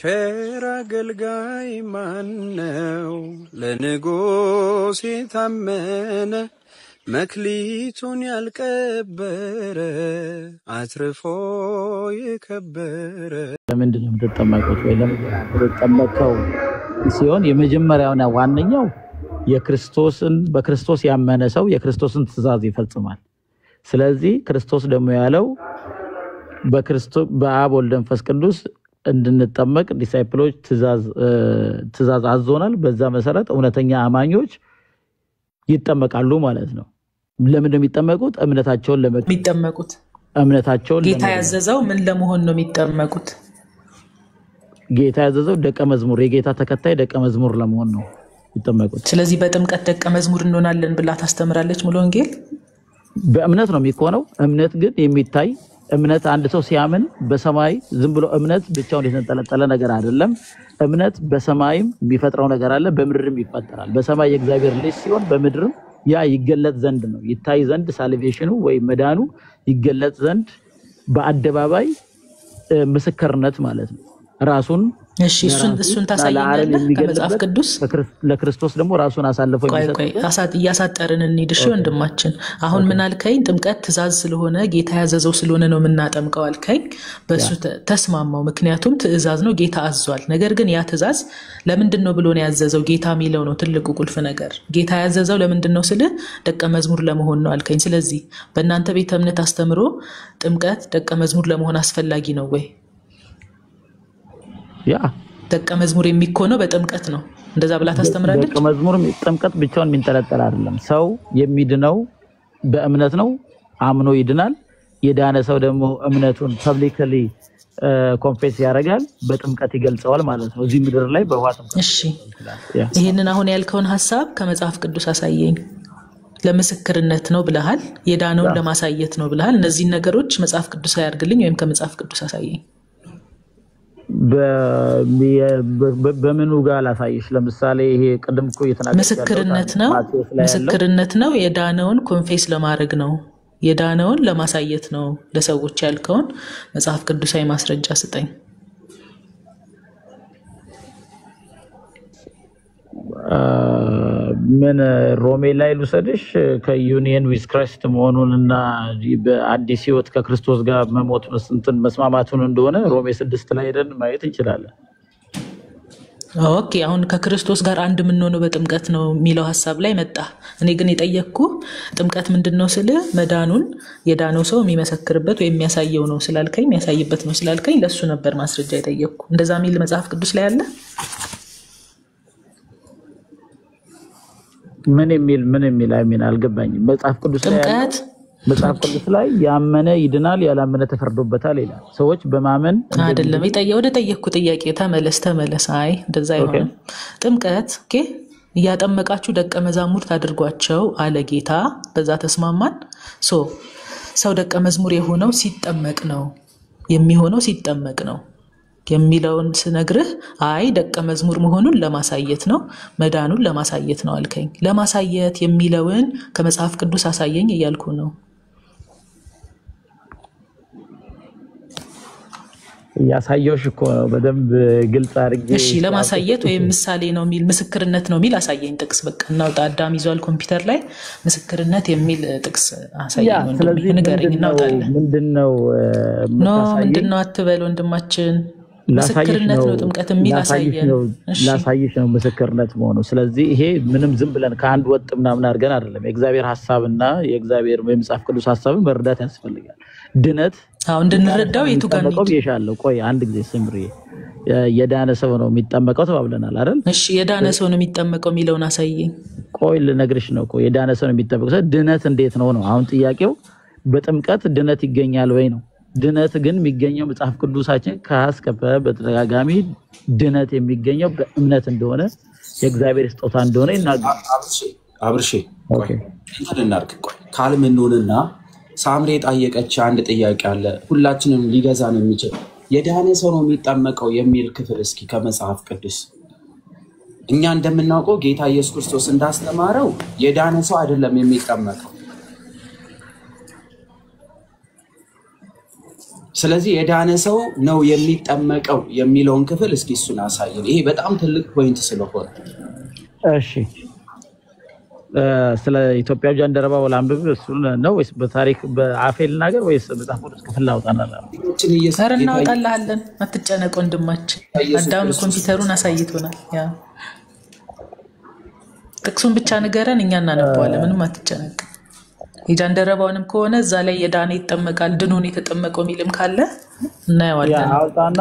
ቸር አገልጋይ ማነው ለንጉሥ የታመነ መክሊቱን ያልቀበረ አትርፎ የከበረ። ለምንድን ነው የምትጠመቁት? ወይ ለምትጠመቀው ሲሆን የመጀመሪያውና ዋነኛው በክርስቶስ ያመነ ሰው የክርስቶስን ትእዛዝ ይፈጽማል። ስለዚህ ክርስቶስ ደግሞ ያለው በአብ ወልድ መንፈስ ቅዱስ እንድንጠመቅ ዲሳይፕሎች ትእዛዝ አዞናል። በዛ መሰረት እውነተኛ አማኞች ይጠመቃሉ ማለት ነው። ለምን ነው የሚጠመቁት? እምነታቸውን የሚጠመቁት ጌታ ያዘዘው ምን ለመሆን ነው የሚጠመቁት? ጌታ ያዘዘው ደቀ መዝሙር የጌታ ተከታይ ደቀ መዝሙር ለመሆን ነው የሚጠመቁት። ስለዚህ በጥምቀት ደቀ መዝሙር እንሆናለን ብላ ታስተምራለች ሙሉ ወንጌል። በእምነት ነው የሚሆነው። እምነት ግን የሚታይ እምነት አንድ ሰው ሲያምን በሰማይ ዝም ብሎ እምነት ብቻውን የተንጠለጠለ ነገር አይደለም። እምነት በሰማይም የሚፈጥረው ነገር አለ፣ በምድርም ይፈጠራል። በሰማይ የእግዚአብሔር ልጅ ሲሆን በምድርም ያ ይገለጥ ዘንድ ነው፣ ይታይ ዘንድ ሳልቬሽኑ ወይ መዳኑ ይገለጥ ዘንድ በአደባባይ ምስክርነት ማለት ነው። ራሱን እሱን ታሳየኛለህ ከመጽሐፍ ቅዱስ። ለክርስቶስ ደግሞ ራሱን አሳልፎ እያሳጠርን እንሂድ። እሺ ወንድማችን አሁን ምን አልከኝ? ጥምቀት ትእዛዝ ስለሆነ ጌታ ያዘዘው ስለሆነ ነው የምናጠምቀው አልከኝ። በሱ ተስማማው፣ ምክንያቱም ትእዛዝ ነው፣ ጌታ አዟል። ነገር ግን ያ ትእዛዝ ለምንድን ነው ብሎ ነው ያዘዘው? ጌታ የሚለው ነው ትልቁ ቁልፍ ነገር። ጌታ ያዘዘው ለምንድን ነው ስልህ ደቀ መዝሙር ለመሆን ነው አልከኝ። ስለዚህ በእናንተ ቤተ እምነት አስተምሮ ጥምቀት ደቀ መዝሙር ለመሆን አስፈላጊ ነው ወይ? ያ ደቀ መዝሙር የሚኮነው በጥምቀት ነው። እንደዛ ብላ ታስተምራለች። ደቀ መዝሙር ጥምቀት ብቻውን የሚንጠለጠል አይደለም። ሰው የሚድነው በእምነት ነው፣ አምኖ ይድናል። የዳነ ሰው ደግሞ እምነቱን ፐብሊክሊ ኮንፌስ ያደርጋል፣ በጥምቀት ይገልጸዋል ማለት ነው እዚህ ምድር ላይ በውሃ ጥምቀት። እሺ ይሄንን አሁን ያልከውን ሐሳብ ከመጽሐፍ ቅዱስ አሳየኝ። ለምስክርነት ነው ብለሃል፣ የዳነውን ለማሳየት ነው ብለሃል። እነዚህ ነገሮች መጽሐፍ ቅዱስ ያርግልኝ ወይም ከመጽሐፍ ቅዱስ አሳየኝ። በምኑ ጋር ላሳይሽ? ለምሳሌ ይሄ ቀደም እኮ የተናገረው ምስክርነት ነው፣ የዳነውን ኮንፌስ ለማድረግ ነው፣ የዳነውን ለማሳየት ነው ለሰዎች ያልከውን መጽሐፍ ቅዱሳዊ ማስረጃ ስጠኝ። ምን ሮሜ ላይ ልውሰድሽ? ከዩኒየን ዊዝ ክራይስት መሆኑንና በአዲስ ህይወት ከክርስቶስ ጋር መሞት መስማማቱን እንደሆነ ሮሜ 6 ላይ ሄደን ማየት እንችላለን። ኦኬ አሁን ከክርስቶስ ጋር አንድ የምንሆነው በጥምቀት ነው የሚለው ሐሳብ ላይ መጣ። እኔ ግን የጠየቅኩ ጥምቀት ምንድነው ስለ መዳኑን የዳነው ሰው የሚመሰክርበት ወይ የሚያሳየው ነው ስላልከኝ፣ የሚያሳይበት ነው ስላልከኝ ለሱ ነበር ማስረጃ የጠየቅኩ። እንደዛ የሚል መጽሐፍ ቅዱስ ላይ አለ? ምን የሚል አይሚን አልገባኝም። መጽሐፍ ቅዱስ ላይ ያመነ ይድናል ያላመነ ተፈርዶበታል ይላል። ሰዎች በማመን አይደለም ወደ ጠየቅኩ ጥያቄ ተመለስ። አይ እንደዛ አይሆንም። ጥምቀት እያጠመቃችሁ ደቀ መዛሙርት አድርጓቸው አለ ጌታ። በዛ ተስማማን። ሰው ደቀ መዝሙር የሆነው ሲጠመቅ ነው የሚሆነው፣ ሲጠመቅ ነው የሚለውን ስነግርህ አይ ደቀ መዝሙር መሆኑን ለማሳየት ነው መዳኑን ለማሳየት ነው አልከኝ። ለማሳየት የሚለውን ከመጽሐፍ ቅዱስ አሳየኝ እያልኩ ነው። ያሳየውሽ እኮ በደንብ ግልጽ አድርጌ። እሺ ለማሳየት ወይ ምሳሌ ነው የሚል ምስክርነት ነው የሚል አሳየኝ ጥቅስ። በቃ እናውጣ። አዳም ይዟል ኮምፒውተር ላይ ምስክርነት የሚል ጥቅስ አሳየኝ። ስለዚህ ንገረኝ እናውጣለን። ምንድነው አትበል ወንድማችን። ምስክርነት ነው ጥምቀት የሚል አሳየን። ላሳይሽ ነው ምስክርነት መሆኑ። ስለዚህ ይሄ ምንም ዝም ብለን ከአንድ ወጥ ምናምን አድርገን አይደለም። የእግዚአብሔር ሐሳብና የእግዚአብሔር መጽሐፍ ቅዱስ ሐሳብን መረዳት ያስፈልጋል። ድነት እንድንረዳው የቱ ጋር ነው ይሻለው? ቆይ አንድ ጊዜ ስምሪ። የዳነ ሰው ነው የሚጠመቀው ተባብለናል አይደል? እሺ የዳነ ሰው ነው የሚጠመቀው የሚለውን አሳየኝ። ቆይ ልነግርሽ ነው። ቆይ የዳነ ሰው ነው የሚጠመቀው። ድነት እንዴት ነው አሁን ጥያቄው። በጥምቀት ድነት ይገኛል ወይ ነው። ድነት ግን የሚገኘው መጽሐፍ ቅዱሳችን ከአስከፈ በተደጋጋሚ ድነት የሚገኘው በእምነት እንደሆነ የእግዚአብሔር ስጦታ እንደሆነ ይናገራል። አብርሼ ቆይ እንድናርክ ቆይ ካልም እንሆንና ሳምሬ ጠየቀች። አንድ ጥያቄ አለ ሁላችንም ሊገዛን የሚችል የዳነ ሰው ነው የሚጠመቀው የሚል ክፍል እስኪ ከመጽሐፍ ቅዱስ። እኛ እንደምናውቀው ጌታ ኢየሱስ ክርስቶስ እንዳስተማረው የዳነ ሰው አይደለም የሚጠመቀው። ስለዚህ የዳነ ሰው ነው የሚጠመቀው የሚለውን ክፍል እስኪ እሱን አሳየን። ይሄ በጣም ትልቅ ፖይንት ስለሆነ። እሺ ስለ ኢትዮጵያ ጃንደረባ ወላምብ እሱን ነው ወይስ በታሪክ በአፌ ልናገር ወይስ መጽሐፍ ቅዱስ ክፍል ላውጣና ሰር እናወጣልሃለን። አትጨነቅ ወንድማችን። አዳም ኮምፒውተሩን አሳይቶናል። ያ ጥቅሱን ብቻ ንገረን እኛ እናነባዋለን። ምንም አትጨነቅ። የጃንደረባውንም ከሆነ እዛ ላይ የዳነ ይጠመቃል ድኑን የተጠመቀው ሚልም ካለ እናየዋለን።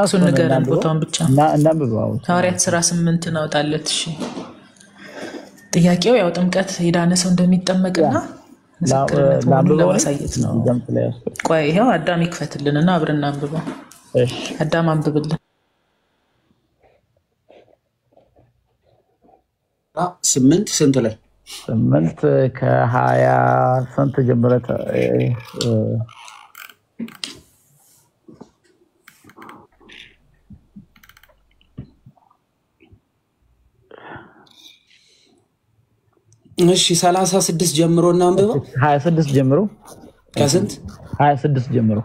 እሱን ንገረን ቦታውን ብቻ እናንብበው። ሐዋርያት ሥራ 8 እናውጣለት። እሺ ጥያቄው ያው ጥምቀት የዳነ ሰው እንደሚጠመቅና ምስክርነቱን ለማሳየት ነው። ቆይ ይሄው አዳም ይክፈትልንና አብረን እናንብበው። እሺ አዳም አንብብልን። 8 ስንት ላይ 8 ከ20 ስንት ጀምረህ እሺ 36 ጀምሮ እናንብበው። 26 ጀምሮ ከስንት 26 ጀምሮ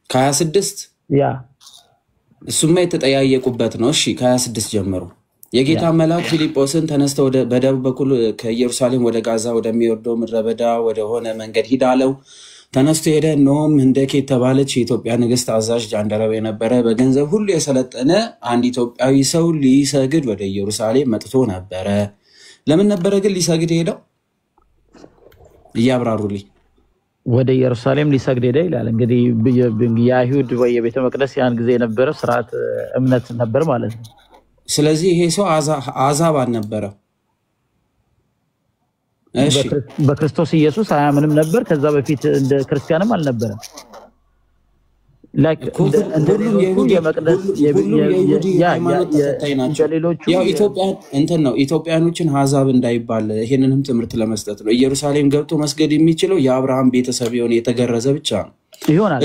ከ26 ያ እሱማ የተጠያየቁበት ነው። እሺ ከ26 ጀምሮ የጌታ መልአክ ፊልጶስን ተነስተው በደቡብ በኩል ከኢየሩሳሌም ወደ ጋዛ ወደሚወርደው ምድረ በዳ ወደ ሆነ መንገድ ሂድ አለው። ተነስቶ ሄደ። እነሆም ህንደኬ የተባለች የኢትዮጵያ ንግስት አዛዥ ጃንደረባ የነበረ በገንዘብ ሁሉ የሰለጠነ አንድ ኢትዮጵያዊ ሰው ሊሰግድ ወደ ኢየሩሳሌም መጥቶ ነበረ። ለምን ነበረ ግን ሊሰግድ ሄደው? እያብራሩልኝ። ወደ ኢየሩሳሌም ሊሰግድ ሄደ ይላል። እንግዲህ የአይሁድ ወይ የቤተ መቅደስ ያን ጊዜ የነበረ ስርዓት እምነት ነበር ማለት ነው። ስለዚህ ይሄ ሰው አዛብ አልነበረ። እሺ በክርስቶስ ኢየሱስ አያምንም ነበር። ከዛ በፊት እንደ ክርስቲያንም አልነበረም። ላይክ ሁሉም ኢትዮጵያኖችን አሕዛብ እንዳይባል ይሄንንም ትምህርት ለመስጠት ነው። ኢየሩሳሌም ገብቶ መስገድ የሚችለው የአብርሃም ቤተሰብ የሆነ የተገረዘ ብቻ ነው።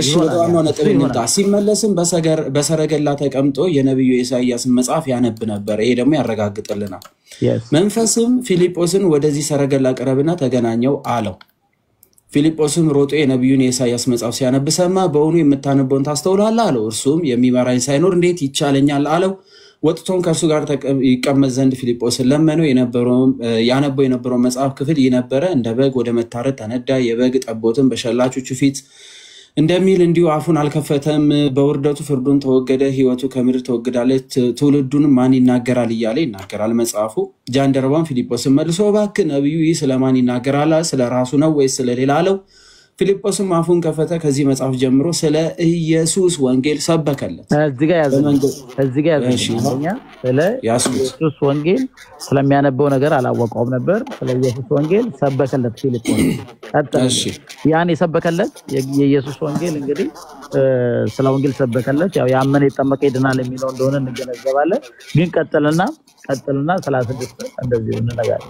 እሺ ወደ ዋናው ነጥብ እንምጣ። ሲመለስም በሰረገላ ተቀምጦ የነብዩ ኢሳይያስን መጽሐፍ ያነብ ነበር። ይሄ ደግሞ ያረጋግጥልናል። መንፈስም ፊልጶስን ወደዚህ ሰረገላ ቀረብና ተገናኘው አለው። ፊልጶስም ሮጦ የነብዩን የኢሳይያስ መጽሐፍ ሲያነብ ሰማ። በእውኑ የምታነበውን ታስተውላለህ አለው። እርሱም የሚመራኝ ሳይኖር እንዴት ይቻለኛል አለው። ወጥቶም ከእርሱ ጋር ይቀመጥ ዘንድ ፊልጶስን ለመነው። ያነበው የነበረው መጽሐፍ ክፍል ይህ ነበረ። እንደ በግ ወደ መታረድ ተነዳ። የበግ ጠቦትን በሸላቾቹ ፊት እንደሚል እንዲሁ አፉን አልከፈተም። በውርደቱ ፍርዱን ተወገደ፣ ሕይወቱ ከምድር ተወግዳለች። ትውልዱን ማን ይናገራል እያለ ይናገራል መጽሐፉ። ጃንደረባም ፊልጶስን መልሶ እባክህ ነብዩ ይህ ስለማን ይናገራል? ስለ ራሱ ነው ወይስ ስለሌላ አለው። ፊልጶስም አፉን ከፈተ። ከዚህ መጽሐፍ ጀምሮ ስለ ኢየሱስ ወንጌል ሰበከለት። እዚህ ጋር ያዘልኝ ስለ ኢየሱስ ወንጌል ስለሚያነበው ነገር አላወቀውም ነበር። ስለ ኢየሱስ ወንጌል ሰበከለት ፊልጶስ። ያን የሰበከለት የኢየሱስ ወንጌል እንግዲህ ስለ ወንጌል ሰበከለት። ያው ያመነ ይጠመቅ ይድናል የሚለው እንደሆነ እንገነዘባለን። ግን ቀጥልና 36 እንደዚህ እንነጋገር።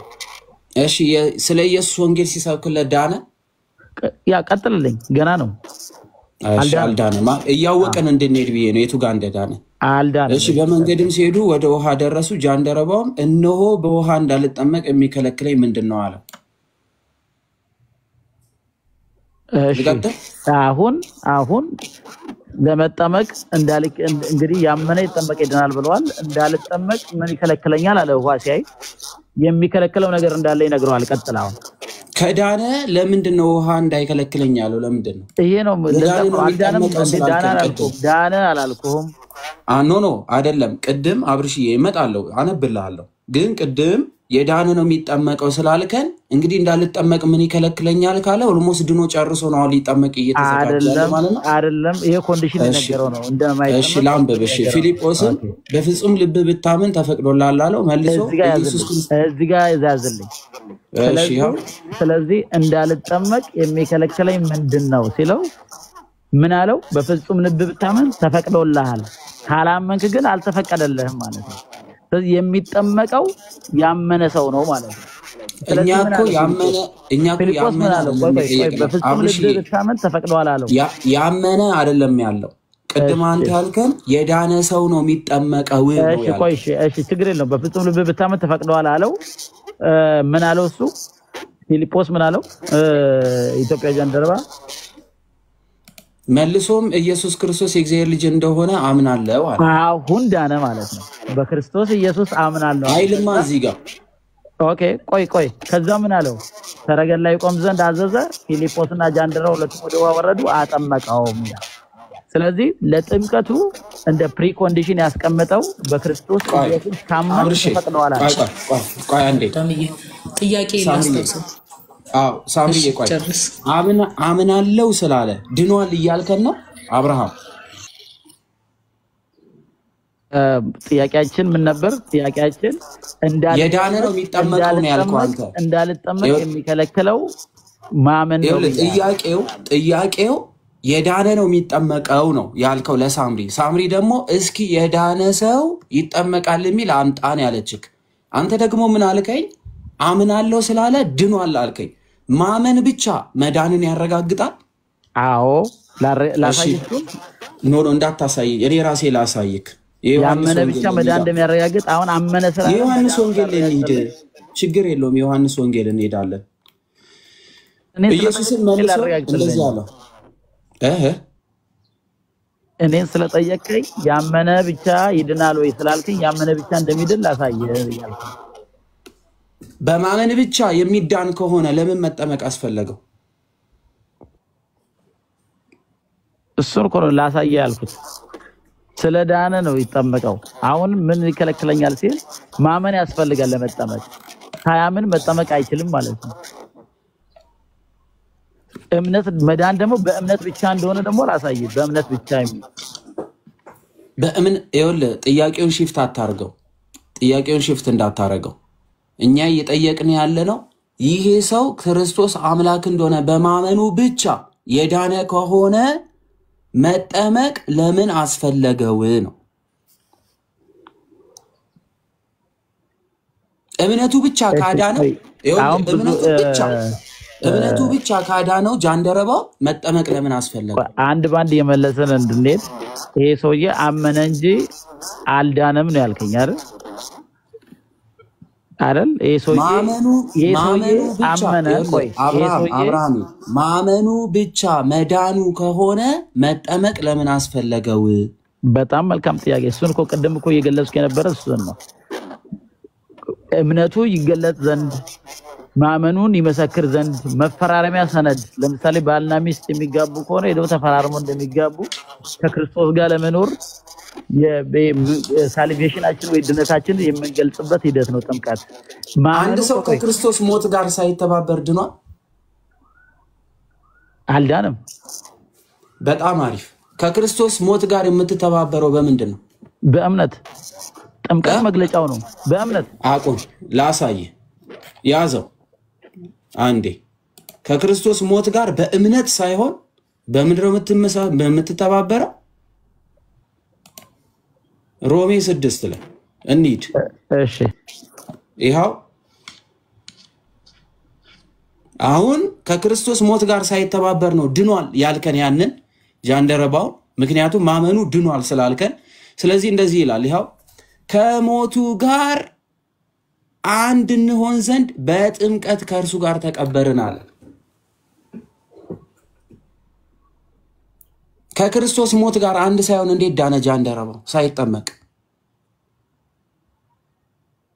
እሺ ስለ ኢየሱስ ወንጌል ሲሰብክለት ዳነ? ያ ቀጥልልኝ። ገና ነው። አልዳነማ። እያወቀን እንድንሄድ ብዬ ነው የቱ ጋር እንደዳነ አልዳነ። እሺ በመንገድም ሲሄዱ ወደ ውሃ ደረሱ። ጃንደረባውም እነሆ በውሃ እንዳልጠመቅ የሚከለክለኝ ምንድን ነው አለው። አሁን ለመጠመቅ እንግዲህ ያመነ ይጠመቅ ይድናል ብለዋል። እንዳልጠመቅ ምን ይከለክለኛል አለ። ውሃ ሲያይ የሚከለክለው ነገር እንዳለ ይነግረዋል። ቀጥል። አሁን ከዳነ ለምንድነው ውሃ እንዳይከለክለኝ ያለው? ለምንድነው? ይሄ ነው ዳነ አላልኩም። ኖ አይደለም። ቅድም አብርሽዬ እመጣለሁ አነብልሃለሁ። ግን ቅድም የዳነ ነው የሚጠመቀው ስላልከን እንግዲህ እንዳልጠመቅ ምን ይከለክለኛል ካለ ኦልሞስት ድኖ ጨርሶ ነው አሁን ሊጠመቅ እየተዘጋጀ ማለት ነው። አይደለም ይሄ ኮንዲሽን የነገረው ነው እንደማይጠመቅ። እሺ ላንብብ። እሺ ፊልጶስም በፍጹም ልብ ብታምን ተፈቅዶልሃል አለው። መልሶ እዚህ ጋር ያዛዝልኝ። ስለዚህ እንዳልጠመቅ የሚከለክለኝ ምንድነው ሲለው ምን አለው? በፍጹም ልብ ብታምን ተፈቅዶልሃል፣ ካላመንክ ግን አልተፈቀደልህም ማለት ነው። ስለዚህ የሚጠመቀው ያመነ ሰው ነው ማለት ነው። እኛ እኮ ያመነ በፍጹም ልብ ብታምን ተፈቅዶልሃል አለው። ያመነ አይደለም ያለው። ቅድም አንተ ያልከን የዳነ ሰው ነው የሚጠመቀው ነው ያለው። እሺ ችግር የለውም። በፍጹም ልብ ብታምን ተፈቅዶልሃል አለው። ምን አለው እሱ? ፊልጶስ ምን አለው? ኢትዮጵያ ጃንደረባ መልሶም ኢየሱስ ክርስቶስ የእግዚአብሔር ልጅ እንደሆነ አምናለሁ አለ። አሁን ዳነ ማለት ነው። በክርስቶስ ኢየሱስ አምናለሁ አይልማ እዚህ ጋር ኦኬ ቆይ ከዛ ምን አለው? ሰረገላ ይቆም ዘንድ አዘዘ። ፊልጶስና ጃንደረባ ሁለቱም ወደ ውሃ ወረዱ፣ አጠመቀውም ይላል። ስለዚህ ለጥምቀቱ እንደ ፕሪ ኮንዲሽን ያስቀመጠው በክርስቶስ ኢየሱስ ካመኑ ተፈቅደዋል አለ። ቆይ አንዴ ጥያቄ ላስተውስ። ሳምሪ ቆይ አምናለሁ ስላለ ድኗል እያልከን ነው አብርሃም? ጥያቄያችን ምን ነበር? ጥያቄያችን የዳነ ነው የሚጠመቀው ነው ያልከው አንተ። እንዳልጠመቅ የሚከለክለው ማመን ነው። ጥያቄው የዳነ ነው የሚጠመቀው ነው ያልከው ለሳምሪ። ሳምሪ ደግሞ እስኪ የዳነ ሰው ይጠመቃል የሚል አምጣን ያለችክ። አንተ ደግሞ ምን አልከኝ? አምናለሁ ስላለ ድኗል አልከኝ። ማመን ብቻ መዳንን ያረጋግጣል? አዎ ላሳይክ። ኖ እንዳታሳይ፣ እኔ ራሴ ላሳይክ። ያመነ ብቻ መዳን እንደሚያረጋግጥ አሁን አመነ ስላለ ዮሐንስ ወንጌል እንሂድ። ችግር የለውም ዮሐንስ ወንጌል እንሄዳለን። ኢየሱስን መልሶ እንደዚህ አለው። እኔን ስለጠየቀኝ ያመነ ብቻ ይድናል ወይ ስላልከኝ ያመነ ብቻ እንደሚድን ላሳየህ ያልኩ። በማመን ብቻ የሚዳን ከሆነ ለምን መጠመቅ አስፈለገው? እሱን እኮ ነው ላሳየህ ያልኩት። ስለዳነ ነው ይጠመቀው። አሁን ምን ይከለክለኛል ሲል ማመን ያስፈልጋል ለመጠመቅ። ሳያምን መጠመቅ አይችልም ማለት ነው። እምነት መዳን ደግሞ በእምነት ብቻ እንደሆነ ደግሞ ላሳየህ። በእምነት ብቻ ይኸውልህ ጥያቄውን ሽፍት አታርገው። ጥያቄውን ሽፍት እንዳታረገው። እኛ እየጠየቅን ያለ ነው ይሄ ሰው ክርስቶስ አምላክ እንደሆነ በማመኑ ብቻ የዳነ ከሆነ መጠመቅ ለምን አስፈለገው ነው። እምነቱ ብቻ ካዳነው እምነቱ ብቻ ካዳነው ጃንደረባው መጠመቅ ለምን አስፈለገው? አንድ ባንድ የመለሰን እንድንሄድ ይሄ ሰውዬ አመነ እንጂ አልዳነም ነው ያልከኝ አይደል? ይሄ ሰውዬ አመነ። ቆይ አብርሃም ማመኑ ብቻ መዳኑ ከሆነ መጠመቅ ለምን አስፈለገው? በጣም መልካም ጥያቄ። እሱን እኮ ቅድም እኮ እየገለጽኩ የነበረ እሱን ነው። እምነቱ ይገለጽ ዘንድ ማመኑን ይመሰክር ዘንድ መፈራረሚያ ሰነድ። ለምሳሌ ባልና ሚስት የሚጋቡ ከሆነ ሄደው ተፈራርመው እንደሚጋቡ ከክርስቶስ ጋር ለመኖር የሳልቬሽናችን ወይ ድነታችን የምንገልጽበት ሂደት ነው ጥምቀት። አንድ ሰው ከክርስቶስ ሞት ጋር ሳይተባበር ድኗል? አልዳንም። በጣም አሪፍ። ከክርስቶስ ሞት ጋር የምትተባበረው በምንድን ነው? በእምነት። ጥምቀት መግለጫው ነው። በእምነት አቁም ላሳይ። ያዘው አንዴ። ከክርስቶስ ሞት ጋር በእምነት ሳይሆን በምንድነው የምትተባበረው? ሮሜ 6 ላይ እንሂድ። እሺ ይሄው አሁን ከክርስቶስ ሞት ጋር ሳይተባበር ነው ድኗል ያልከን ያንን ጃንደረባው። ምክንያቱም ማመኑ ድኗል ስላልከን፣ ስለዚህ እንደዚህ ይላል። ይሄው ከሞቱ ጋር አንድ እንሆን ዘንድ በጥምቀት ከእርሱ ጋር ተቀበርን አለ። ከክርስቶስ ሞት ጋር አንድ ሳይሆን እንዴት ዳነ ጃንደረባው ሳይጠመቅ?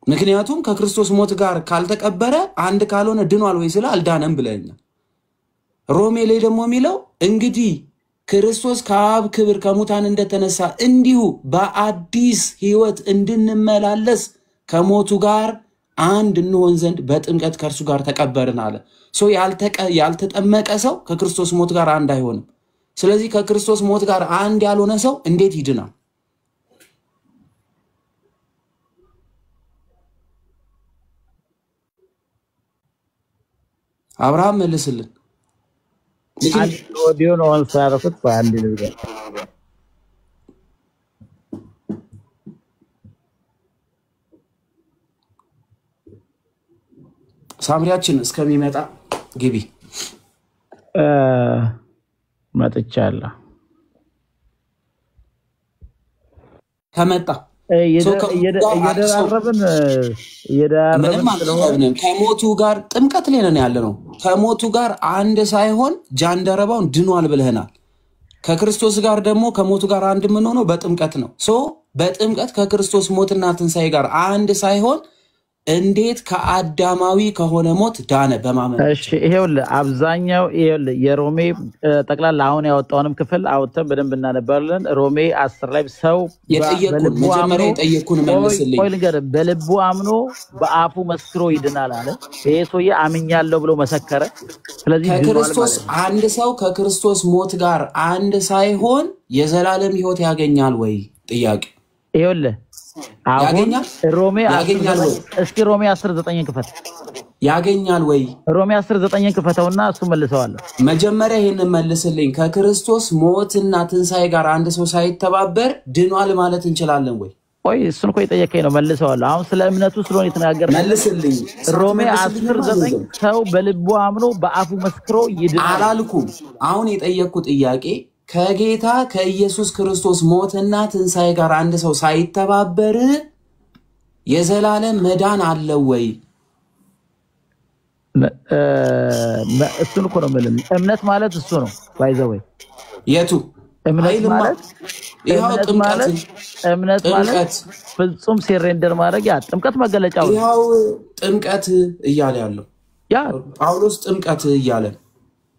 ምክንያቱም ከክርስቶስ ሞት ጋር ካልተቀበረ አንድ ካልሆነ ድኗል ወይ ስለ አልዳነም ብለኛል። ሮሜ ላይ ደግሞ የሚለው እንግዲህ ክርስቶስ ከአብ ክብር ከሙታን እንደተነሳ እንዲሁ በአዲስ ሕይወት እንድንመላለስ ከሞቱ ጋር አንድ እንሆን ዘንድ በጥምቀት ከእርሱ ጋር ተቀበርን አለ። ያልተጠመቀ ሰው ከክርስቶስ ሞት ጋር አንድ አይሆንም። ስለዚህ ከክርስቶስ ሞት ጋር አንድ ያልሆነ ሰው እንዴት ይድናል? አብርሃም መልስልን። ኦዲዮ ነው አንሳረፈት ባንዲ ነው። ሳምሪያችን እስከሚመጣ ግቢ። መጥቻለሁ። ከመጣ እየደራረብን ከሞቱ ጋር ጥምቀት ላይ ነን ያለ ነው። ከሞቱ ጋር አንድ ሳይሆን ጃንደረባውን ድኗል ብለህናል። ከክርስቶስ ጋር ደግሞ ከሞቱ ጋር አንድ የምንሆነው በጥምቀት ነው። ሶ በጥምቀት ከክርስቶስ ሞትና ትንሣኤ ጋር አንድ ሳይሆን እንዴት ከአዳማዊ ከሆነ ሞት ዳነ በማመን? እሺ ይሄውልህ አብዛኛው ይሄውልህ የሮሜ ጠቅላላ አሁን ያወጣውንም ክፍል አውጥተን በደንብ እናነባለን። ሮሜ 10 ላይ ሰው የጠየቁን መጀመሪያ የጠየቁን መልስልኝ። ቆይ ልንገርህ፣ በልቡ አምኖ በአፉ መስክሮ ይድናል አለ። ይሄ ሰውዬ አምኛለሁ ብሎ መሰከረ። ስለዚህ ከክርስቶስ አንድ ሰው ከክርስቶስ ሞት ጋር አንድ ሳይሆን የዘላለም ሕይወት ያገኛል ወይ? ጥያቄ ይኸውልህ አሁን ሮሜ 10 እስኪ ሮሜ 10:9 ክፈት። ያገኛል ወይ? ሮሜ 10:9 ክፈተውና እሱ መልሰዋለሁ። መጀመሪያ ይሄንን መልስልኝ። ከክርስቶስ ሞትና ትንሣኤ ጋር አንድ ሰው ሳይተባበር ድኗል ማለት እንችላለን ወይ? ቆይ እሱን እኮ የጠየቀኝ ነው፣ መልሰዋለሁ። አሁን ስለ እምነቱ ስለሆነ የተናገረ መልስልኝ። ሮሜ 10:9 ሰው በልቡ አምኖ በአፉ መስክሮ ይድናል አላልኩም። አሁን የጠየቅኩት ጥያቄ ከጌታ ከኢየሱስ ክርስቶስ ሞትና ትንሣኤ ጋር አንድ ሰው ሳይተባበር የዘላለም መዳን አለው ወይ? እሱን እኮ ነው የምልህ። እምነት ማለት እሱ ነው። ባይዘው የቱ እምነት ማለት ይሄው እምነት ማለት ፍጹም ሲሬንደር ማድረግ ያ ጥምቀት መገለጫው ነው። ይሄው ጥምቀት እያለ ያለው ያ ጳውሎስ ጥምቀት እያለ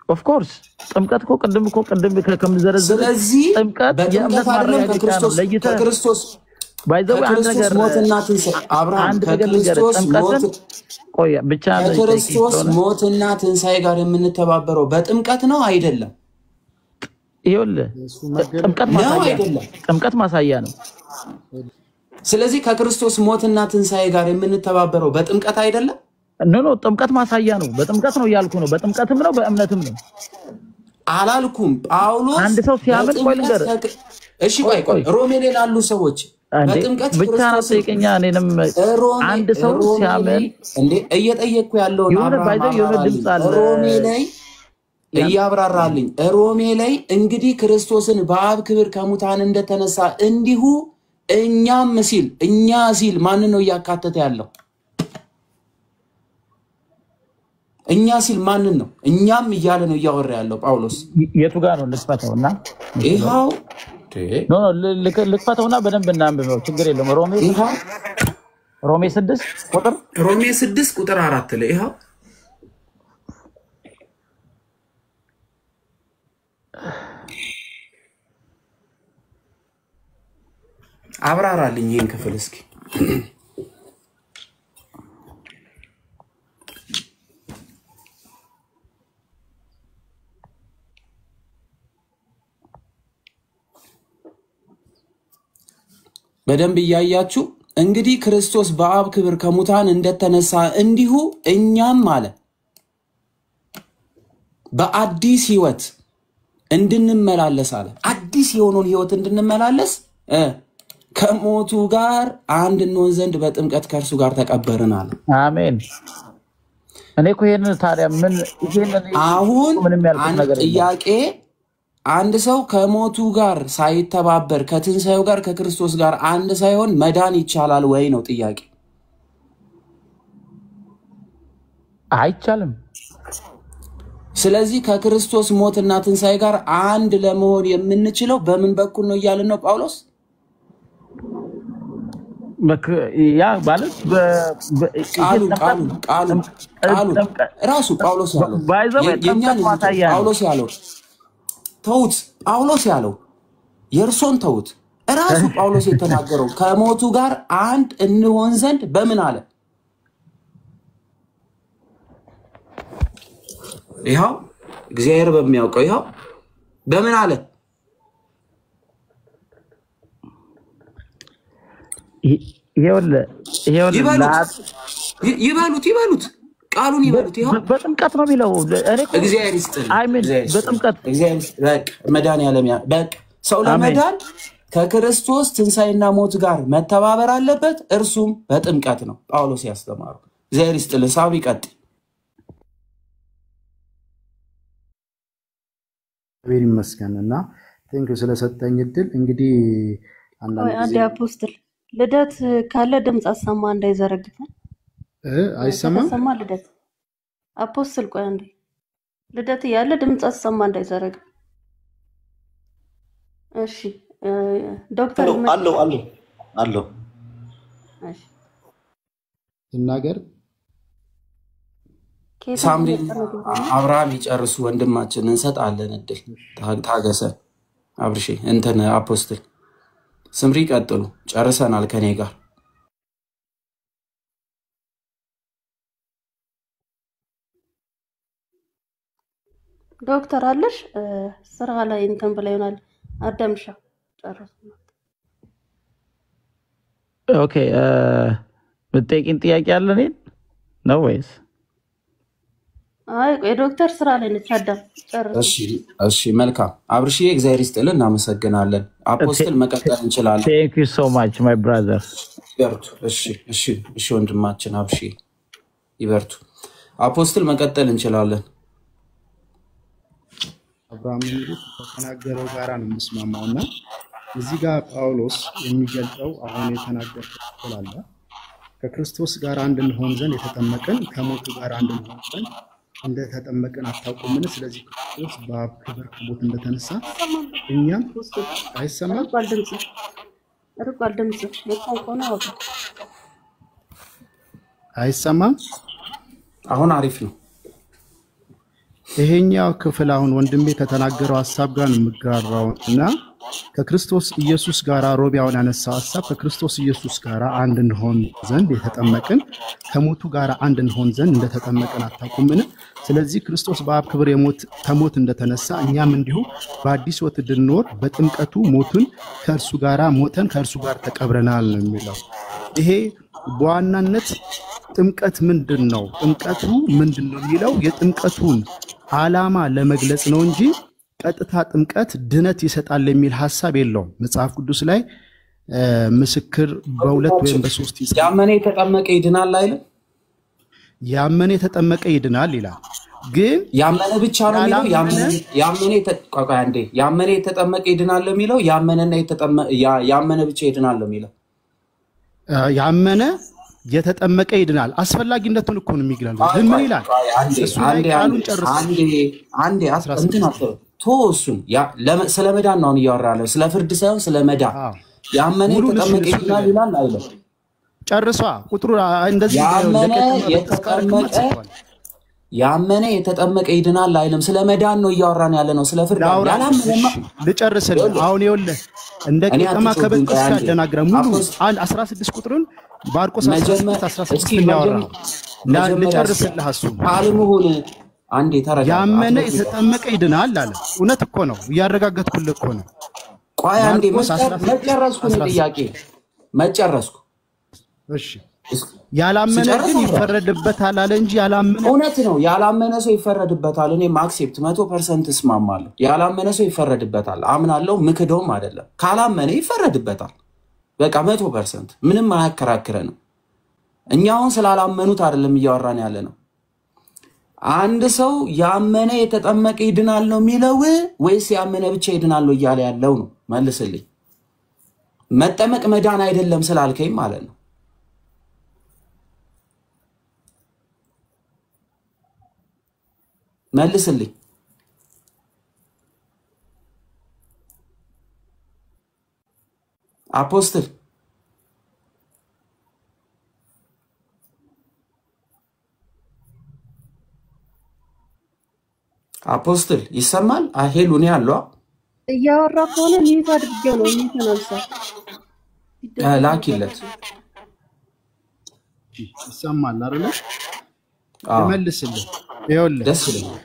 ኦፍ ኮርስ ጥምቀት እኮ ቅድም ከምዘረዘር ስለዚህ ጥምቀት የእምነት ማረጋገጫ ነው። ከክርስቶስ ባይዘው አንድ ነገር ሞትና ትንሣኤ አብርሃም ከክርስቶስ ሞት ቆይ ብቻ ከክርስቶስ ሞትና ትንሣኤ ጋር የምንተባበረው በጥምቀት ነው አይደለም? ይኸውልህ ጥምቀት ማሳያ ነው። ስለዚህ ከክርስቶስ ሞትና ትንሣኤ ጋር የምንተባበረው በጥምቀት አይደለም? ኖ ጥምቀት ማሳያ ነው። በጥምቀት ነው እያልኩ ነው። በጥምቀትም ነው በእምነትም ነው አላልኩም። ጳውሎስ አንድ ሰው ሲያምን ቆይ ልንገር። እሺ ቆይ ሮሜ ላይ ላሉ ሰዎች በጥምቀት ብቻ ነው ጠይቀኛ። እኔንም አንድ ሰው ሲያምን እንዴ እየጠየቅኩ ያለው ሮሜ ላይ እያብራራልኝ ሮሜ ላይ እንግዲህ ክርስቶስን በአብ ክብር ከሙታን እንደተነሳ እንዲሁ እኛም ሲል ማን ነው እያካተተ ያለው? እኛ ሲል ማንን ነው? እኛም እያለ ነው እያወራ ያለው ጳውሎስ። የቱ ጋር ነው ልክፈተውና? ይሄው ኖ ልክፈተውና በደንብ እናንብበው፣ ችግር የለም። ሮሜ 6 ቁጥር 4 ላይ ይሄው አብራራልኝ ይሄን ክፍል እስኪ። በደንብ እያያችሁ እንግዲህ ክርስቶስ በአብ ክብር ከሙታን እንደተነሳ እንዲሁ እኛም አለ በአዲስ ሕይወት እንድንመላለስ አለ። አዲስ የሆነውን ሕይወት እንድንመላለስ ከሞቱ ጋር አንድ እንሆን ዘንድ በጥምቀት ከእርሱ ጋር ተቀበርን አለ። አሜን። እኔ እኮ ይሄንን ታዲያ ምን አሁን ጥያቄ አንድ ሰው ከሞቱ ጋር ሳይተባበር ከትንሣኤው ጋር ከክርስቶስ ጋር አንድ ሳይሆን መዳን ይቻላል ወይ ነው ጥያቄ። አይቻልም። ስለዚህ ከክርስቶስ ሞትና ትንሣኤ ጋር አንድ ለመሆን የምንችለው በምን በኩል ነው እያልን ነው ጳውሎስ? ያ ማለት ቃሉ ራሱ ጳውሎስ ያለው ተውት። ጳውሎስ ያለው የእርሶን ተውት። ራሱ ጳውሎስ የተናገረው ከሞቱ ጋር አንድ እንሆን ዘንድ በምን አለ? ይኸው እግዚአብሔር በሚያውቀው ይኸው በምን አለ? ይበሉት ቃሉን ይበሉት። ይኸው በጥምቀት ነው የሚለው። እግዚአብሔር ይስጥልኝ። በጥምቀት መድኃኒዓለም በቃ ሰው ለመዳን ከክርስቶስ ትንሣኤና ሞት ጋር መተባበር አለበት። እርሱም በጥምቀት ነው ጳውሎስ ያስተማሩ። እግዚአብሔር ይስጥልኝ። ሳቢ ቀጥል። እግዚአብሔር ይመስገንና ቴንኪው ስለሰጠኝ እድል። እንግዲህ አንድ አፖስትል ልደት ካለ ድምጽ አሰማ እንዳይዘረግፈን። አይሰማም? አሰማ ልደት አፖስትል ቆይ አንዴ ልደት ያለ ድምጽ አሰማ እንዳይዘረግፍ። እሺ ዶክተር አለው እሺ ይናገር። ሳምሪ አብርሃም ይጨርሱ፣ ወንድማችን እንሰጣለን እድል። ታገሰ አብርሼ እንትን አፖስትል ስምሪ ቀጥሉ። ጨርሰናል ከኔ ጋር ዶክተር አለሽ ስራ ላይ እንትን ብላ ይሆናል። አዳምሻ ጨርሱ። ኦኬ ብትጠይቂኝ ጥያቄ አለ እኔን ነው ወይስ? አይ የዶክተር ስራ ላይ ነች። አዳም ጨርሱ። እሺ መልካም አብርሽዬ፣ እግዚአብሔር ይስጥልን፣ እናመሰግናለን። አፖስትል መቀጠል እንችላለን። ቴንክ ዩ ሶ ማች ማይ ብራዘር። ይበርቱ። እሺ ወንድማችን አብርሽዬ ይበርቱ። አፖስትል መቀጠል እንችላለን። አብርሃም እንግዲህ ከተናገረው ጋራ ነው የምስማማውና እዚህ ጋር ጳውሎስ የሚገልጸው አሁን የተናገረው ስላለ ከክርስቶስ ጋር አንድ እንሆን ዘንድ የተጠመቅን ከሞቱ ጋር አንድ እንሆን ዘንድ እንደተጠመቅን አታውቁምን? ስለዚህ ክርስቶስ በአብ ክብር ከሞት እንደተነሳ እኛም አይሰማም። ርቋል ድምጽ የቆንቆና ወጣ አይሰማም። አሁን አሪፍ ነው። ይሄኛው ክፍል አሁን ወንድሜ ከተናገረው ሐሳብ ጋር ነው የምጋራው እና ከክርስቶስ ኢየሱስ ጋር ሮቢያውን ያነሳው ሐሳብ ከክርስቶስ ኢየሱስ ጋር አንድ እንሆን ዘንድ የተጠመቅን ከሞቱ ጋር አንድ እንሆን ዘንድ እንደተጠመቅን አታውቁምን? ስለዚህ ክርስቶስ በአብ ክብር ከሞት እንደተነሳ እኛም እንዲሁ በአዲስ ሕይወት እንድንኖር በጥምቀቱ ሞቱን ከእርሱ ጋር ሞተን ከእርሱ ጋር ተቀብረናል ነው የሚለው። ይሄ በዋናነት ጥምቀት ምንድነው? ጥምቀቱ ምንድነው የሚለው የጥምቀቱን ዓላማ ለመግለጽ ነው እንጂ ቀጥታ ጥምቀት ድነት ይሰጣል የሚል ሐሳብ የለውም። መጽሐፍ ቅዱስ ላይ ምስክር በሁለት ወይም በሶስት ያመነ የተጠመቀ ይድናል አይልም? ያመነ የተጠመቀ ይድናል ይላል። ግን ያመነ ብቻ ነው የሚለው? ያመነ የተጠመቀ ይድናል የሚለው ያመነ ብቻ ይድናል የሚለው? ያመነ የተጠመቀ ይድናል። አስፈላጊነቱን እኮ ነው የሚገልጸው። ግን ምን ይላል? እሱን ስለ መዳን ነው እያወራለሁ፣ ስለ ፍርድ ሳይሆን ስለ መዳን። ያመነ የተጠመቀ ይድናል ይላል አይደል? ጨርሷ ቁጥሩ እንደዚህ ያመነ የተጠመቀ ይድናል አይልም። ስለ መዳን ነው እያወራን ያለ ነው፣ ስለ ፍርድ ያላመነማ። ልጨርስልህ አሁን ይኸውልህ እንደ ከተማ ከበቀስ ያደናግረ ሙሉ 16 ቁጥሩን ባርቆስ 16 የሚያወራው ልጨርስልህ እሱ አልሙሁን አንዴ ተረጋጋ። ያመነ የተጠመቀ ይድናል አለ። እውነት እኮ ነው፣ እያረጋገጥኩልህ እኮ ነው። ቆይ አንዴ መጨረስኩ ነው ጥያቄ መጨረስኩ። እሺ ያላመነ ግን ይፈረድበታል አለ እንጂ ያላመነ እውነት ነው። ያላመነ ሰው ይፈረድበታል። እኔ አክሴፕት 100% እስማማለሁ። ያላመነ ሰው ይፈረድበታል አምናለሁ። ምክደውም አይደለም። ካላመነ ይፈረድበታል። በቃ 100% ምንም አያከራክረንም። እኛውን ስላላመኑት አይደለም እያወራን ያለ ነው። አንድ ሰው ያመነ የተጠመቀ ይድናል ነው የሚለው ወይስ ያመነ ብቻ ይድናል ነው እያለ ያለው ነው? መልስልኝ። መጠመቅ መዳን አይደለም ስላልከኝ ማለት ነው። መልስልኝ። አፖስትል አፖስትል ይሰማል? ሄሉን ያለው እያወራ ከሆነ ሚዩት አድርጌው ነው የሚተናልሳ ላኪለት። ይሰማል አይደል? መልስልኝ። ይኸውልህ ደስ ይላል።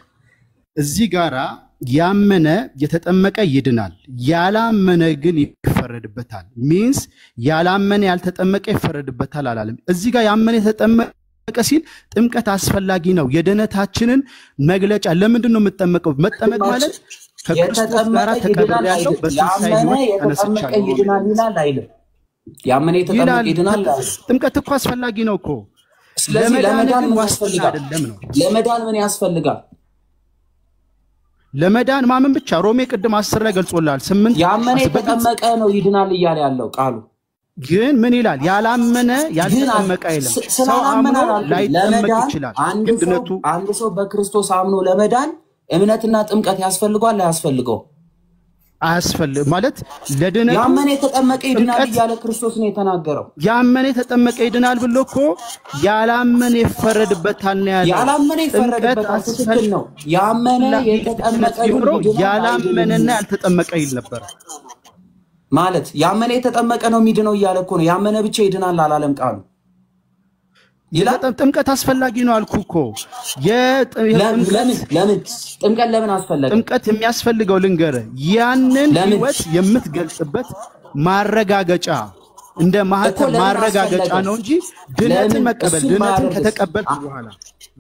እዚህ ጋራ ያመነ የተጠመቀ ይድናል፣ ያላመነ ግን ይፈረድበታል። ሚንስ ያላመነ ያልተጠመቀ ይፈረድበታል አላለም። እዚህ ጋር ያመነ የተጠመቀ ሲል ጥምቀት አስፈላጊ ነው፣ የድነታችንን መግለጫ። ለምንድን ነው የምትጠመቀው? መጠመቅ ማለት ከክርስቶስ ጋር ተቀብሬያለሁ፣ በትንሣኤ ሕይወት ተነስቻለሁ ይላል አይልም? ያመነ የተጠመቀ ይድናል። ጥምቀት እኮ አስፈላጊ ነው እኮ። ስለዚህ ለመዳን ምን ያስፈልጋል? ለመዳን ምን ያስፈልጋል? ለመዳን ማመን ብቻ። ሮሜ ቅድም 10 ላይ ገልጾላል። 8 ያመነ የተጠመቀ ነው ይድናል እያለ ያለው ቃሉ ግን ምን ይላል? ያላመነ ያልተጠመቀ አይልም። ሰው አምኖ ላይጠመቅ ይችላል። አንድ ሰው በክርስቶስ አምኖ ለመዳን እምነትና ጥምቀት ያስፈልጓል አያስፈልገው? አያስፈልግ ማለት ለድነቱ ያመነ የተጠመቀ ይድናል እያለ ክርስቶስ ነው የተናገረው። ያመነ የተጠመቀ ይድናል ብሎ እኮ ያላመነ ይፈረድበታል ነው ያለው። ያላመነ ይፈረድበታል ትክክል ነው። ያመነ የተጠመቀ ያላመነና ያልተጠመቀ ይል ነበር ማለት ያመነ የተጠመቀ ነው የሚድነው እያለ እኮ ነው። ያመነ ብቻ ይድናል አላለም ቃሉ። ጥምቀት አስፈላጊ ነው አልኩ እኮ። ለምን ጥምቀት ለምን አስፈለገ? ጥምቀት የሚያስፈልገው ልንገርህ፣ ያንን ህይወት የምትገልጽበት ማረጋገጫ እንደ ማህተም ማረጋገጫ ነው እንጂ ድነትን መቀበል ድነትን ከተቀበልክ በኋላ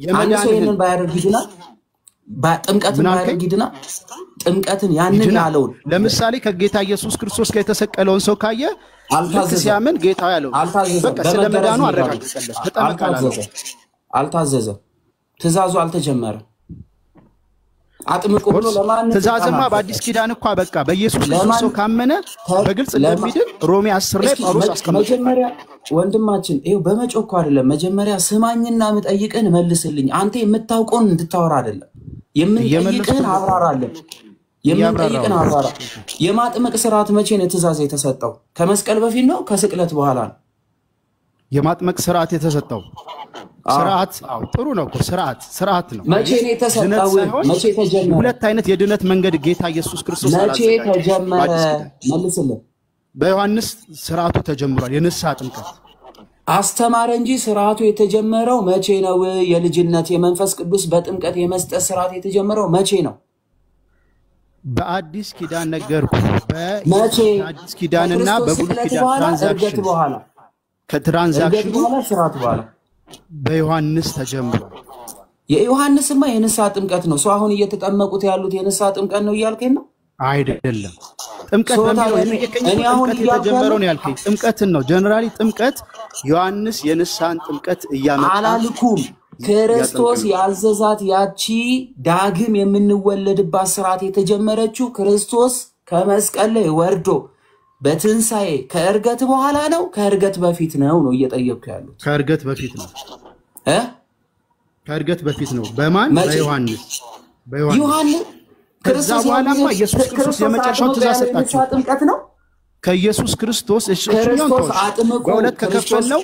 የመዳንን ባያደርግ ይድናል። ጥምቀትን ባያደርግ ይድናል። ጥምቀትን ያንን ያለውን ለምሳሌ ከጌታ ኢየሱስ ክርስቶስ ጋር የተሰቀለውን ሰው ካየ ሲያምን ጌታ ያለው በቃ ስለመዳኑ አረጋግጠለት ተጠመቀላለው። አልታዘዘ ትእዛዙ አልተጀመረ አጥምቁ ብሎ ለማን ትእዛዝማ በአዲስ ኪዳን እኮ በቃ በኢየሱስ ክርስቶስ ሰው ካመነ በግልጽ እንደሚድን ሮሜ 10 ላይ ጳውሎስ አስቀምጧል። መጀመሪያ ወንድማችን ይሄው በመጮህ አይደለም። መጀመሪያ ስማኝና ምጠይቅን መልስልኝ። አንተ የምታውቀውን እንድታወራ አይደለም የምንጠይቅህን አብራራለን። የምንጠይቅህን አብራራ። የማጥመቅ ስርዓት መቼ ነው ትእዛዝ የተሰጠው? ከመስቀል በፊት ነው ከስቅለት በኋላ ነው? የማጥመቅ ስርዓት የተሰጠው ስርዓት ጥሩ ነው እኮ ስርዓት ነው። መቼ ነው የተሰጠው? መቼ ተጀመረ? ሁለት አይነት የድነት መንገድ ጌታ ኢየሱስ ክርስቶስ መቼ ተጀመረ? መልስልኝ። በዮሐንስ ስርዓቱ ተጀምሯል። የንስሐ ጥምቀት አስተማረ እንጂ ስርዓቱ የተጀመረው መቼ ነው? የልጅነት የመንፈስ ቅዱስ በጥምቀት የመስጠት ስርዓት የተጀመረው መቼ ነው? በአዲስ ኪዳን ነገርኩ። መቼ? በአዲስ ኪዳንና በብሉይ ኪዳን ትራንዛክሽን በኋላ ከትራንዛክሽኑ በኋላ ስርዓት በኋላ በዮሐንስ ተጀምሯል። የዮሐንስማ የንስሐ ጥምቀት ነው። ሰው አሁን እየተጠመቁት ያሉት የንስሐ ጥምቀት ነው እያልከኝ ነው? አይደለም። ጥምቀት በሚለው ጥምቀት የተጀመረው ነው ያልከኝ ጥምቀትን ነው። ጀነራሊ ጥምቀት ዮሐንስ የንስሐን ጥምቀት እያመጣ አላልኩም። ክርስቶስ ያዘዛት ያቺ ዳግም የምንወለድባት ስርዓት የተጀመረችው ክርስቶስ ከመስቀል ላይ ወርዶ በትንሳኤ ከእርገት በኋላ ነው ከእርገት በፊት ነው እየጠየቅኩ ያሉት? ከእርገት በፊት ነው ከእርገት በፊት ነው። በማን? በዮሐንስ ከዛ በኋላማ ኢየሱስ ክርስቶስ የመጨረሻው ትእዛዝ ሰጣቸው። ጥምቀት ነው ከኢየሱስ ክርስቶስ በሁለት ከከፈለው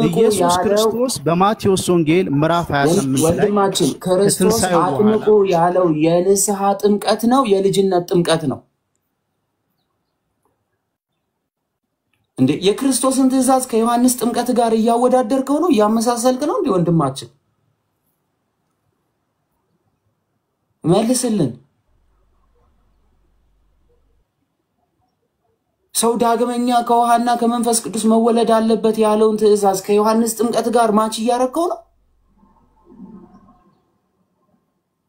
ኢየሱስ ክርስቶስ በማቴዎስ ወንጌል ምዕራፍ 28 ላይ ወንድማችን ክርስቶስ አጥምቁ ያለው የንስሐ ጥምቀት ነው የልጅነት ጥምቀት ነው እንዴ? የክርስቶስን ትእዛዝ ከዮሐንስ ጥምቀት ጋር እያወዳደርከው ነው? እያመሳሰልክ ነው እንዴ? ወንድማችን መልስልን። ሰው ዳግመኛ ከውሃና ከመንፈስ ቅዱስ መወለድ አለበት ያለውን ትእዛዝ ከዮሐንስ ጥምቀት ጋር ማች እያረከው ነው?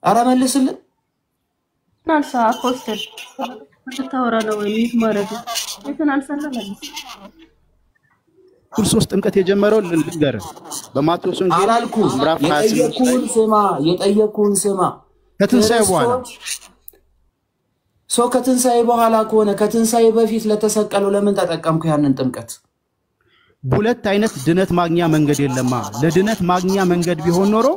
አረ መልስልን። ናልሳ አፖስተል ተታወራ ነው ወይ ማለት የተናልሰና መልስ ክርስቶስ ጥምቀት የጀመረው ልንገር በማቴዎስ ወንጌል ምዕራፍ 28 የጠየቁን ስማ ከትንሳኤ በኋላ ሰው ከትንሳኤ በኋላ ከሆነ ከትንሳኤ በፊት ለተሰቀለው ለምን ተጠቀምኩ ያንን ጥምቀት? ሁለት አይነት ድነት ማግኛ መንገድ የለማ። ለድነት ማግኛ መንገድ ቢሆን ኖሮ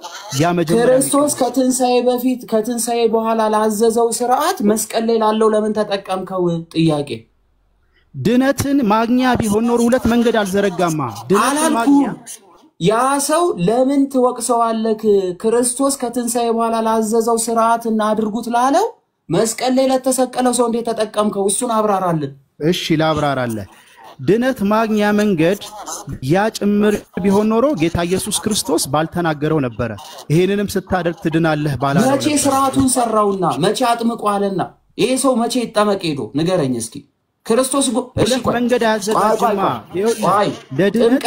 ያ መጀመሪያ ክርስቶስ ከትንሳኤ በፊት ከትንሳኤ በኋላ ላዘዘው ስርዓት መስቀል ላይ ላለው ለምን ተጠቀምከው? ጥያቄ። ድነትን ማግኛ ቢሆን ኖሮ ሁለት መንገድ አልዘረጋማ። ድነትን ማግኛ ያ ሰው ለምን ትወቅሰዋለህ? ክርስቶስ ከትንሳኤ በኋላ ላዘዘው ስርዓትና አድርጉት ላለው መስቀል ላይ ለተሰቀለው ሰው እንዴት ተጠቀምከው? እሱን አብራራልን። እሺ ላብራራለህ። ድነት ማግኛ መንገድ ያ ጭምር ቢሆን ኖሮ ጌታ ኢየሱስ ክርስቶስ ባልተናገረው ነበር። ይሄንንም ስታደርግ ትድናለህ ባላለው። መቼ ስርዓቱን ሰራውና መቼ አጥምቋልና? ይሄ ሰው መቼ ይጠመቅ ሄዶ ንገረኝ እስኪ። ክርስቶስ ሁለት መንገድ ያዘጋጅማ። ለድነት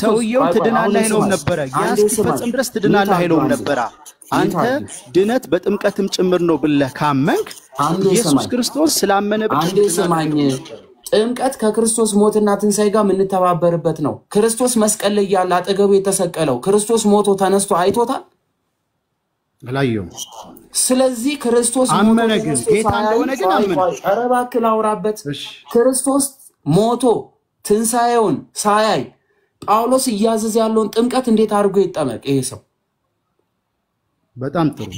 ሰውየው ትድናለህ ይለው ነበር። ያ ሲፈጸም ድረስ ትድናለህ ይለው ነበር። አንተ ድነት በጥምቀትም ጭምር ነው ብለህ ካመንክ ኢየሱስ ክርስቶስ ስላመነበት ሰማኝ። ጥምቀት ከክርስቶስ ሞትና ትንሳኤ ጋር የምንተባበርበት ነው። ክርስቶስ መስቀል ላይ ያለ አጠገቡ የተሰቀለው ክርስቶስ ሞቶ ተነስቶ አይቶታል? አላየው። ስለዚህ ክርስቶስ አመነ፣ ግን ጌታ እንደሆነ ግን አመነ። ኧረ እባክህ ላውራበት። ክርስቶስ ሞቶ ትንሳኤውን ሳያይ ጳውሎስ እያዘዘ ያለውን ጥምቀት እንዴት አድርጎ ይጠመቅ ይሄ ሰው? በጣም ጥሩ።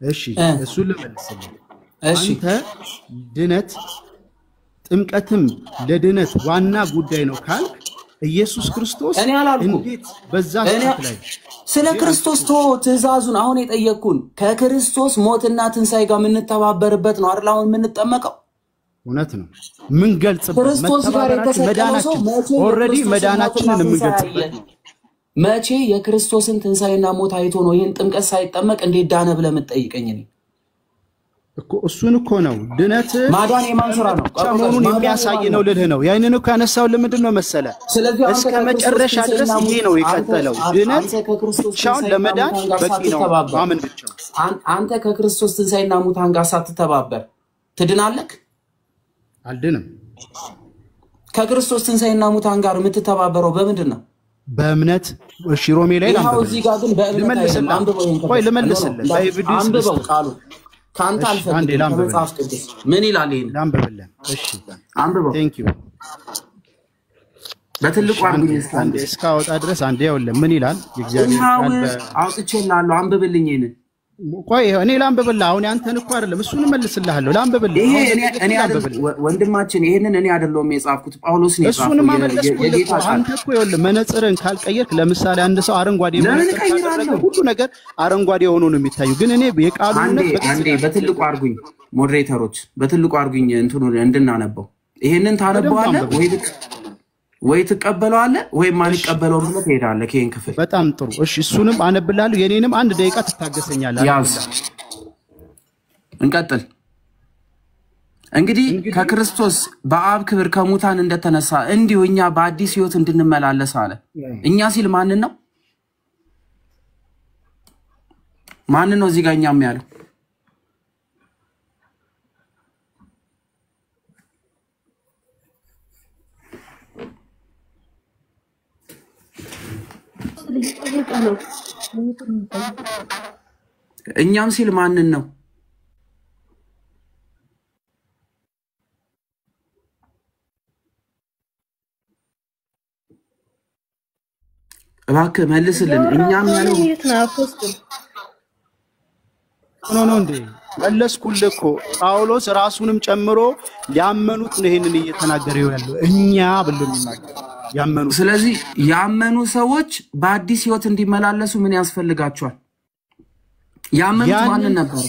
እሺ እሱ ልመልስልህ። አንተ ድነት ጥምቀትም ለድነት ዋና ጉዳይ ነው ካል ኢየሱስ ክርስቶስ እንዴት በዛ ሰዓት ላይ ስለ ክርስቶስ ትእዛዙን አሁን የጠየቅኩን ከክርስቶስ ሞትና ትንሣኤ ጋር የምንተባበርበት ነው አይደል? አሁን የምንጠመቀው እውነት ነው። ምን ገልጽበት መዳናችን ኦሬዲ መዳናችንን ምን ገልጽበት መቼ የክርስቶስን ትንሣኤና ሞት አይቶ ነው ይሄን ጥምቀት ሳይጠመቅ እንዴት ዳነ ብለህ የምትጠይቀኝ ነው እኮ? እሱን እኮ ነው ድነት ማዳን የማን ስራ ነው? ቻሞኑን የሚያሳይ ነው ልልህ ነው። ያይነን እኮ ያነሳው ለምንድን ነው መሰለ? እስከ መጨረሻ ድረስ ይሄ ነው የቀጠለው። ድነት ብቻውን ለመዳን በቂ ነው። ማመን ብቻ አንተ ከክርስቶስ ትንሣኤና ሙታን ጋር ሳትተባበር ትድናለህ? አልድንም። ከክርስቶስ ትንሣኤና ሙታን ጋር የምትተባበረው በምንድን ነው? በእምነት። እሺ ሮሜ ላይ እዚህ ጋር ግን በእምነት ልመልስልህ በኤቪደንስ ቃሉ ካንተ አልፈልግም። መጽሐፍ ቅዱስ ምን ይላል? ይሄን ላንብብልህ። እሺ አንብበው። ቴንክ ዩ። በትልቁ አንዴ እስካወጣ ድረስ አንዴ ያውልህ ምን ይላል? የእግዚአብሔር ቃል አውጥቼልሃለሁ። አንብብልኝ ይሄን። ቆይ እኔ ላንብብልህ። አሁን ያንተን እኮ አይደለም እሱን መልስልሃለሁ። ላንብብልህ። ይሄ እኔ አይደለም ወንድማችን፣ ይሄንን እኔ አይደለም የጻፍኩት ጳውሎስ ነው የጻፈው። እሱን ማመለስኩልህ። አንተ እኮ ይኸውልህ መነጽርን ካልቀየርክ ለምሳሌ አንድ ሰው አረንጓዴ መነጽር ካደረገ ሁሉ ነገር አረንጓዴ ሆኖ ነው የሚታየው። ግን እኔ የቃሉን አንዴ በትልቁ አርጉኝ፣ ሞዴሬተሮች በትልቁ አርጉኝ እንትኑ እንድናነበው። ይሄንን ታነበዋለህ ወይ ትቀበለዋለህ ወይ ማን ይቀበለው ብለህ ትሄዳለህ ከይን ክፍል። በጣም ጥሩ እሺ፣ እሱንም አነብላለሁ። የኔንም አንድ ደቂቃ ትታገሰኛለህ። ያዝ እንቀጥል። እንግዲህ ከክርስቶስ በአብ ክብር ከሙታን እንደተነሳ እንዲሁ እኛ በአዲስ ሕይወት እንድንመላለስ አለ። እኛ ሲል ማንን ነው? ማንን ነው እዚህ ጋር እኛም ያለው? እኛም ሲል ማንን ነው? እባክህ መልስልን። እኛም ያለው ነው እንዴ? መለስኩልህ እኮ ጳውሎስ ራሱንም ጨምሮ ያመኑት ነው ይሄንን እየተናገረ ያለው እኛ ብሎ የሚናገር ያመኑ። ስለዚህ ያመኑ ሰዎች በአዲስ ሕይወት እንዲመላለሱ ምን ያስፈልጋቸዋል? ያመኑት ማንን ነበር?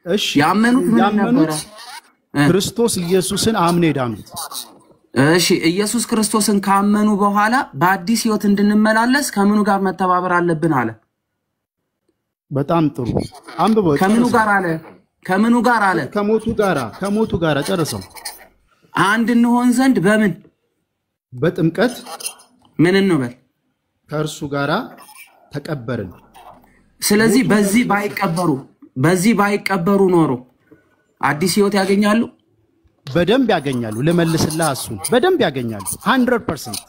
እሺ ያመኑት ምን ነበር? ክርስቶስ ኢየሱስን አምነው ዳኑት። እሺ ኢየሱስ ክርስቶስን ካመኑ በኋላ በአዲስ ሕይወት እንድንመላለስ ከምኑ ጋር መተባበር አለብን አለ? በጣም ጥሩ አንብበው። ከምኑ ጋር አለ? ከምኑ ጋር አለ? ከሞቱ ጋር ጨርሰው አንድ እንሆን ዘንድ በምን? በጥምቀት ምን እንበል? ከእርሱ ጋር ተቀበርን። ስለዚህ በዚህ ባይቀበሩ ኖሮ አዲስ ሕይወት ያገኛሉ? በደንብ ያገኛሉ። ለመልስልህ እሱን በደንብ ያገኛሉ 100%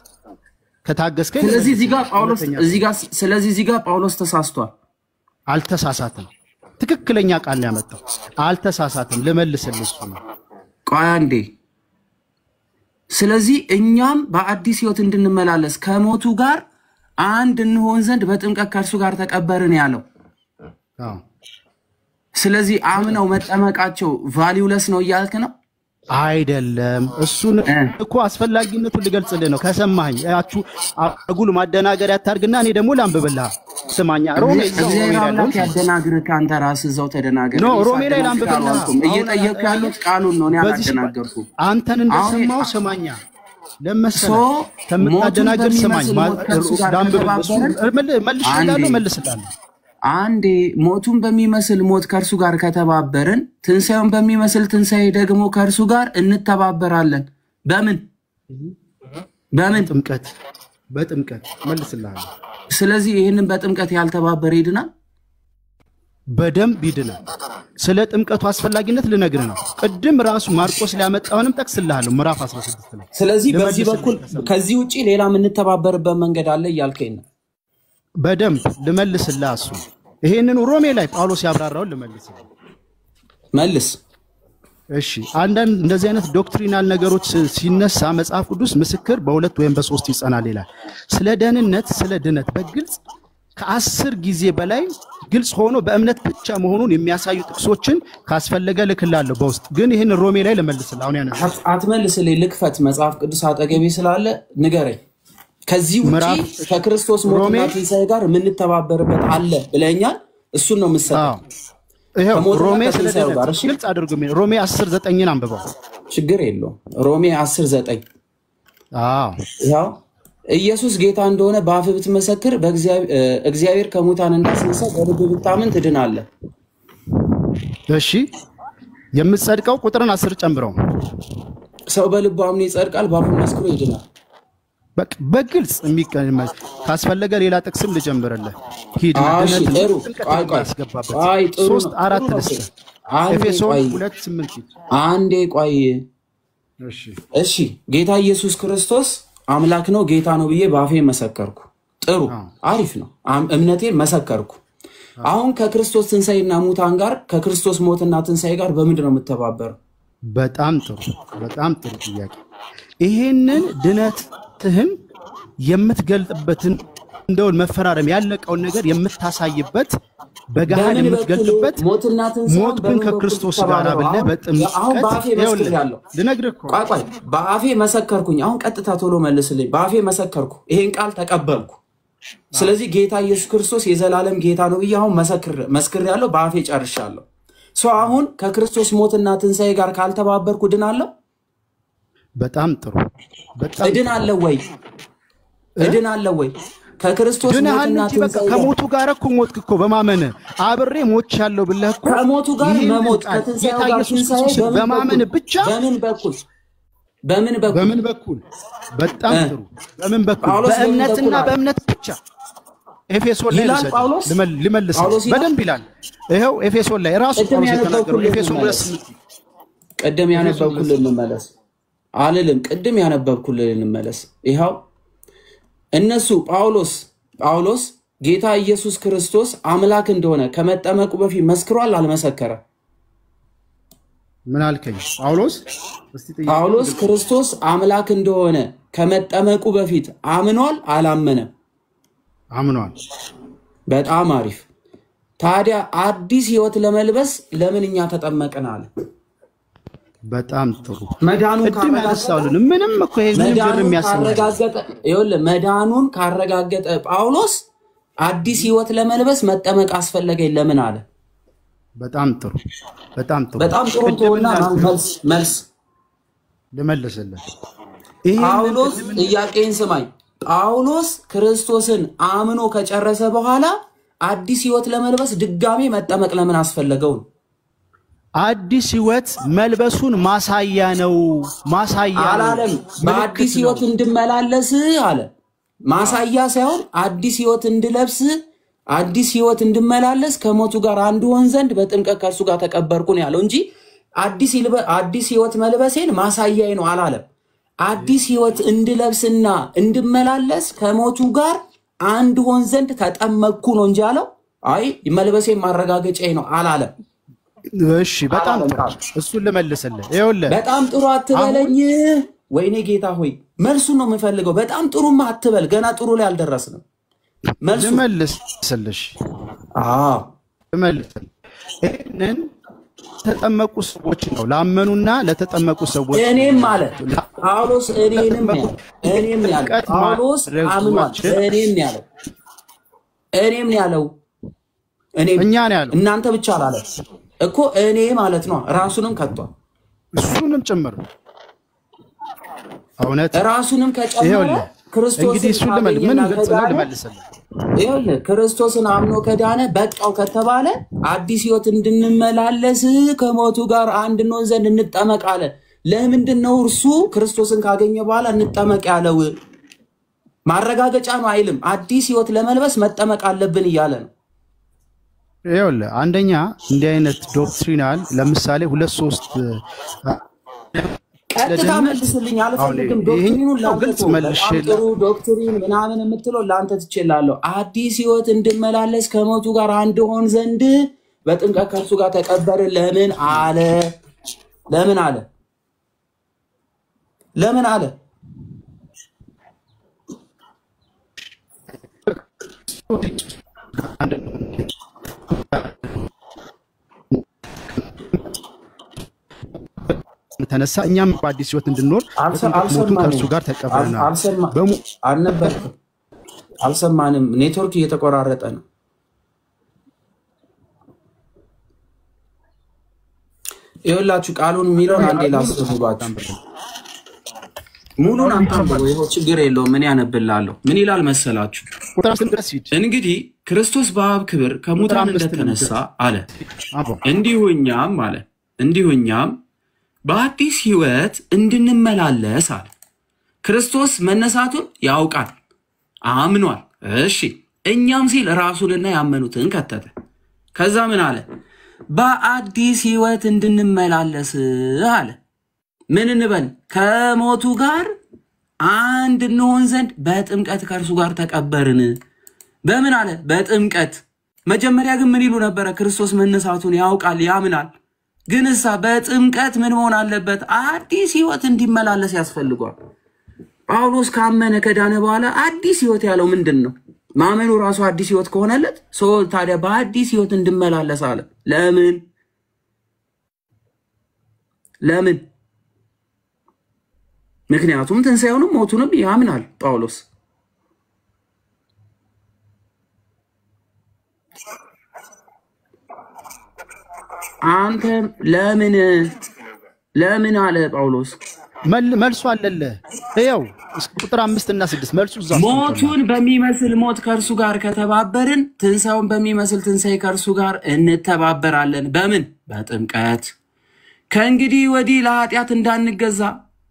ከታገስከኝ። ስለዚህ እዚህ ጋር ጳውሎስ ተሳስቷል። አልተሳሳተም። ትክክለኛ ቃል ነው ያመጣው። አልተሳሳተም። ለመልስልህ እሱ ነው። ቆይ አንዴ። ስለዚህ እኛም በአዲስ ሕይወት እንድንመላለስ ከሞቱ ጋር አንድ እንሆን ዘንድ በጥምቀት ከእርሱ ጋር ተቀበርን ያለው። ስለዚህ አምነው መጠመቃቸው ቫልዩለስ ነው እያልክ ነው? አይደለም። እሱን እኮ አስፈላጊነቱን ልገልጽልህ ነው። ከሰማኸኝ አጉል ማደናገር ያታርግና እኔ ደግሞ ላንብብልህ። ስማኛ ሮሜ ያደናግርህ አንተ ራስህ እዛው ተደናገር። ሮሜ ላይ ላንብብልህ። እየጠየቅኩ ያሉት ቃሉን ነው። እኔ አላደናገርኩም። አንተን እንደሰማው ስማኛ ለምሳሌ ከምታደናገር ስማኝ። መልስልሃለሁ። አንዴ ሞቱን በሚመስል ሞት ከእርሱ ጋር ከተባበርን ትንሣኤውን በሚመስል ትንሣኤ ደግሞ ከእርሱ ጋር እንተባበራለን። በምን? በጥምቀት መልስልሃለሁ። ስለዚህ ይህንን በጥምቀት ያልተባበረ ይድናል? በደንብ ይድናል። ስለ ጥምቀቱ አስፈላጊነት ልነግርህ ነው። ቅድም ራሱ ማርቆስ ሊያመጣውንም ጠቅስልሃለሁ ምዕራፍ 16 ላይ። ስለዚህ በዚህ በኩል ከዚህ ውጪ ሌላ የምንተባበርበት መንገድ አለ እያልከኝ ነው? በደንብ ልመልስልህ። እሱ ይሄንን ሮሜ ላይ ጳውሎስ ያብራራውን ልመልስልህ። መልስ። እሺ አንዳንድ እንደዚህ አይነት ዶክትሪናል ነገሮች ሲነሳ መጽሐፍ ቅዱስ ምስክር በሁለት ወይም በሶስት ይጸናል ይላል። ስለ ድነት በግልጽ ከ10 ጊዜ በላይ ግልጽ ሆኖ በእምነት ብቻ መሆኑን የሚያሳዩ ጥቅሶችን ካስፈለገ ልክላለሁ በውስጥ ግን ይሄን ሮሜ ላይ ለመልስልህ አሁን ያነሳ አትመልስልኝ ልክፈት መጽሐፍ ቅዱስ አጠገቤ ስላለ ንገረኝ ከዚህ ውጪ ከክርስቶስ ሞትና ትንሣኤ ጋር ምን ተባበረበት አለ ብለኛል እሱን ነው የምሰጠው ይሄው ሮሜ ስለዚህ ግልጽ አድርጉ ሮሜ 10:9ን አንብበው ችግር የለውም ሮሜ 10:9 ያው ኢየሱስ ጌታ እንደሆነ በአፍህ ብትመሰክር በእግዚአብሔር ከሙታን እንዳስነሳ በልብህ ብታምን ትድናለህ እሺ የምትጸድቀው ቁጥርን 10 ጨምረው ሰው በልቡ አምኖ ይጸድቃል በአፉ መስክሮ ይድናል በግልጽ የሚቀመጥ ካስፈለገ ሌላ ጥቅስም ልጀምርልህ ሂድ ጥሩ አይ 3:4 ልስጥ ኤፌሶን 2:8 አንዴ ቆይ እሺ ጌታ ኢየሱስ ክርስቶስ አምላክ ነው ጌታ ነው ብዬ በአፌ መሰከርኩ ጥሩ አሪፍ ነው እምነቴን መሰከርኩ አሁን ከክርስቶስ ትንሣኤና ሙታን ጋር ከክርስቶስ ሞትና ትንሣኤ ጋር በምንድን ነው የምትተባበረው በጣም ጥሩ ጥያቄ ይሄንን ድነትህን የምትገልጥበትን እንደውን መፈራረም ያለቀውን ነገር የምታሳይበት በጋሃን የምትገልጥበት ሞት ግን ከክርስቶስ ጋር አብለ አሁን በአፌ መስክሬያለሁ ልነግርህ ቆይ በአፌ መሰከርኩኝ አሁን ቀጥታ ቶሎ መልስልኝ በአፌ መሰከርኩ ይሄን ቃል ተቀበልኩ ስለዚህ ጌታ ኢየሱስ ክርስቶስ የዘላለም ጌታ ነው ብዬ አሁን መስክሬያለሁ በአፌ ጨርሻለሁ ሰው አሁን ከክርስቶስ ሞትና ትንሣኤ ጋር ካልተባበርኩ ድናለሁ በጣም ጥሩ እድናለሁ ወይ ከክርስቶስ ሞትና ትንሣኤ ከሞቱ ጋር እኮ ሞትክ እኮ በማመን አብሬ ሞቻለሁ ብለህ እኮ ከሞቱ ጋር መሞት ከትንሣኤው ጋር ትንሣኤ በማመን ብቻ በምን በኩል በጣም ጥሩ በምን በኩል በእምነትና በእምነት ብቻ ኤፌሶን ላይ ልመልስ በደንብ ይላል ይሄው ኤፌሶን ላይ ራሱ ጳውሎስ የተናገረው ኤፌሶን 2:8 ቀደም ያነበብኩልህ እንመለስ አልልም ቅድም ያነበብኩልህ እንመለስ ይሄው እነሱ ጳውሎስ ጌታ ኢየሱስ ክርስቶስ አምላክ እንደሆነ ከመጠመቁ በፊት መስክሯል አልመሰከረ ምን አልከኝ ጳውሎስ ክርስቶስ አምላክ እንደሆነ ከመጠመቁ በፊት አምኗል አላመነም አምኗል በጣም አሪፍ ታዲያ አዲስ ህይወት ለመልበስ ለምንኛ ተጠመቀን አለ በጣም ጥሩ መዳኑን ካረጋገጠ ምንም እኮ ይሄ ምንም የሚያስፈልግ መዳኑን ካረጋገጠ ጳውሎስ አዲስ ህይወት ለመልበስ መጠመቅ አስፈለገ ለምን አለ በጣም ጥሩ ተውና መልስ ልመልስልህ ጳውሎስ ጥያቄን ስማኝ ጳውሎስ ክርስቶስን አምኖ ከጨረሰ በኋላ አዲስ ህይወት ለመልበስ ድጋሜ መጠመቅ ለምን አስፈለገው አዲስ ህይወት መልበሱን ማሳያ ነው አላለም በአዲስ ህይወት እንድመላለስ አለ ማሳያ ሳይሆን አዲስ ህይወት እንድለብስ አዲስ ህይወት እንድመላለስ ከሞቱ ጋር አንድ ሆን ዘንድ በጥምቀት ከእርሱ ጋር ተቀበርኩ ነው ያለው እንጂ አዲስ ህይወት መልበሴን ማሳያዬ ነው አላለም አዲስ ህይወት እንድለብስና እንድመላለስ ከሞቱ ጋር አንድ ሆን ዘንድ ተጠመቅኩ ነው እንጂ አለው አይ መልበሴን ማረጋገጫዬ ነው አላለም እሺ በጣም ጥሩ እሱን ልመልስልህ ይኸውልህ በጣም ጥሩ አትበለኝ ወይኔ ጌታ ሆይ መልሱን ነው የምፈልገው በጣም ጥሩማ አትበል ገና ጥሩ ላይ አልደረስንም መልሱ ልመልስልሽ ልመልስልህ እነን ተጠመቁ ሰዎች ነው ላመኑና ለተጠመቁ ሰዎች እኔም ማለት ጳውሎስ እኔም ያለው ጳውሎስ አምኗል እኔም ያለው እኛ ነው ያለው እናንተ ብቻ አላለ እኮ እኔ ማለት ነው ራሱንም ከቷል እሱንም ጭምር እውነት ራሱንም ከጨመረ ክርስቶስ እንግዲህ እሱ ምን ግልጽ ነው ልመልስልህ ይኸውልህ ክርስቶስን አምኖ ከዳነ በቃው ከተባለ አዲስ ህይወት እንድንመላለስ ከሞቱ ጋር አንድ ነው ዘንድ እንጠመቅ አለ ለምንድን ነው እርሱ ክርስቶስን ካገኘ በኋላ እንጠመቅ ያለው ማረጋገጫ ነው አይልም አዲስ ህይወት ለመልበስ መጠመቅ አለብን እያለ ነው ይኸውልህ አንደኛ እንዲህ አይነት ዶክትሪናል ለምሳሌ 2-3 ቀጥታ መልስልኝ አልፈልግም ዶክትሪኑን ላንተ መልሽልኝ ዶክትሪን ምናምን የምትለው ላንተ ትችላለህ አዲስ ህይወት እንድመላለስ ከሞቱ ጋር አንድ ሆን ዘንድ በጥምቀት ከእርሱ ጋር ተቀበረ ለምን አለ እንደተነሳ እኛም በአዲስ ህይወት እንድንኖር ሞቱን ከእርሱ ጋር ተቀብለናል። አልሰማንም። ኔትወርክ እየተቆራረጠ ነው። ይኸውላችሁ ቃሉን የሚለውን አንዴ ላስቡባችሁ። ሙሉን አንብበው። ይኸው ችግር የለውም። ምን ያነብላለሁ? ምን ይላል መሰላችሁ? እንግዲህ ክርስቶስ በአብ ክብር ከሙታን እንደተነሳ አለ፣ እንዲሁ እኛም በአዲስ ህይወት እንድንመላለስ አለ። ክርስቶስ መነሳቱን ያውቃል፣ አምኗል። እሺ እኛም ሲል ራሱንና ያመኑትን ከተተ። ከዛ ምን አለ? በአዲስ ህይወት እንድንመላለስ አለ። ምን እንበል? ከሞቱ ጋር አንድ እንሆን ዘንድ በጥምቀት ከእርሱ ጋር ተቀበርን። በምን አለ? በጥምቀት። መጀመሪያ ግን ምን ይሉ ነበረ? ክርስቶስ መነሳቱን ያውቃል፣ ያምናል። ግን እሳ በጥምቀት ምን መሆን አለበት? አዲስ ህይወት እንዲመላለስ ያስፈልጓል። ጳውሎስ ካመነ ከዳነ በኋላ አዲስ ህይወት ያለው ምንድን ነው? ማመኑ ራሱ አዲስ ህይወት ከሆነለት ሰው ታዲያ በአዲስ ህይወት እንድመላለስ አለ። ለምን? ምክንያቱም ትንሣኤውንም ሞቱንም ያምናል ጳውሎስ። አንተ ለምን አለ ጳውሎስ? መልሱ አለለ። ይኸው ቁጥር 5 እና 6 መልሱ እዛ። ሞቱን በሚመስል ሞት ከእርሱ ጋር ከተባበርን ትንሣኤውን በሚመስል ትንሣኤ ከእርሱ ጋር እንተባበራለን። በምን? በጥምቀት። ከእንግዲህ ወዲህ ለኃጢአት እንዳንገዛ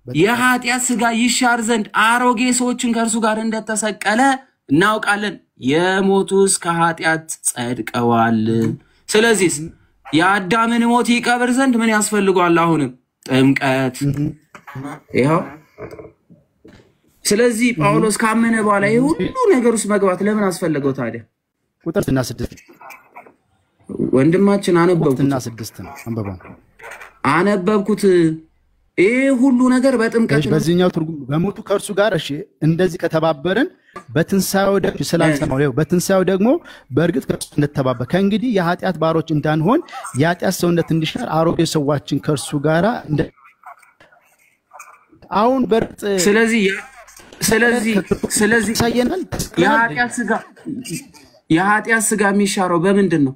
የኃጢአት ሥጋ ይሻር ዘንድ አሮጌ ሰዎችን ከእርሱ ጋር እንደተሰቀለ እናውቃለን። የሞቱስ ከኃጢአት ጸድቀዋል። ስለዚህ የአዳምን ሞት ይቀብር ዘንድ ምን ያስፈልጓል? አሁንም ጥምቀት። ይኸው ስለዚህ ጳውሎስ ካመነ በኋላ ይሄ ሁሉ ነገር ውስጥ መግባት ለምን አስፈልገው ታዲያ? ቁጥር 6 ወንድማችን አነበብኩት እና 6 ነው አንበባው አነበብኩት። ይሄ ሁሉ ነገር በጥምቀት ነው። በዚህኛው ትርጉም በሞቱ ከእርሱ ጋር እሺ እንደዚህ ከተባበርን በትንሣኤው ደግሞ ስላልሰማው ይኸው በትንሣኤው ደግሞ በእርግጥ ከእርሱ እንደተባበረ ከእንግዲህ የኃጢአት ባሮች እንዳንሆን የኃጢአት ሰውነት እንዲሻር አሮጌ ሰዋችን ከእርሱ ጋር አሁን በርጥ ስለዚህ ሳየናል። የኃጢአት ሥጋ የሚሻረው በምንድን ነው?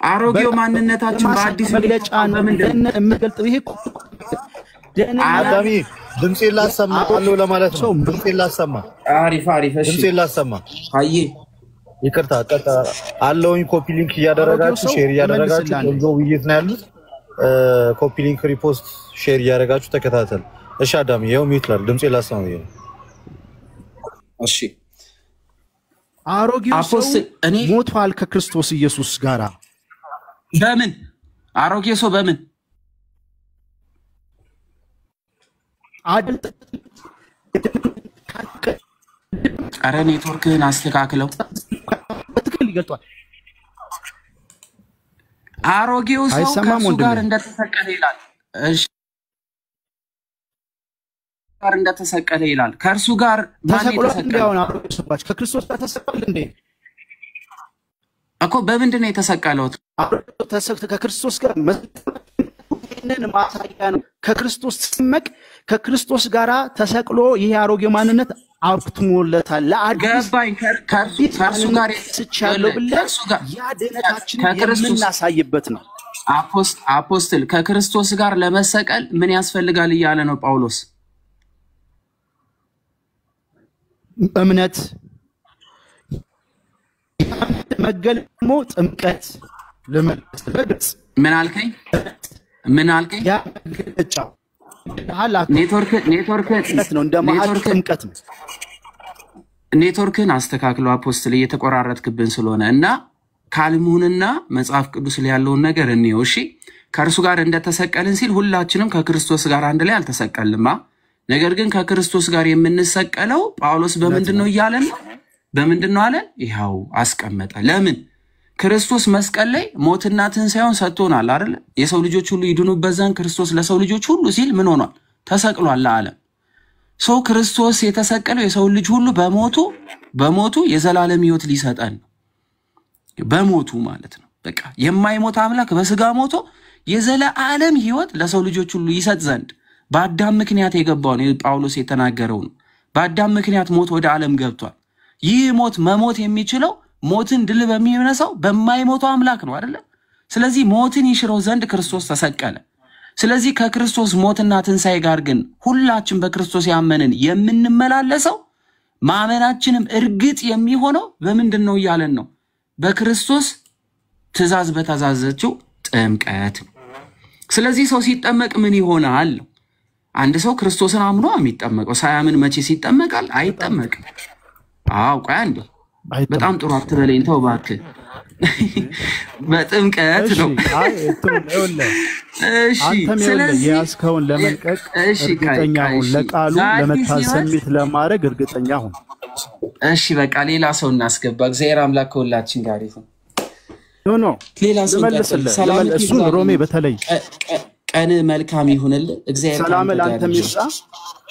አሮጌው ማንነታችን በአዲስ መግለጫ በምንድን ነው የምገልጠው? ይሄ አዳሚ ድምጼን ላሰማ አለው ለማለት ነው። ድምጼን ላሰማ። አሪፍ። እሺ ድምጼን ላሰማ። አይ ይቅርታ አለውኝ። ኮፒ ሊንክ እያደረጋችሁ ሼር እያደረጋችሁ ቆንጆ ውይይት ነው ያሉት። ኮፒ ሊንክ ሪፖስት ሼር እያደረጋችሁ ተከታተል። እሺ አዳሚ ይሄው ሚትላል። ድምጼን ላሰማ ነው። እሺ አሮጌው ሰው ሞቷል ከክርስቶስ ኢየሱስ ጋር። በምን አሮጌ ሰው በምን አይደል? ኧረ ኔትወርክህን አስተካክለው። በትክክል ይገልጧል። አሮጌው ሰው ከእርሱ ጋር እንደተሰቀለ ይላል። እሺ ጋር እንደተሰቀለ ይላል። ከእርሱ ጋር ማን የተሰቀለ? ከክርስቶስ ጋር ተሰቀለ እንዴ? እኮ በምንድን ነው የተሰቀለው? ከክርስቶስ ጋር መስቀልን ማሳያ ነው። ከክርስቶስ ሲመቅ ከክርስቶስ ጋር ተሰቅሎ ይሄ አሮጌ ማንነት አብትሞለታል። ለአዲስ ከእርሱ ጋር ስቻለው ብለን ያ ድነታችንን የምናሳይበት ነው። አፖስትል ከክርስቶስ ጋር ለመሰቀል ምን ያስፈልጋል እያለ ነው ጳውሎስ? እምነት መገለሞ ጥምቀት ለመለስ በግልጽ ምን አልከኝ? ያ መገለጫው ኔትወርክ ነው። እንደማለት ጥምቀት ነው። ኔትወርክን አስተካክለው አፖስትል እየተቆራረጥክብን ስለሆነ እና ካልሙንና መጽሐፍ ቅዱስ ላይ ያለውን ነገር እንየው። እሺ ከእርሱ ጋር እንደተሰቀልን ሲል ሁላችንም ከክርስቶስ ጋር አንድ ላይ አልተሰቀልንማ። ነገር ግን ከክርስቶስ ጋር የምንሰቀለው ጳውሎስ በምንድን ነው እያለን ነው? በምንድን ነው አለን? ይኸው አስቀመጠ። ለምን? ክርስቶስ መስቀል ላይ ሞትና ትንሣኤውን ሰጥቶናል አይደል? የሰው ልጆች ሁሉ ይድኑበት ዘንድ ክርስቶስ ለሰው ልጆች ሁሉ ሲል ምን ሆኗል? ተሰቅሏል ለዓለም። ሰው ክርስቶስ የተሰቀለው የሰው ልጅ ሁሉ በሞቱ የዘላለም ሕይወት ሊሰጠን ነው። በሞቱ ማለት ነው። በቃ የማይሞት አምላክ በስጋ ሞቶ የዘላለም ሕይወት ለሰው ልጆች ሁሉ ይሰጥ ዘንድ በአዳም ምክንያት የገባውን ጳውሎስ የተናገረው ነው። በአዳም ምክንያት ሞት ወደ ዓለም ገብቷል። ይህ ሞት መሞት የሚችለው ሞትን ድል በሚነሳው በማይሞተው አምላክ ነው አይደለ? ስለዚህ ሞትን ይሽረው ዘንድ ክርስቶስ ተሰቀለ። ስለዚህ ከክርስቶስ ሞትና ትንሣኤ ጋር ግን ሁላችን በክርስቶስ ያመንን የምንመላለሰው ማመናችንም እርግጥ የሚሆነው በምንድን ነው እያለን ነው? በክርስቶስ ትእዛዝ በተዛዘችው ጥምቀት። ስለዚህ ሰው ሲጠመቅ ምን ይሆናል? አንድ ሰው ክርስቶስን አምኖ የሚጠመቀው ሳያምን መቼ ሲጠመቃል? አይጠመቅም። አዎ ቆይ አንዴ፣ በጣም ጥሩ አትበለኝ፣ ተው እባክህ። በጥምቀት ነው። እሺ ስለዚህ ያስከውን ለመልቀቅ እርግጠኛ ሁን፣ ለቃሉ ለመታሰሚት ለማድረግ እርግጠኛ ሁን። እሺ በቃ ሌላ ሰው እናስገባ። እግዚአብሔር አምላክ ከሁላችን ጋር ይሁን። ኖ ሌላ ሰው ሰላም እሱን ሮሜ በተለይ ቀን መልካም ይሁንልህ። እግዚአብሔር ሰላም ለአንተም ይብዛ።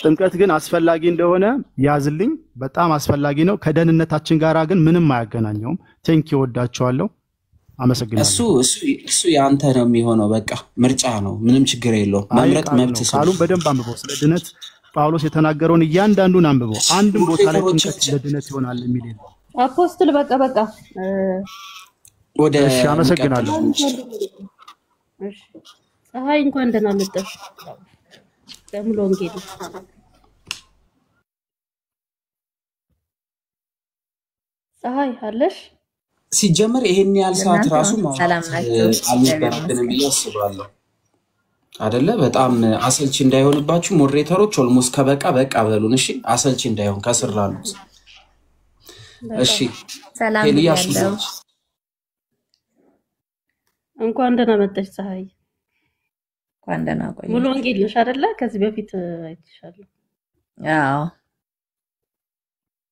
ጥምቀት ግን አስፈላጊ እንደሆነ ያዝልኝ። በጣም አስፈላጊ ነው። ከደህንነታችን ጋር ግን ምንም አያገናኘውም። ቴንክ ዩ፣ ወዳችኋለሁ። አመሰግናለሁ። እሱ ያንተ ነው የሚሆነው። በቃ ምርጫ ነው፣ ምንም ችግር የለውም። መምረጥ መብት ነው። ቃሉን በደንብ አንብበው። ስለ ድነት ጳውሎስ የተናገረውን እያንዳንዱን አንብበው። አንድም ቦታ ላይ ጥምቀት ለድነት ይሆናል የሚል የለም። አፖስትል በቃ ወደ እሺ፣ አመሰግናለሁ። እሺ ፀሐይ እንኳን ደህና መጣሽ። ሙሉ ወንጌል ፀሐይ አለሽ? ሲጀመር ይሄን ያህል ሰዓት ራሱ ማለት አልነበረብንም ብዬ አስባለሁ አይደለ? በጣም አሰልቺ እንዳይሆንባችሁ ሞዴሬተሮች ኦልሞስት ከበቃ በሉን። እሺ አሰልቺ እንዳይሆን ከስር ላሉት። እሺ ሰላም ያለው እንኳን ደህና መጣሽ ፀሐይ። እንኳን ደህና ቆይ። ሙሉ ወንጌል ነሽ አይደለ? ከዚህ በፊት አይተሻለሁ። አዎ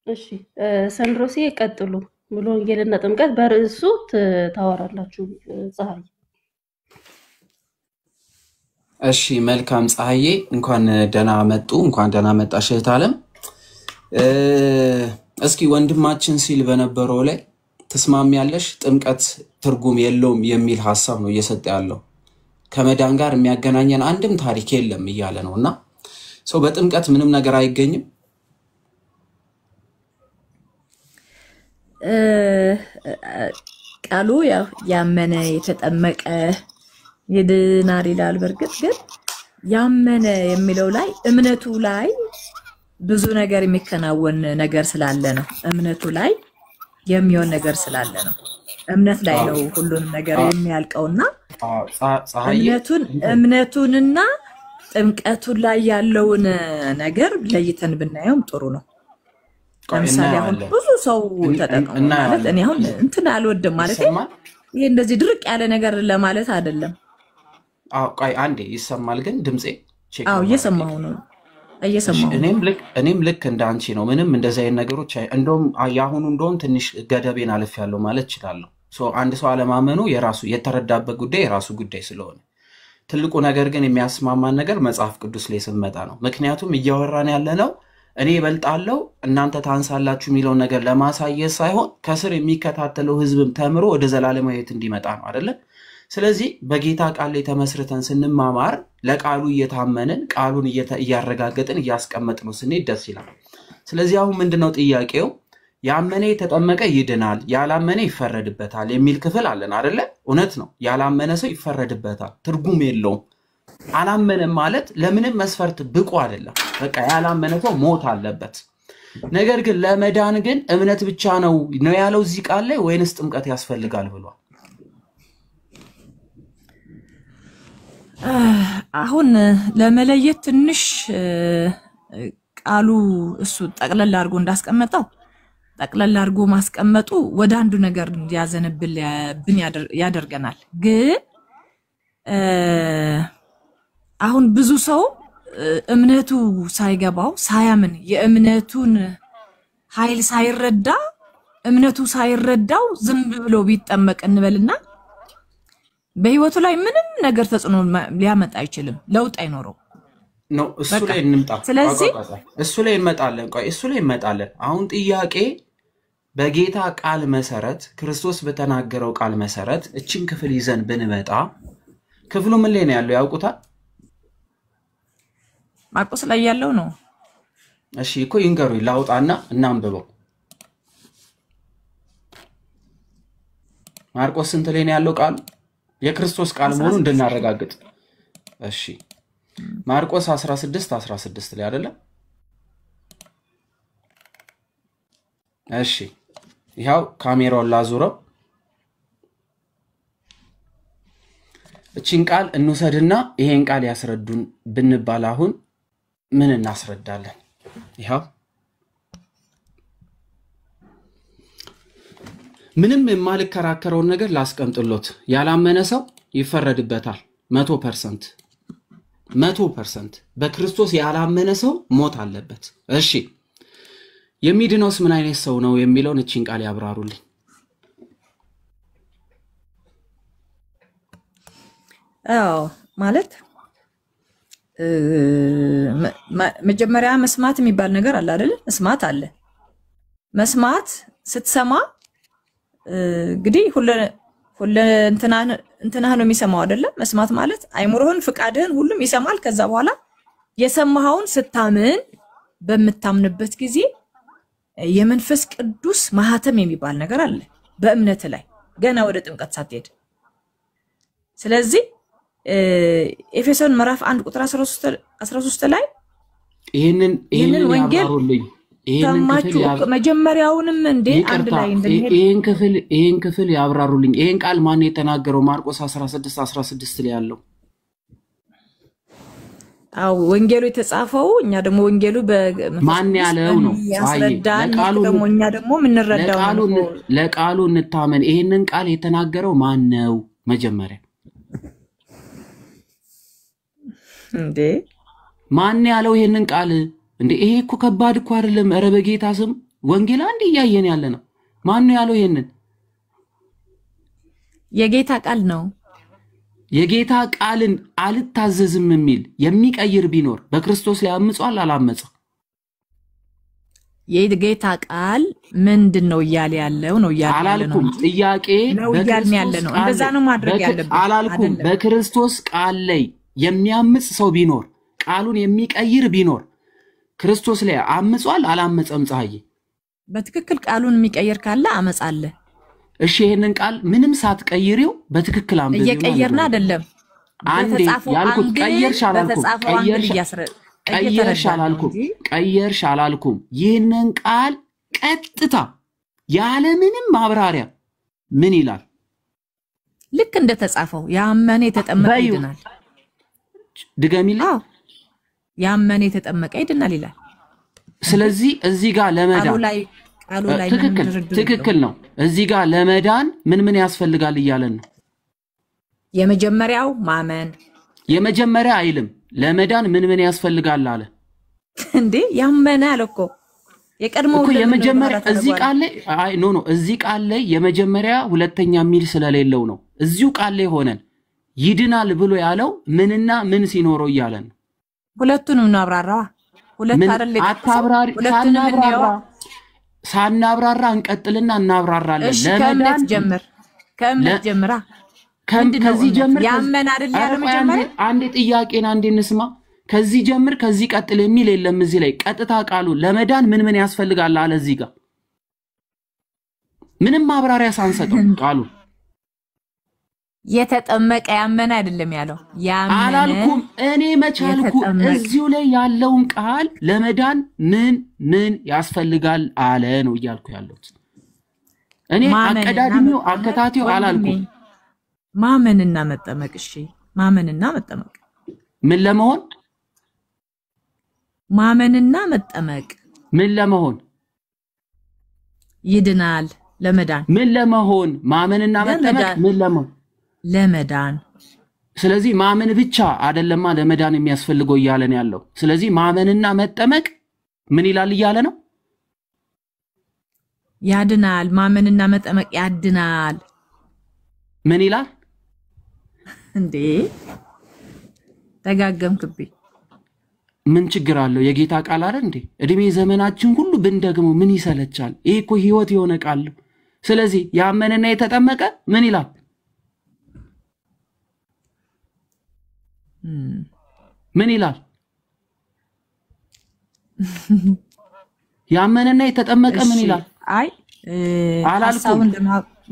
እሺ ሰንድሮሴ ቀጥሉ። ሙሉ ወንጌልና ጥምቀት በርዕሱ ታወራላችሁ ፀሐይ። እሺ መልካም ፀሐዬ፣ እንኳን ደህና መጡ። እንኳን ደህና መጣሽ እህት ዓለም። እስኪ ወንድማችን ሲል በነበረው ላይ ተስማሚያለሽ? ጥምቀት ትርጉም የለውም የሚል ሐሳብ ነው እየሰጠ ያለው። ከመዳን ጋር የሚያገናኘን አንድም ታሪክ የለም እያለ ነውና ሰው በጥምቀት ምንም ነገር አይገኝም። ቃሉ ያው ያመነ የተጠመቀ ይድናል ይላል። በርግጥ ግን ያመነ የሚለው ላይ እምነቱ ላይ ብዙ ነገር የሚከናወን ነገር ስላለ ነው። እምነቱ ላይ የሚሆን ነገር ስላለ ነው። እምነት ላይ ነው ሁሉንም ነገር የሚያልቀውና እምነቱንና ጥምቀቱን ላይ ያለውን ነገር ለይተን ብናየውም ጥሩ ነው። ለምሳሌ አሁን ብዙ ሰው ተጠቅሞ ማለት እኔ አሁን እንትን አልወድም ማለት ይሄ እንደዚህ ድርቅ ያለ ነገር ለማለት አይደለም። ቆይ አንዴ ይሰማል ግን ድምጼ? እየሰማሁ ነው እየሰማሁ። እኔም ልክ እንዳንቺ ነው። ምንም እንደዚህ አይነት ነገሮች እንደውም ያሁኑ እንደውም ትንሽ ገደቤን አልፍ ያለው ማለት እችላለሁ። አንድ ሰው አለማመኑ የራሱ የተረዳበት ጉዳይ የራሱ ጉዳይ ስለሆነ ትልቁ ነገር ግን የሚያስማማን ነገር መጽሐፍ ቅዱስ ላይ ስንመጣ ነው። ምክንያቱም እያወራን ያለነው እኔ እበልጣለሁ እናንተ ታንሳላችሁ የሚለውን ነገር ለማሳየት ሳይሆን ከስር የሚከታተለው ህዝብም ተምሮ ወደ ዘላለማዊ ሕይወት እንዲመጣ ነው አይደለ? ስለዚህ በጌታ ቃል ላይ ተመስርተን ስንማማር ለቃሉ እየታመንን ቃሉን እያረጋገጥን እያስቀመጥነው ስንሄድ ደስ ይላል። ስለዚህ አሁን ምንድነው ጥያቄው? ያመነ የተጠመቀ ይድናል፣ ያላመነ ይፈረድበታል የሚል ክፍል አለን አይደለ? እውነት ነው። ያላመነ ሰው ይፈረድበታል፣ ትርጉም የለውም። አላመነም ማለት ለምንም መስፈርት ብቁ አይደለም። በቃ ያላመነ ሰው ሞት አለበት። ነገር ግን ለመዳን ግን እምነት ብቻ ነው ያለው እዚህ ቃል ላይ ወይንስ ጥምቀት ያስፈልጋል ብሏል? አሁን ለመለየት ትንሽ ቃሉ እሱ ጠቅለል አድርጎ እንዳስቀመጠው ጠቅለል አድርጎ ማስቀመጡ ወደ አንዱ ነገር እንዲያዘንብል ያደርገናል። ግን አሁን ብዙ ሰው እምነቱ ሳይገባው ሳያምን የእምነቱን ኃይል ሳይረዳ እምነቱ ሳይረዳው ዝም ብሎ ቢጠመቅ እንበልና በህይወቱ ላይ ምንም ነገር ተጽዕኖ ሊያመጣ አይችልም፣ ለውጥ አይኖረው ነው። እሱ ላይ እንምጣ። ስለዚህ እሱ ላይ እንመጣለን። ቆይ እሱ ላይ እንመጣለን። አሁን ጥያቄ በጌታ ቃል መሰረት ክርስቶስ በተናገረው ቃል መሰረት እቺን ክፍል ይዘን ብንመጣ ክፍሉ ምን ላይ ነው ያለው ያውቁታል? ማርቆስ ላይ ያለው ነው። እሺ እኮ ይንገሩኝ ላውጣና እናንብበው። ማርቆስ ስንት ላይ ነው ያለው ቃል? የክርስቶስ ቃል መሆኑን እንድናረጋግጥ። እሺ ማርቆስ 16 ላይ አይደለ? እሺ ይሄው ካሜራውን ላዙረው። እቺን ቃል እንውሰድና ይሄን ቃል ያስረዱን ብንባል አሁን ምን እናስረዳለን? ይሄው ምንም የማልከራከረውን ነገር ላስቀምጥሎት። ያላመነ ሰው ይፈረድበታል 100%። በክርስቶስ ያላመነ ሰው ሞት አለበት። እሺ የሚድነውስ ምን አይነት ሰው ነው የሚለውን እቺን ቃል ያብራሩልኝ። ማለት መጀመሪያ መስማት የሚባል ነገር አለ አይደል? መስማት አለ። መስማት ስትሰማ እንግዲህ ሁሉ እንትና ነው የሚሰማው አይደለ? መስማት ማለት አይምሮህን ፍቃድህን ሁሉም ይሰማል። ከዛ በኋላ የሰማኸውን ስታምን በምታምንበት ጊዜ የመንፈስ ቅዱስ ማህተም የሚባል ነገር አለ በእምነት ላይ ገና ወደ ጥምቀት ሳትሄድ። ስለዚህ ኤፌሶን ምዕራፍ 1 ቁጥር 13 ላይ ይሄንን ወንጌል ሰማችሁ መጀመሪያውንም እንደ አንድ ላይ እንደሄድ ይሄን ክፍል ያብራሩልኝ። ይሄን ቃል ማን የተናገረው? ማርቆስ 16 ላይ ያለው ወንጌሉ የተጻፈው እኛ ደግሞ ወንጌሉ ማን ያለው ነው? ለቃሉ ደግሞ እኛ ደግሞ ምንረዳው ነው። ለቃሉ እንታመን። ይሄንን ቃል የተናገረው ማን ነው? መጀመሪያ እንዴ ማን ያለው ይሄንን ቃል? እንዴ ይሄ እኮ ከባድ እኮ አይደለም። ኧረ በጌታ ስም ወንጌል አንድ እያየን ያለ ነው። ማን ነው ያለው ይሄንን? የጌታ ቃል ነው። የጌታ ቃልን አልታዘዝም የሚል የሚቀይር ቢኖር በክርስቶስ ላይ አምጿል አላመጸም? የጌታ ቃል ምንድነው እያለ ያለው ነው እያለ አላልኩም። ጥያቄ ነው እያለ ያለ ነው። እንደዛ ነው ማድረግ ያለበት አላልኩም። በክርስቶስ ቃል ላይ የሚያምጽ ሰው ቢኖር ቃሉን የሚቀይር ቢኖር ክርስቶስ ላይ አምጿል አላመጸም? ፀሐይ በትክክል ቃሉን የሚቀይር ካለ አመጻለ። እሺ ይሄንን ቃል ምንም ሳትቀይሪው በትክክል አንብቤው እየቀየርና አይደለም። አንዴ ያልኩት ቀየርሽ አላልኩም። ቀየርሽ አላልኩም። ይሄንን ቃል ቀጥታ ያለ ምንም ማብራሪያ ምን ይላል? ልክ እንደተጻፈው ያመነ የተጠመቀ ይድናል። ድገሚልኝ። ያመነ የተጠመቀ ይድናል ይላል። ስለዚህ እዚህ ጋር ለመዳን ቃሉ ላይ ትክክል ነው። እዚህ ጋር ለመዳን ምን ያስፈልጋል እያለን ነው? የመጀመሪያው ማመን። የመጀመሪያ አይልም። ለመዳን ምን ያስፈልጋል አለ እንዴ? ያመነ አለ እኮ የቀድሞው እኮ የመጀመሪያ እዚህ ቃል ላይ እዚህ ቃል ላይ የመጀመሪያ ሁለተኛ ሚል ስለሌለው ነው። እዚሁ ቃል ላይ ሆነን ይድናል ብሎ ያለው ምንና ምን ሲኖረው እያለን ነው። ሁለቱንም ነው አብራራዋ። ሁለት አይደል? አታብራሪ። ሳናብራራ እንቀጥልና እናብራራለን። ለመዳን ከእምነት ጀምራ ከዚህ ጀምር ያመን አይደል ያለው መጀመሪያ። አንዴ ጥያቄን አንዴ እንስማ። ከዚህ ጀምር ከዚህ ቀጥል የሚል የለም እዚህ ላይ። ቀጥታ ቃሉ ለመዳን ምን ያስፈልጋል አለ። እዚህ ጋር ምንም ማብራሪያ ሳንሰጠው ቃሉ የተጠመቀ ያመነ አይደለም ያለው። ያመነ አላልኩም እኔ መቻልኩ። እዚሁ ላይ ያለውን ቃል ለመዳን ምን ያስፈልጋል አለ ነው እያልኩ ያለሁት። እኔ አቀዳድሚው አከታቴው አላልኩም። ማመንና መጠመቅ። እሺ ማመንና መጠመቅ ምን ለመሆን? ማመንና መጠመቅ ምን ለመሆን? ይድናል ለመዳን። ምን ለመሆን? ማመንና መጠመቅ ምን ለመሆን? ለመዳን። ስለዚህ ማመን ብቻ አይደለማ ለመዳን የሚያስፈልገው እያለን ያለው። ስለዚህ ማመንና መጠመቅ ምን ይላል እያለ ነው? ያድናል። ማመንና መጠመቅ ያድናል። ምን ይላል እንዴ? ተጋገምክብኝ። ምን ችግር አለው? የጌታ ቃል አይደል እንዴ? እድሜ ዘመናችን ሁሉ ብንደግሞ ምን ይሰለቻል? ይሄ እኮ ህይወት የሆነ ቃል ነው። ስለዚህ ያመነና የተጠመቀ ምን ይላል? ምን ይላል? ያመነና የተጠመቀ ምን ይላል? አይ ሐሳቡን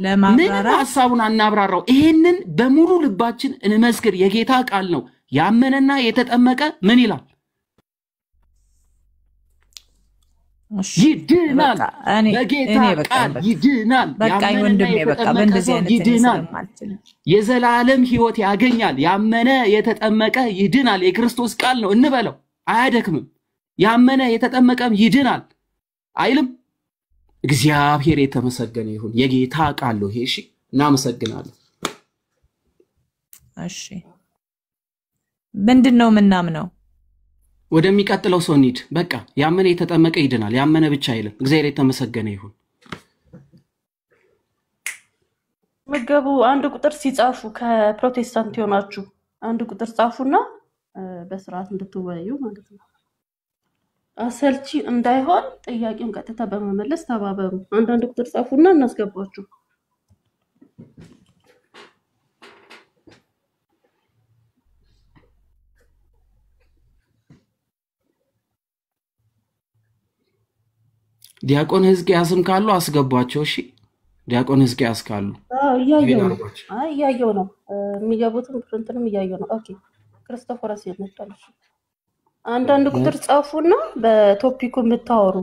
ለማብራራት ሐሳቡን አናብራራው። ይሄንን በሙሉ ልባችን እንመስክር። የጌታ ቃል ነው። ያመነና የተጠመቀ ምን ይላል? ይድናል። በጌታ ቃል ይድናል። በቃ ወንድሜ በቃ በእንደዚህ አይነት ይድናል። የዘላለም ህይወት ያገኛል። ያመነ የተጠመቀ ይድናል። የክርስቶስ ቃል ነው እንበለው። አያደክምም። ያመነ የተጠመቀም ይድናል አይልም? እግዚአብሔር የተመሰገነ ይሁን። የጌታ ቃል ነው ይሄ። እሺ እናመሰግናለን። እሺ ምንድነው ምናምነው? ወደሚቀጥለው ሰው እንሂድ። በቃ ያመነ የተጠመቀ ይድናል። ያመነ ብቻ አይልም። እግዚአብሔር የተመሰገነ ይሁን። መገቡ አንድ ቁጥር ሲጻፉ ከፕሮቴስታንት የሆናችሁ አንድ ቁጥር ጻፉና በስርዓት እንድትወያዩ ማለት ነው። አሰልቺ እንዳይሆን ጥያቄውን ቀጥታ በመመለስ ተባበሩ። አንድ ቁጥር ጻፉና እናስገባችሁ። ዲያቆን ሕዝቅያስም ካሉ አስገቧቸው። እሺ ዲያቆን ሕዝቅያስ ካሉ እያየው ነው የሚገቡትን ፍርንትንም እያየው ነው። ኦኬ ክርስቶፎረስ ይመጣል። አንድ ቁጥር ጻፉና በቶፒኩ የምታወሩ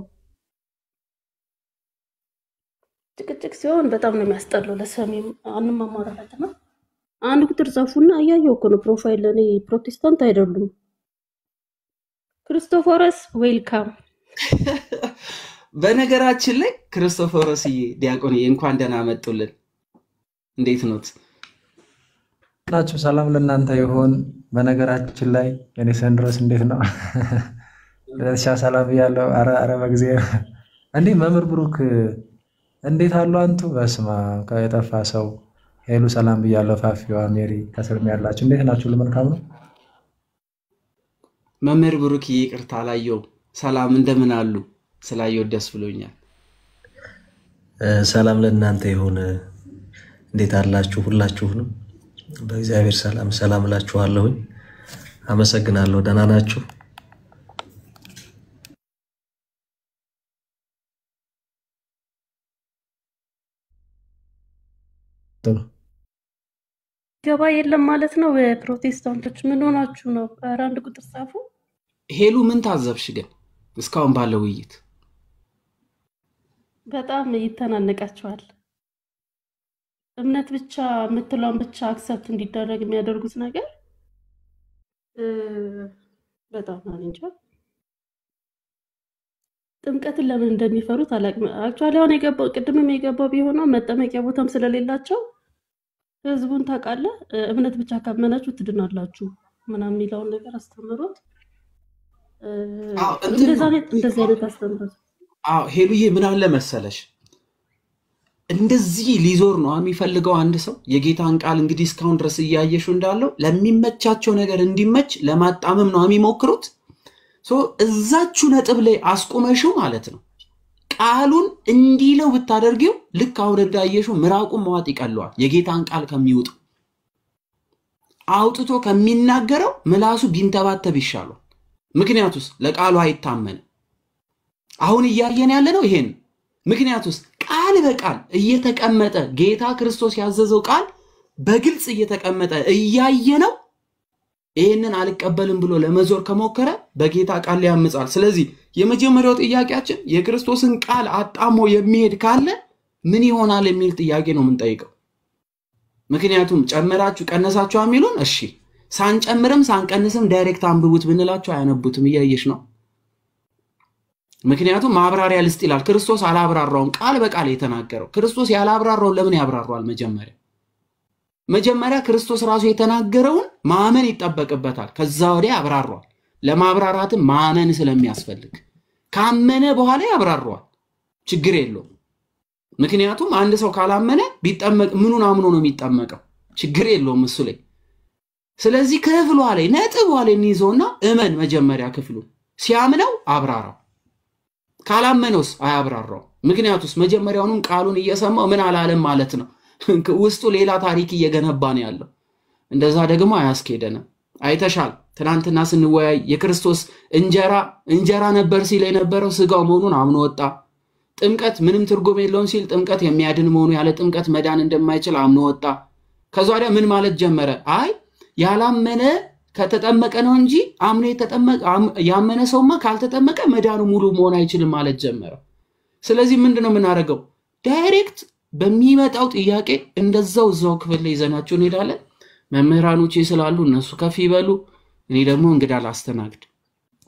ጭቅጭቅ ሲሆን በጣም ነው የሚያስጠላው። ለሰሚም አንማማራለት ነው። አንድ ቁጥር ጻፉና እያየው እኮ ነው። ፕሮፋይል ለኔ ፕሮቴስታንት አይደሉም። ክርስቶፎረስ ዌልካም። በነገራችን ላይ ክርስቶፎረስዬ ዲያቆንዬ እንኳን ደህና መጡልን። እንዴት ኖት? ናችሁ? ሰላም ለእናንተ ይሁን። በነገራችን ላይ የኔ ሰንድሮስ እንዴት ነው? ለሻ ሰላም ያለው አረ በጊዜ እንዴ መምህር ብሩክ እንዴት አሉ? አንቱ በስማ ከየጠፋ ሰው ሄሉ ሰላም ብያለሁ። ፋፊዋ ሜሪ ከስርም ያላችሁ እንዴት ናችሁ? ለመልካም ነው። መምህር ብሩክ ይቅርታ አላየው። ሰላም እንደምን አሉ? ስላየው ደስ ብሎኛል። ሰላም ለእናንተ ይሁን። እንዴት አላችሁ? ሁላችሁንም በእግዚአብሔር ሰላም እላችኋለሁኝ። አመሰግናለሁ። ደህና ናችሁ? ገባ የለም ማለት ነው። ፕሮቴስታንቶች ምን ሆናችሁ ነው? አንድ ቁጥር ጻፉ። ሄሉ ምን ታዘብሽ ግን እስካሁን ባለው ውይይት? በጣም ይተናነቃቸዋል። እምነት ብቻ የምትለውን ብቻ አክሰፕት እንዲደረግ የሚያደርጉት ነገር በጣም እንጃ። ጥምቀትን ለምን እንደሚፈሩት አላውቅም። አክቹአሊ አሁን የገባው ቅድምም የገባው ቢሆነው መጠመቂያ ቦታም ስለሌላቸው ህዝቡን ታውቃለህ፣ እምነት ብቻ ካመናችሁ ትድናላችሁ ምናምን የሚለውን ነገር አስተምሮት እንደዛ አይነት አስተምሮት። ሄሉዬ ምን አለ መሰለሽ እንደዚህ ሊዞር ነው የሚፈልገው አንድ ሰው የጌታን ቃል እንግዲህ እስካሁን ድረስ እያየሽው እንዳለው ለሚመቻቸው ነገር እንዲመች ለማጣመም ነው የሚሞክሩት። እዛችሁ ነጥብ ላይ አስቆመሽው ማለት ነው። ቃሉን እንዲለው ብታደርጊው ልክ አሁን እንዳየሽው ምራቁን መዋጥ ይቀለዋል። የጌታን ቃል ከሚውጥ አውጥቶ ከሚናገረው ምላሱ ቢንተባተብ ይሻላል። ምክንያቱስ ለቃሉ አይታመን። አሁን እያየን ያለ ነው ይሄን። ምክንያቱስ ቃል በቃል እየተቀመጠ ጌታ ክርስቶስ ያዘዘው ቃል በግልጽ እየተቀመጠ እያየነው ይሄንን አልቀበልም ብሎ ለመዞር ከሞከረ በጌታ ቃል ያምጻል። ስለዚህ የመጀመሪያው ጥያቄያችን የክርስቶስን ቃል አጣሞ የሚሄድ ካለ ምን ይሆናል የሚል ጥያቄ ነው የምንጠይቀው። ምክንያቱም ጨመራችሁ ቀነሳችሁ የሚሉን እሺ፣ ሳንጨምርም ሳንቀንስም ዳይሬክት አንብቡት ብንላችሁ አያነቡትም። እያየሽ ነው። ምክንያቱም ማብራሪያ ልስጥ ይላል። ክርስቶስ አላብራራውን ቃል በቃል የተናገረው ክርስቶስ ያላብራራው ለምን ያብራራዋል? መጀመሪያ ክርስቶስ ራሱ የተናገረውን ማመን ይጠበቅበታል። ከዛ ወዲያ ያብራራዋል። ለማብራራትም ማመን ስለሚያስፈልግ ካመነ በኋላ ያብራራዋል። ችግር የለውም። ምክንያቱም አንድ ሰው ካላመነ ቢጠመቅ ምኑን አምኖ ነው የሚጠመቀው? ችግር የለውም እሱ ላይ። ስለዚህ ክፍሉ ላይ ነጥብ ላይ እንይዘውና እመን መጀመሪያ ክፍሉ ሲያምነው አብራራው ካላመነውስ አያብራራው ምክንያቱስ መጀመሪያውንም ቃሉን እየሰማው ምን አላለም ማለት ነው ውስጡ ሌላ ታሪክ እየገነባ ነው ያለው እንደዛ ደግሞ አያስኬደንም አይተሻል ትናንትና ስንወያይ የክርስቶስ እንጀራ ነበር ሲል የነበረው ስጋው መሆኑን አምኖ ወጣ ጥምቀት ምንም ትርጉም የለውም ሲል ጥምቀት የሚያድን መሆኑ ያለ ጥምቀት መዳን እንደማይችል አምኖ ወጣ ከዛ ወዲያ ምን ማለት ጀመረ አይ ያላመነ ከተጠመቀ ነው እንጂ አምነ የተጠመቀ ያመነ ሰውማ ካልተጠመቀ መዳኑ ሙሉ መሆን አይችልም ማለት ጀመረ ስለዚህ ምንድነው ምናረጋው ዳይሬክት በሚመጣው ጥያቄ እንደዛው ክፍል ላይ ይዘናቸው እንሄዳለን መምህራኖች ይስላሉ እነሱ ከፍ ይበሉ እኔ ደግሞ እንግዳ ላስተናግድ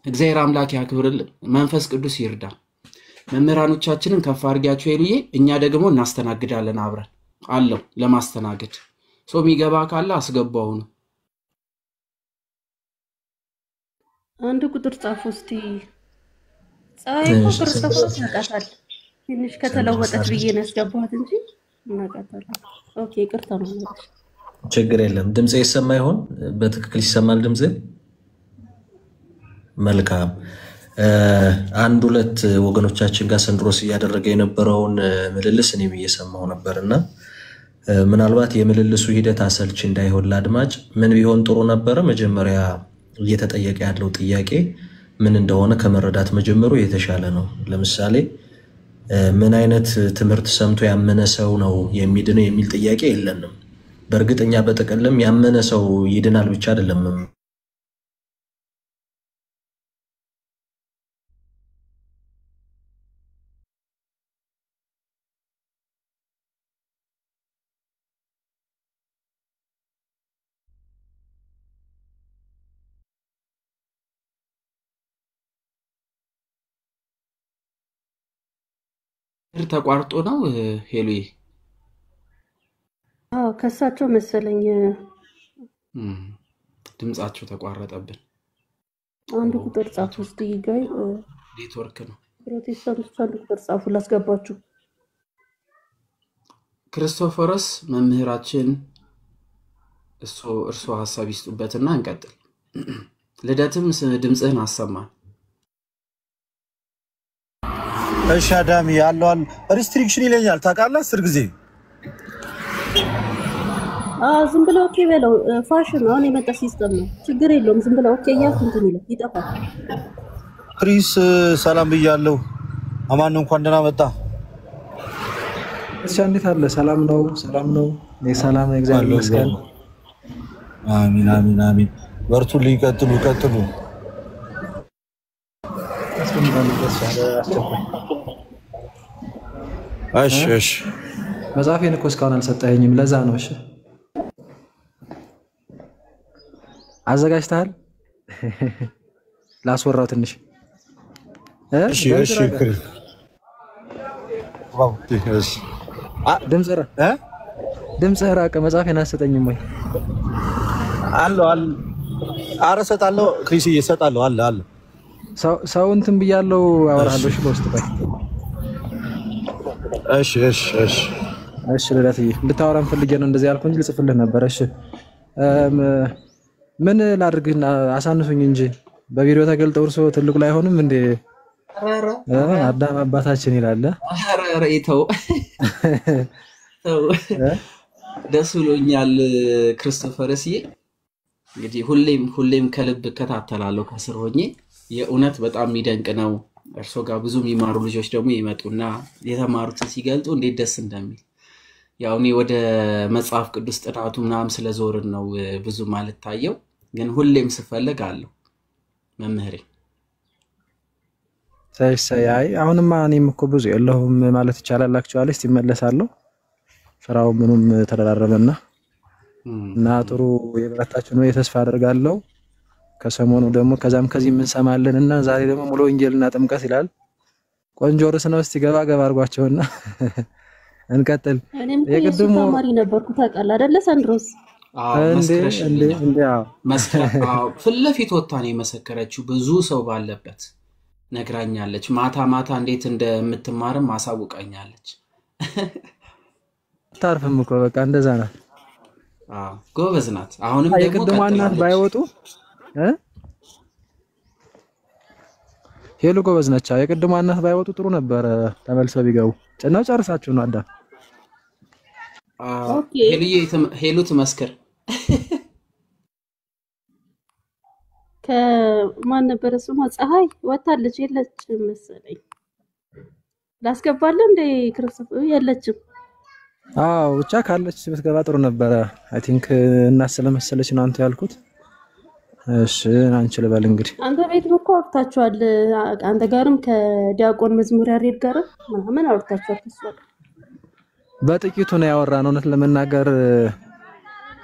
እግዚአብሔር አምላክ ያክብርልን መንፈስ ቅዱስ ይርዳ መምህራኖቻችንን ከፍ አድርጋቸው ይሉዬ እኛ ደግሞ እናስተናግዳለን አብረን አለው ለማስተናገድ ሶ የሚገባ ካለ አስገባው ነው አንድ ቁጥር ጻፉ እስቲ ጻይቆ ክርስቶስ ያቃታል ትንሽ ከተለወጠች ብዬ ነው ያስገባሁት እንጂ እናቃታለን ኦኬ ይቅርታ ነው ማለት ችግር የለም ድምጽ ይሰማ ይሆን በትክክል ይሰማል ድምጽ መልካም አንድ ሁለት ወገኖቻችን ጋር ሰንድሮስ ያደረገ የነበረውን ምልልስ እኔም እየሰማው ነበርና ምናልባት የምልልሱ ሂደት አሰልች እንዳይሆን ለአድማጭ ምን ቢሆን ጥሩ ነበር መጀመሪያ እየተጠየቀ ያለው ጥያቄ ምን እንደሆነ ከመረዳት መጀመሩ የተሻለ ነው ለምሳሌ ምን አይነት ትምህርት ሰምቶ ያመነ ሰው ነው የሚድነው የሚል ጥያቄ የለንም በእርግጠኛ በተቀለም ያመነ ሰው ይድናል ብቻ አይደለም ተቋርጦ ነው ሄሉይ ከሳቸው መሰለኝ ድምጻቸው ተቋረጠብን አንድ ቁጥር ጻፉ እስቲ ጋይ ኔትወርክ ነው ፕሮቴስታንቶች አንድ ቁጥር ጻፉ ላስገባችሁ ክርስቶፈርስ መምህራችን እርሶ ሐሳብ ይስጡበትና እንቀጥል ልደትም ድምጽህን አሰማን እሺ አዳሚ ያለው ሪስትሪክሽን ይለኛል ታውቃለህ 10 ጊዜ ዝም ብለው ኦኬ በለው ፋሽን አሁን የመጣ ሲስተም ነው ችግር የለውም ዝም ብለው ኦኬ ያንተን ይለው ይጠፋል ፕሪስ ሰላም ብያለሁ አማን እንኳን ደህና መጣ እሺ እንዴት አለ ሰላም ነው ሰላም እግዚአብሔር ይመስገን አሜን አሜን አሜን በርቱልኝ ቀጥሉ እሺ መጽሐፌን እኮ እስካሁን አልሰጠኸኝም ለዛ ነው እሺ አዘጋጅተሃል ላስወራው ትንሽ እሺ ድምጽ ራቀ መጽሐፌን አሰጠኝም ወይ አለ አረሰጣለሁ ክሪስ እየሰጣለሁ አለ ሰው እንትን ብያለሁ አወራለሁ እሺ በውስጥ ባይ እሺ ለዳትዬ እንድታወራም ፈልጌ ነው እንደዚህ ያልኩ እንጂ ልጽፍልህ ነበር እሺ ምን ላድርግና አሳንሱኝ እንጂ በቪዲዮ ተገልጠው እርሶ ትልቁ ላይ ሆንም እንዴ አዳም አባታችን ይላል አረ ይተው ደስ ብሎኛል ክርስቶፈርስዬ እንግዲህ ሁሌም ከልብ ከታተላለሁ ከስር ሆኜ የኡነት በጣም የሚደንቅ ነው እርሶ ጋር ብዙ የሚማሩ ልጆች ደግሞ ይመጡና የተማሩትን ሲገልጡ እንዴት ደስ እንደሚል ያው እኔ ወደ መጽሐፍ ቅዱስ ጥናቱ ምናምን ስለዞርን ነው ብዙ ማለት ታየው ግን ሁሌም ስፈልግ አለው መምህሬ ሳይ አሁንማ እኔም እኮ ብዙ የለሁም ማለት ይቻላል አክቹአሊ እስቲ መለሳለሁ ስራው ምኑም ተደራረበና እና ጥሩ የበረታችሁ ነው የተስፋ አደርጋለሁ ከሰሞኑ ደግሞ ከዛም ከዚህ ምን ሰማለንና ዛሬ ደግሞ ሙሉ ወንጌልና ጥምቀት ይላል ቆንጆ ርዕስ ነው እስቲ ገባ አድርጓቸውና እንቀጥል የቅድሙ ተማሪ ነበርኩ ታውቃለህ አይደለ ሰንድሮስ እንዴ ፍለፊት ወጣ ነው የመሰከረችው ብዙ ሰው ባለበት ነግራኛለች ማታ እንዴት እንደምትማርም ማሳውቀኛለች ታርፍም እኮ በቃ እንደዛ ነው ጎበዝ ናት። አሁንም ደግሞ የቅድሟ እናት ባይወጡ ሄሉ ጎበዝ ነች። የቅድሟ እናት ባይወጡ ጥሩ ነበረ። ተመልሰው ቢገቡ ጭናው ጨርሳችሁ ነው አዳም። ሄሉ ትመስክር። ከማን ነበረ ስሟ? ፀሐይ ወጣለች የለችም መሰለኝ። ላስገባለሁ እንደ ክርስቶስ የለችም። ብቻ ካለች ብትገባ ጥሩ ነበረ። አይ ቲንክ እናት ስለመሰለች ነው አንተ ያልኩት። እሺ አንቺ ልበል እንግዲህ። አንተ ቤት እኮ አውርታችኋል። አንተ ጋርም ከዲያቆን መዝሙር ያሬድ ጋር ምናምን አውርታችኋል። ተስፋ በጥቂቱ ነው ያወራነው እውነት ለመናገር።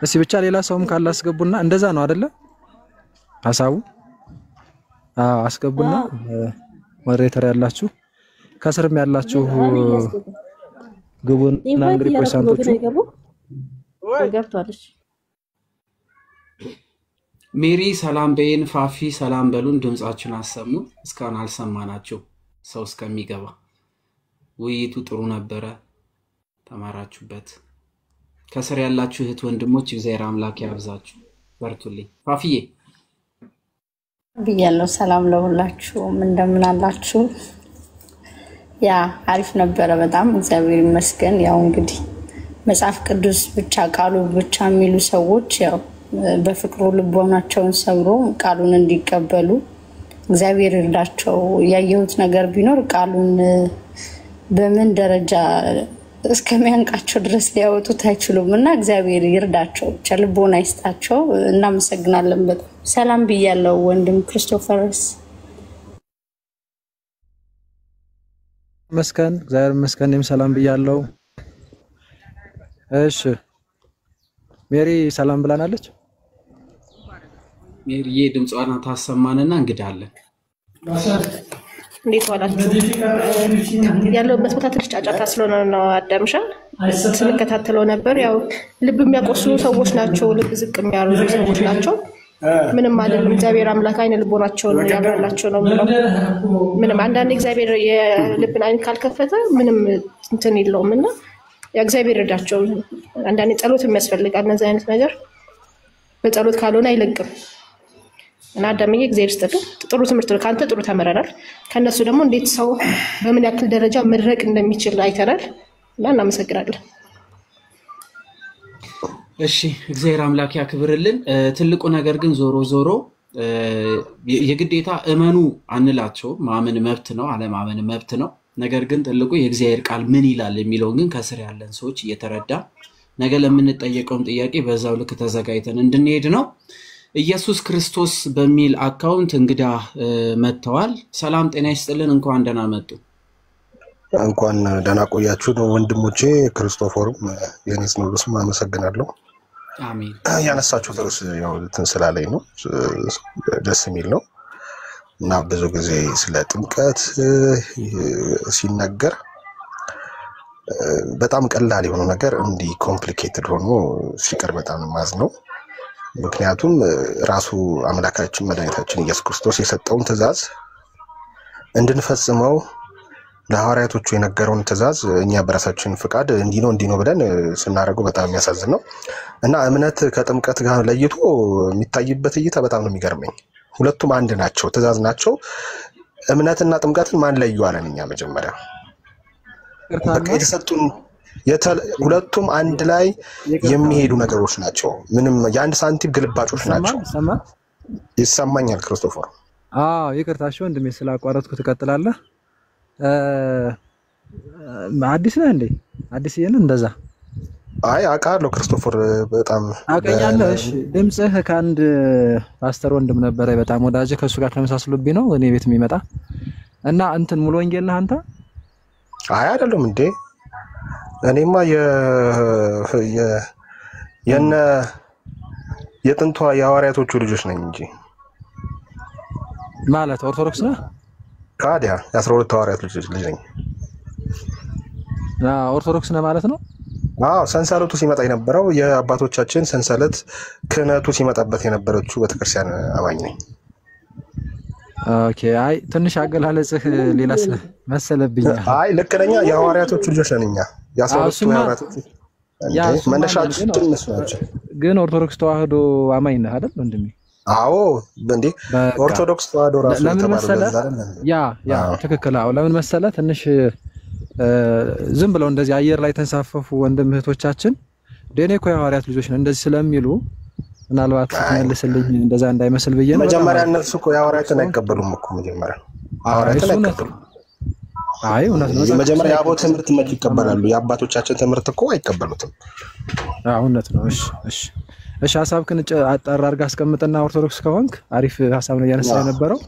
እሺ ብቻ ሌላ ሰውም ካላስገቡና እንደዛ ነው አይደለ? ሐሳቡ አስገቡና ሞዴሬተር ያላችሁ ከስርም ያላችሁ ግቡና እንግዲህ ፐርሰንቶቹ ገብቷለች። ሜሪ ሰላም በይን፣ ፋፊ ሰላም በሉን። ድምጻችሁን አሰሙ። እስካሁን አልሰማናችሁ ሰው እስከሚገባ። ውይይቱ ጥሩ ነበረ፣ ተማራችሁበት። ከስር ያላችሁ እህት ወንድሞች እግዚአብሔር አምላክ ያብዛችሁ፣ በርቱልኝ። ፋፊዬ ብያለሁ። ሰላም ለሁላችሁም እንደምን አላችሁ? ያ አሪፍ ነበረ በጣም እግዚአብሔር ይመስገን። ያው እንግዲህ መጽሐፍ ቅዱስ ብቻ ቃሉ ብቻ የሚሉ ሰዎች ያው በፍቅሩ ልቦናቸውን ሰብሮ ቃሉን እንዲቀበሉ እግዚአብሔር ይርዳቸው። ያየሁት ነገር ቢኖር ቃሉን በምን ደረጃ እስከሚያንቃቸው ድረስ ሊያወጡት አይችሉም እና እግዚአብሔር ይርዳቸው፣ ልቦና ይስጣቸው። እናመሰግናለን። በጣም ሰላም ብያለሁ ወንድም ክርስቶፈርስ። መስከን እግዚአብሔር መስከንም ሰላም ብያለሁ። እሺ ሜሪ ሰላም ብላናለች። ሜሪዬ ድምጿን ታሰማንና እንግዳለን። እንዴት ዋላችሁ? ያለውበት ቦታ ትንሽ ጫጫታ ስለሆነ ነው አዳምሻ ስንከታተለው ነበር። ያው ልብ የሚያቆስሉ ሰዎች ናቸው፣ ልብ ዝቅ የሚያደርጉ ሰዎች ናቸው። ምንም አይደለም። እግዚአብሔር አምላክ አይነ ልቦናቸውን ያብራላቸው ነው ምንም ምንም አንዳንድ እግዚአብሔር የልብን አይን ካልከፈተ ምንም እንትን የለውም እና እግዚአብሔር ይርዳቸው። አንዳንድ ጸሎት የሚያስፈልጋል። እነዚህ አይነት ነገር በጸሎት ካልሆነ አይለቅም እና አዳምዬ እግዚአብሔር ይስጥልኝ። ጥሩ ትምህርት ነው ካንተ ጥሩ ተመረናል። ከነሱ ደግሞ እንዴት ሰው በምን ያክል ደረጃ መድረቅ እንደሚችል አይተናል እና እናመሰግናለን። እሺ እግዚአብሔር አምላክ ያክብርልን። ትልቁ ነገር ግን ዞሮ ዞሮ የግዴታ እመኑ አንላቸው። ማመን መብት ነው፣ አለማመን መብት ነው። ነገር ግን ትልቁ የእግዚአብሔር ቃል ምን ይላል የሚለውን ግን ከስር ያለን ሰዎች እየተረዳ ነገ ለምንጠየቀውም ጥያቄ በዛው ልክ ተዘጋጅተን እንድንሄድ ነው። ኢየሱስ ክርስቶስ በሚል አካውንት እንግዳ መጥተዋል። ሰላም ጤና ይስጥልን። እንኳን ደህና መጡ። እንኳን ደህና ቆያችሁ ነው ወንድሞቼ። ክርስቶፎርም የኔስ ነው ልስም አመሰግናለሁ። አሜን። ያነሳችሁ ድረስ ያው ትንስላለኝ ነው ደስ የሚል ነው እና ብዙ ጊዜ ስለ ጥምቀት ሲነገር በጣም ቀላል የሆነ ነገር እንዲህ ኮምፕሊኬትድ ሆኖ ሲቀር በጣም ማዝ ነው። ምክንያቱም ራሱ አምላካችን መድኃኒታችን ኢየሱስ ክርስቶስ የሰጠውን ትእዛዝ እንድንፈጽመው ለሐዋርያቶቹ የነገረውን ትእዛዝ እኛ በራሳችን ፍቃድ እንዲህ ነው ብለን ስናደርገው በጣም የሚያሳዝን ነው እና እምነት ከጥምቀት ጋር ለይቶ የሚታይበት እይታ በጣም ነው የሚገርመኝ። ሁለቱም አንድ ናቸው፣ ትእዛዝ ናቸው። እምነትና ጥምቀትን ማን ለዩ አለን? እኛ መጀመሪያ በቃ የተሰጡን ሁለቱም አንድ ላይ የሚሄዱ ነገሮች ናቸው። ምንም የአንድ ሳንቲም ግልባጮች ናቸው። ይሰማኛል ክርስቶፎር? ይቅርታሽ ወንድሜ ስላቋረጥኩ ትቀጥላለህ። አዲስ ነህ እንዴ? አዲስ ይሄን እንደዛ አይ አውቃለሁ ክርስቶፎር በጣም አውቀኛለሁ። እሺ ድምጽህ ከአንድ ፓስተር ወንድም ነበረ በጣም ወዳጅ፣ ከሱ ጋር ተመሳስሎብኝ ነው እኔ ቤት የሚመጣ እና እንትን ሙሉ ወንጌል ነህ አንተ? አይ አይደለም እንዴ እኔማ የጥንቷ የሐዋርያቶቹ ልጆች ነኝ እንጂ። ማለት ኦርቶዶክስ ነህ? ካዲያ የ12 ሐዋርያት ልጅ ነኝ። ኦርቶዶክስ ነህ ማለት ነው? ሰንሰለቱ ሲመጣ የነበረው የአባቶቻችን ሰንሰለት ክህነቱ ሲመጣበት የነበረችው ቤተክርስቲያን አማኝ ነኝ። ኦኬ አይ ትንሽ አገላለጽህ ሌላ መሰለብኝ። አይ ልክ ነኝ። የሐዋርያቶቹ ልጆች ነን እኛ የ12 ሐዋርያቶቹ ያ መነሻችን ትንሽ ናቸው። ግን ኦርቶዶክስ ተዋህዶ አማኝ ነህ አይደል ወንድሜ? አዎ እንዴ ኦርቶዶክስ ተዋህዶ ራሱ ለምን መሰለህ? ያ ትክክል። አዎ ለምን መሰለህ? ትንሽ ዝም ብለው እንደዚህ አየር ላይ ተንሳፈፉ ወንድም እህቶቻችን ደኔ እኮ የሐዋርያት ልጆች ነን እንደዚህ ስለሚሉ ምናልባት መልስልኝ እንደዛ እንዳይመስል ብዬ ነው። መጀመሪያ እነሱ እኮ የሐዋርያትን አይቀበሉም እኮ መጀመሪያ ሐዋርያትን አይቀበሉም። አይ እውነት ነው። መጀመሪያ የአቦ ትምህርት መች ይቀበላሉ? የአባቶቻችን ትምህርት እኮ አይቀበሉትም። እውነት ነው። እሺ ሐሳብክን አጣራ አድርጋ አስቀምጥና ኦርቶዶክስ ከሆንክ አሪፍ ሐሳብ ነው ያነሳ የነበረው።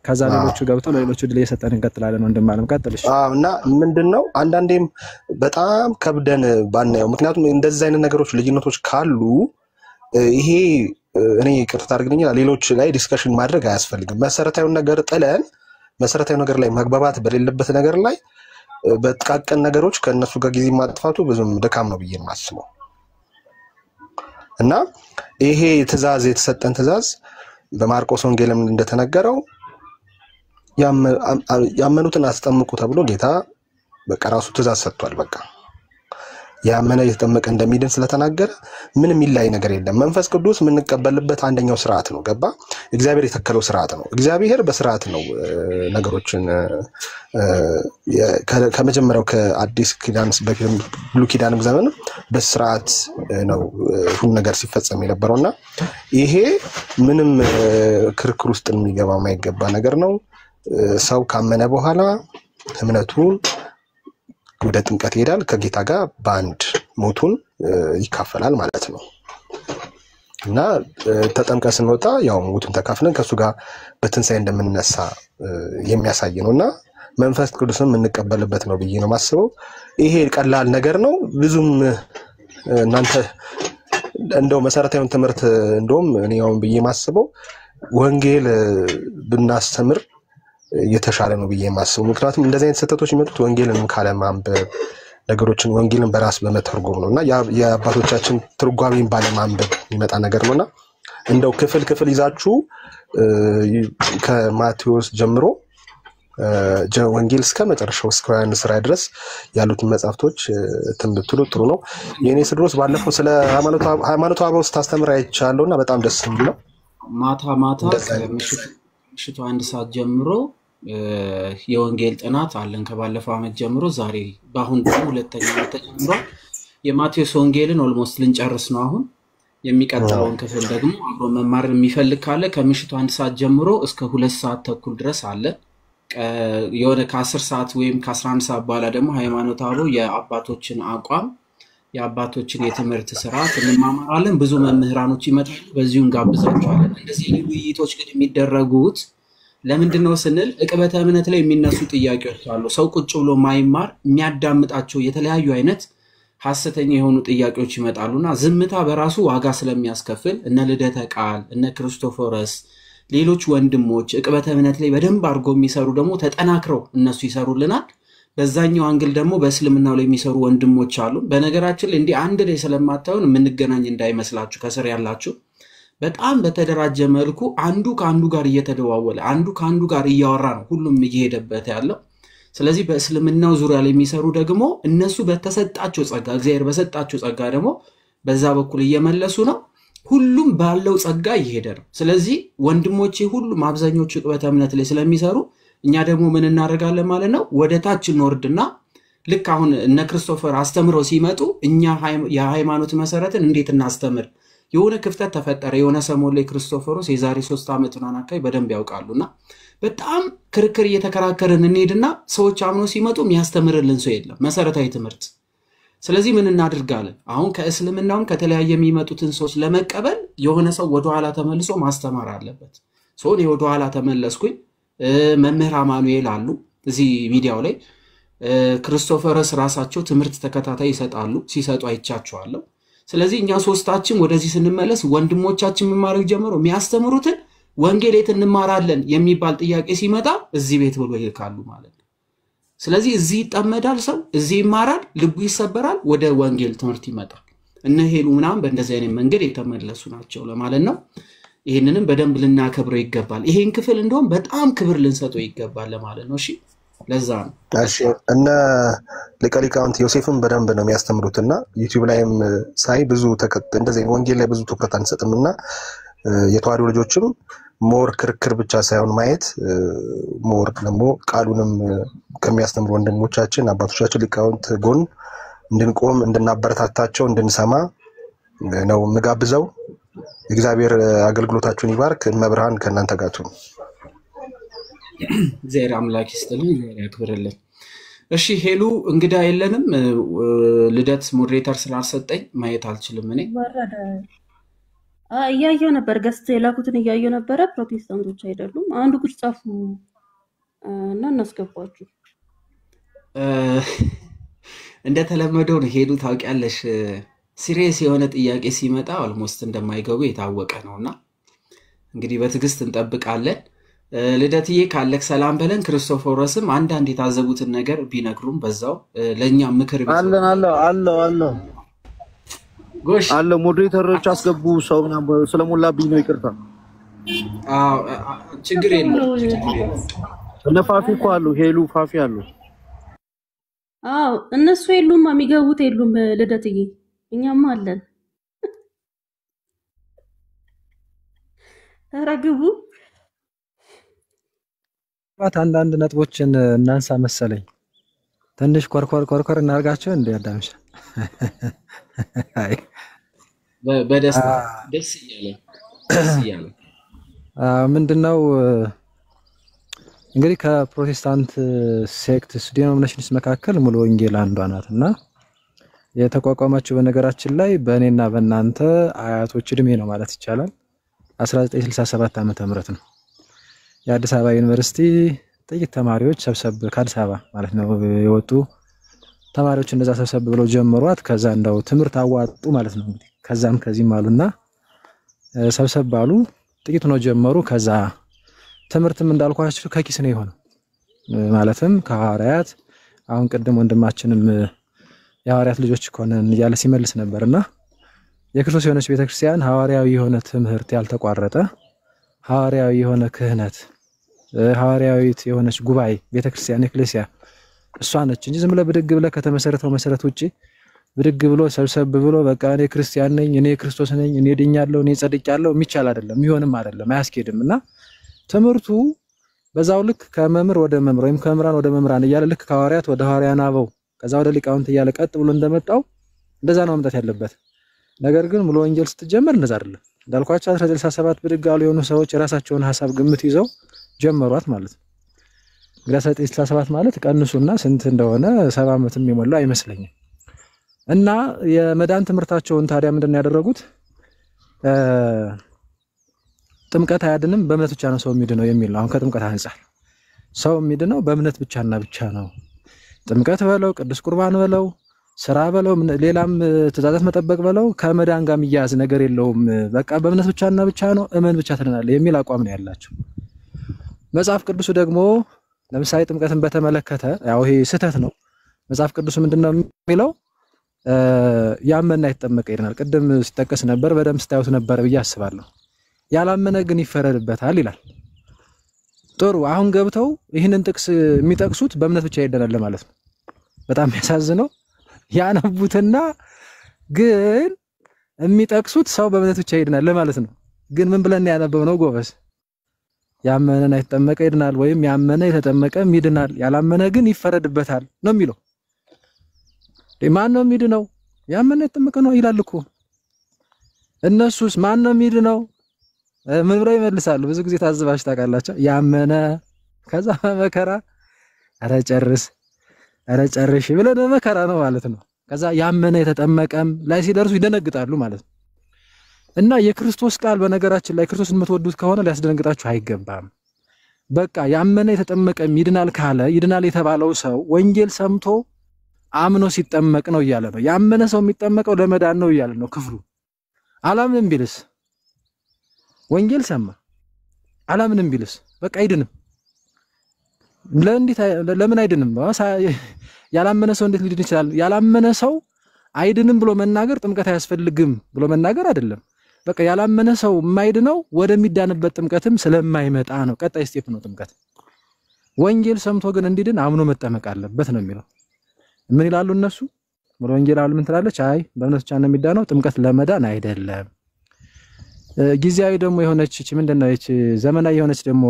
ከዛ ሌሎቹ ገብተው ለሌሎቹ ድል እየሰጠን እንቀጥላለን። ወንድማለም ቀጥልሽ። እና ምንድነው አንዳንዴም በጣም ከብደን ባናየው፣ ምክንያቱም እንደዚህ አይነት ነገሮች ልዩነቶች ካሉ ይሄ እኔ ይቅርታ አድርግልኝ ሌሎች ላይ ዲስከሽን ማድረግ አያስፈልግም። መሰረታዊ ነገር ጥለን መሰረታዊ ነገር ላይ መግባባት በሌለበት ነገር ላይ በጥቃቅን ነገሮች ከነሱ ጋር ጊዜ ማጥፋቱ ብዙም ድካም ነው ብዬ የማስበው። እና ይሄ ትእዛዝ የተሰጠን ትእዛዝ በማርቆስ ወንጌልም እንደተነገረው ያመኑትን አስጠምቁ ተብሎ ጌታ በቃ ራሱ ትእዛዝ ሰጥቷል። በቃ ያመነ የተጠመቀ እንደሚድን ስለተናገረ ምንም ይላይ ነገር የለም። መንፈስ ቅዱስ የምንቀበልበት አንደኛው ስርዓት ነው። ገባ? እግዚአብሔር የተከለው ስርዓት ነው። እግዚአብሔር በስርዓት ነው ነገሮችን ከመጀመሪያው ከአዲስ ኪዳን በብሉይ ኪዳንም ዘመን በስርዓት ነው ሁሉ ነገር ሲፈጸም የነበረውና ይሄ ምንም ክርክር ውስጥ የሚገባ የማይገባ ነገር ነው። ሰው ካመነ በኋላ እምነቱን ወደ ጥምቀት ይሄዳል። ከጌታ ጋር በአንድ ሞቱን ይካፈላል ማለት ነው። እና ተጠምቀን ስንወጣ ያው ሞቱን ተካፍለን ከሱ ጋር በትንሳኤ እንደምንነሳ የሚያሳይ ነውና መንፈስ ቅዱስን የምንቀበልበት ነው ብዬ ነው ማስበው። ይሄ ቀላል ነገር ነው። ብዙም እናንተ እንደው መሰረታዊውን ትምህርት እንደውም እኔ አሁን ብዬ ማስበው ወንጌል ብናስተምር የተሻለ ነው ብዬ ማስበው። ምክንያቱም እንደዚህ አይነት ስህተቶች የሚመጡት ወንጌልን ካለ ማንበብ ነገሮችን ወንጌልን በራስ በመተርጎም ነውና የአባቶቻችን ትርጓሜን ባለማንበብ የሚመጣ ነገር ነውና እንደው ክፍል ይዛችሁ ከማቴዎስ ጀምሮ ወንጌል እስከ መጨረሻው እስከ ዮሐንስ ራእይ ድረስ ያሉትን መጻፍቶች ትምትሉ ጥሩ ነው። የኔ ስድሮስ ባለፈው ስለ ሃይማኖት አበው ስታስተምር አይቻለውና በጣም ደስ የሚል ነው። ማታ ምሽቱ 1 ሰዓት ጀምሮ የወንጌል ጥናት አለን። ከባለፈው አመት ጀምሮ ዛሬ በአሁን ሁለተኛው ተጀምሮ የማቴዎስ ወንጌልን ኦልሞስት ልንጨርስ ነው። አሁን የሚቀጥለውን ክፍል ደግሞ አብሮ መማር የሚፈልግ ካለ ከምሽቱ 1 ሰዓት ጀምሮ እስከ 2 ሰዓት ተኩል ድረስ አለ። የሆነ ከ10 ሰዓት ወይም ከ11 ሰዓት በኋላ ደግሞ ሃይማኖት አበው የአባቶችን አቋም የአባቶችን የትምህርት ስርዓት እንማማራለን። ብዙ መምህራኖች ይመጣሉ፣ በዚሁም ጋብዛቸዋለን። እንደዚህ ውይይቶች ግን የሚደረጉት ለምንድነው ስንል ዕቅበተ እምነት ላይ የሚነሱ ጥያቄዎች አሉ። ሰው ቁጭ ብሎ ማይማር የሚያዳምጣቸው የተለያዩ አይነት ሐሰተኛ የሆኑ ጥያቄዎች ይመጣሉና ዝምታ በራሱ ዋጋ ስለሚያስከፍል እነ ልደተ ቃል እነ ክርስቶፎረስ ሌሎች ወንድሞች ዕቅበተ እምነት ላይ በደንብ አድርገው የሚሰሩ ደግሞ ተጠናክረው እነሱ ይሰሩልናል። በዛኛው አንግል ደግሞ በእስልምናው ላይ የሚሰሩ ወንድሞች አሉ። በነገራችን ላይ እንዲህ አንድ ላይ ስለማታዩን የምንገናኝ እንዳይመስላችሁ ከስር ያላችሁ በጣም በተደራጀ መልኩ አንዱ ከአንዱ ጋር እየተደዋወለ አንዱ ከአንዱ ጋር እያወራ ነው ሁሉም እየሄደበት ያለው። ስለዚህ በእስልምናው ዙሪያ ላይ የሚሰሩ ደግሞ እነሱ በተሰጣቸው ጸጋ እግዚአብሔር በሰጣቸው ጸጋ ደግሞ በዛ በኩል እየመለሱ ነው። ሁሉም ባለው ጸጋ እየሄደ ነው። ስለዚህ ወንድሞቼ ሁሉም አብዛኞቹ ዕቅበተ እምነት ላይ ስለሚሰሩ እኛ ደግሞ ምን እናደርጋለን ማለት ነው? ወደ ታች እንወርድና ልክ አሁን እነ ክርስቶፈር አስተምረው ሲመጡ እኛ የሃይማኖት መሰረትን እንዴት እናስተምር? የሆነ ክፍተት ተፈጠረ። የሆነ ሰሞን ላይ ክርስቶፈሮስ የዛሬ 3 ዓመት አካባቢ በደንብ ያውቃሉና በጣም ክርክር እየተከራከርን እንሄድና ሰዎች አምኖ ሲመጡ የሚያስተምርልን ሰው የለም መሰረታዊ ትምህርት። ስለዚህ ምን እናደርጋለን? አሁን ከእስልምናውም ከተለያየ የሚመጡትን ሰዎች ለመቀበል የሆነ ሰው ወደ ኋላ ተመልሶ ማስተማር አለበት። እኔ ወደ ኋላ ተመለስኩኝ። መምህር አማኑኤል አሉ እዚህ ሚዲያው ላይ ክርስቶፈርስ ራሳቸው ትምህርት ተከታታይ ይሰጣሉ፣ ሲሰጡ አይቻቸዋለሁ። ስለዚህ እኛ ሶስታችን ወደዚህ ስንመለስ ወንድሞቻችን መማር ጀምሮ የሚያስተምሩትን ወንጌል የት እንማራለን የሚባል ጥያቄ ሲመጣ እዚህ ቤት ብሎ ይልካሉ ማለት ነው። ስለዚህ እዚህ ይጠመዳል ሰው፣ እዚህ ይማራል፣ ልቡ ይሰበራል፣ ወደ ወንጌል ትምህርት ይመጣል። እነ ሄሉ ምናምን በእንደዚህ አይነት መንገድ የተመለሱ ናቸው ለማለት ነው። ይሄንንም በደንብ ልናከብረው ይገባል። ይሄን ክፍል እንደውም በጣም ክብር ልንሰጠው ይገባል ለማለት ነው። እሺ ለዛ ነው። እሺ እነ ሊቀ ሊቃውንት ዮሴፍን በደንብ ነው የሚያስተምሩትና ዩቲዩብ ላይም ሳይ ብዙ እንደዚህ ወንጌል ላይ ብዙ ትኩረት አንሰጥምና የተዋሕዶ ልጆችም ሞር ክርክር ብቻ ሳይሆን ማየት ሞር ደግሞ ቃሉንም ከሚያስተምሩ ወንድሞቻችን አባቶቻችን ሊቃውንት ጎን እንድንቆም እንድናበረታታቸው እንድንሰማ ነው ምጋብዘው። እግዚአብሔር አገልግሎታችሁን ይባርክ። መብርሃን ከእናንተ ጋር ትሁን። እግዚአብሔር አምላክ ይስጥልን፣ እግዚአብሔር ያክብርልን። እሺ ሄሉ እንግዳ የለንም። ልደት ሞዴሬተር ስላልሰጠኝ ማየት አልችልም እኔ። ወረደ እያየው ነበር፣ ገስት የላኩትን እያየው ነበረ። ፕሮቴስታንቶች አይደሉም። አንድ ቁጭ ጻፉ እና እናስገባችሁ። እንደተለመደው ነው ሄዱ። ታውቂያለሽ ሲሪየስ የሆነ ጥያቄ ሲመጣ ኦልሞስት እንደማይገቡ የታወቀ ነውና እንግዲህ በትዕግስት እንጠብቃለን። ልደትዬ ካለክ ሰላም በለን። ክርስቶፎረስም አንዳንድ የታዘቡትን ነገር ቢነግሩም በዛው ለኛም ምክር ቢሰጡ። አለ ጎሽ አለ ሞዴሬተሮች አስገቡ። ሰው ስለሞላብኝ ነው ይቅርታ። ችግር የለም። እነ ፋፊ እኮ አሉ፣ ሄሉ ፋፊ አሉ። እነሱ የሉም፣ የሚገቡት የሉም። ልደትዬ እኛማ አለን። ተረግቡ አንዳንድ ነጥቦችን እናንሳ መሰለኝ። ትንሽ ኮርኮር እናርጋቸው እንደ አዳምሽ። አይ በደስታ ደስ እያለ ምንድነው እንግዲህ ከፕሮቴስታንት ሴክትስ ዲኖሚኔሽንስ መካከል ሙሉ ወንጌል አንዷ ናትና የተቋቋመችው በነገራችን ላይ በእኔና በእናንተ አያቶች እድሜ ነው ማለት ይቻላል 1967 ዓመተ ምህረት ነው። የአዲስ አበባ ዩኒቨርሲቲ ጥቂት ተማሪዎች ሰብሰብ ከአዲስ አበባ ማለት ነው የወጡ ተማሪዎች እንደዛ ሰብሰብ ብለው ጀመሯት። ከዛ እንደው ትምህርት አዋጡ ማለት ነው እንግዲህ ከዛም ከዚህም አሉና ሰብሰብ አሉ። ጥቂት ነው ጀመሩ። ከዛ ትምህርትም እንዳልኳችሁ ከኪስ ነው የሆነው ማለትም ከሐዋርያት አሁን ቀደም ወንድማችንም የሐዋርያት ልጆች ሆነን እያለ ሲመልስ ነበርና የክርስቶስ የሆነች ቤተክርስቲያን ሐዋርያዊ የሆነ ትምህርት ያልተቋረጠ ሐዋርያዊ የሆነ ክህነት ሐዋርያዊት የሆነች ጉባኤ ቤተክርስቲያን ኤክሌሲያ እሷ ነች እንጂ ዝም ብለ ብድግ ብለ ከተመሰረተው መሰረት ውጪ ብድግ ብሎ ሰብሰብ ብሎ በቃ እኔ ክርስቲያን ነኝ እኔ ክርስቶስ ነኝ እኔ ድኛለሁ እኔ ጸድቄያለሁ የሚቻል አይደለም፣ ይሆንም አይደለም፣ አያስኬድምና ትምህርቱ በዛው ልክ ከመምህር ወደ መምህር ወይም ከመምህራን ወደ መምህራን እያለ ልክ ከሐዋርያት ወደ ሐዋርያን አበው ከዛ ወደ ሊቃውንት እያለ ቀጥ ብሎ እንደመጣው እንደዛ ነው መምጣት ያለበት። ነገር ግን ሙሉ ወንጌል ስትጀምር እንደዛ አይደለም። እንዳልኳቸው 1967 ብድግ ያሉ የሆኑ ሰዎች የራሳቸውን ሐሳብ ግምት ይዘው ጀመሯት ማለት ነው። እንግዲህ 1967 ማለት ቀንሱና ስንት እንደሆነ 70 ዓመትም የሞላው አይመስለኝም። እና የመዳን ትምህርታቸውን ታዲያ ምንድነው ያደረጉት? ጥምቀት አያድንም በእምነት ብቻ ነው ሰው የሚድነው የሚል ነው። አሁን ከጥምቀት አንፃር ሰው የሚድነው በእምነት ብቻና ብቻ ነው። ጥምቀት በለው ቅዱስ ቁርባን በለው ስራ በለው ሌላም ትእዛዛት መጠበቅ በለው ከመዳን ጋር የሚያዝ ነገር የለውም። በቃ በእምነት ብቻና ብቻ ነው እመን ብቻ ትድናለህ የሚል አቋም ነው ያላቸው። መጽሐፍ ቅዱስ ደግሞ ለምሳሌ ጥምቀትን በተመለከተ ያው ይሄ ስህተት ነው። መጽሐፍ ቅዱስ ምንድነው የሚለው? ያመነ አይጠመቅ ይላል። ቅድም ሲጠቀስ ነበር፣ በደንብ ስታዩት ነበር ብዬ አስባለሁ። ያላመነ ግን ይፈረድበታል ይላል። ጥሩ አሁን ገብተው ይህንን ጥቅስ የሚጠቅሱት በእምነት ብቻ ይደናል ማለት ነው። በጣም ያሳዝነው ያነቡትና ግን የሚጠቅሱት ሰው በእምነት ብቻ ይድናል ለማለት ነው። ግን ምን ብለን ያነበብነው ጎበዝ? ያመነን አይተጠመቀ ይድናል ወይም ያመነ የተጠመቀም ይድናል ያላመነ ግን ይፈረድበታል ነው የሚለው። ማን ነው የሚድነው? ያመነ የተጠመቀ ነው ይላል እኮ። እነሱስ ማን ነው የሚድነው? ምን ብለው ይመልሳሉ? ብዙ ጊዜ ታዝባችሁ ታውቃላችሁ። ያመነ ከዛ መከራ ኧረ ጨርሽ ብለን መከራ ነው ማለት ነው። ከዛ ያመነ የተጠመቀም ላይ ሲደርሱ ይደነግጣሉ ማለት ነው። እና የክርስቶስ ቃል በነገራችን ላይ ክርስቶስን የምትወዱት ከሆነ ሊያስደነግጣችሁ አይገባም። በቃ ያመነ የተጠመቀም ይድናል ካለ ይድናል የተባለው ሰው ወንጌል ሰምቶ አምኖ ሲጠመቅ ነው እያለ ነው። ያመነ ሰው የሚጠመቀው ለመዳን ነው እያለ ነው ክፍሉ። አላምንም ቢልስ ወንጌል ሰማ አላምንም ቢልስ በቃ አይድንም። ለምን አይድንም? ያላመነ ሰው እንዴት ሊድን ይችላል? ያላመነ ሰው አይድንም ብሎ መናገር ጥምቀት አያስፈልግም ብሎ መናገር አይደለም። በቃ ያላመነ ሰው የማይድነው ወደሚዳንበት ጥምቀትም ስለማይመጣ ነው። ቀጣይ ስቴፕ ነው ጥምቀት። ወንጌል ሰምቶ ግን እንዲድን አምኖ መጠመቅ አለበት ነው የሚለው። ምን ይላሉ እነሱ? ሙሉ ወንጌል አሁን ምን ትላለች? አይ በእምነት ብቻ ነው የሚዳነው፣ ጥምቀት ለመዳን አይደለም። ጊዜያዊ ደግሞ የሆነች እቺ ምንድነው እቺ ዘመናዊ የሆነች ደግሞ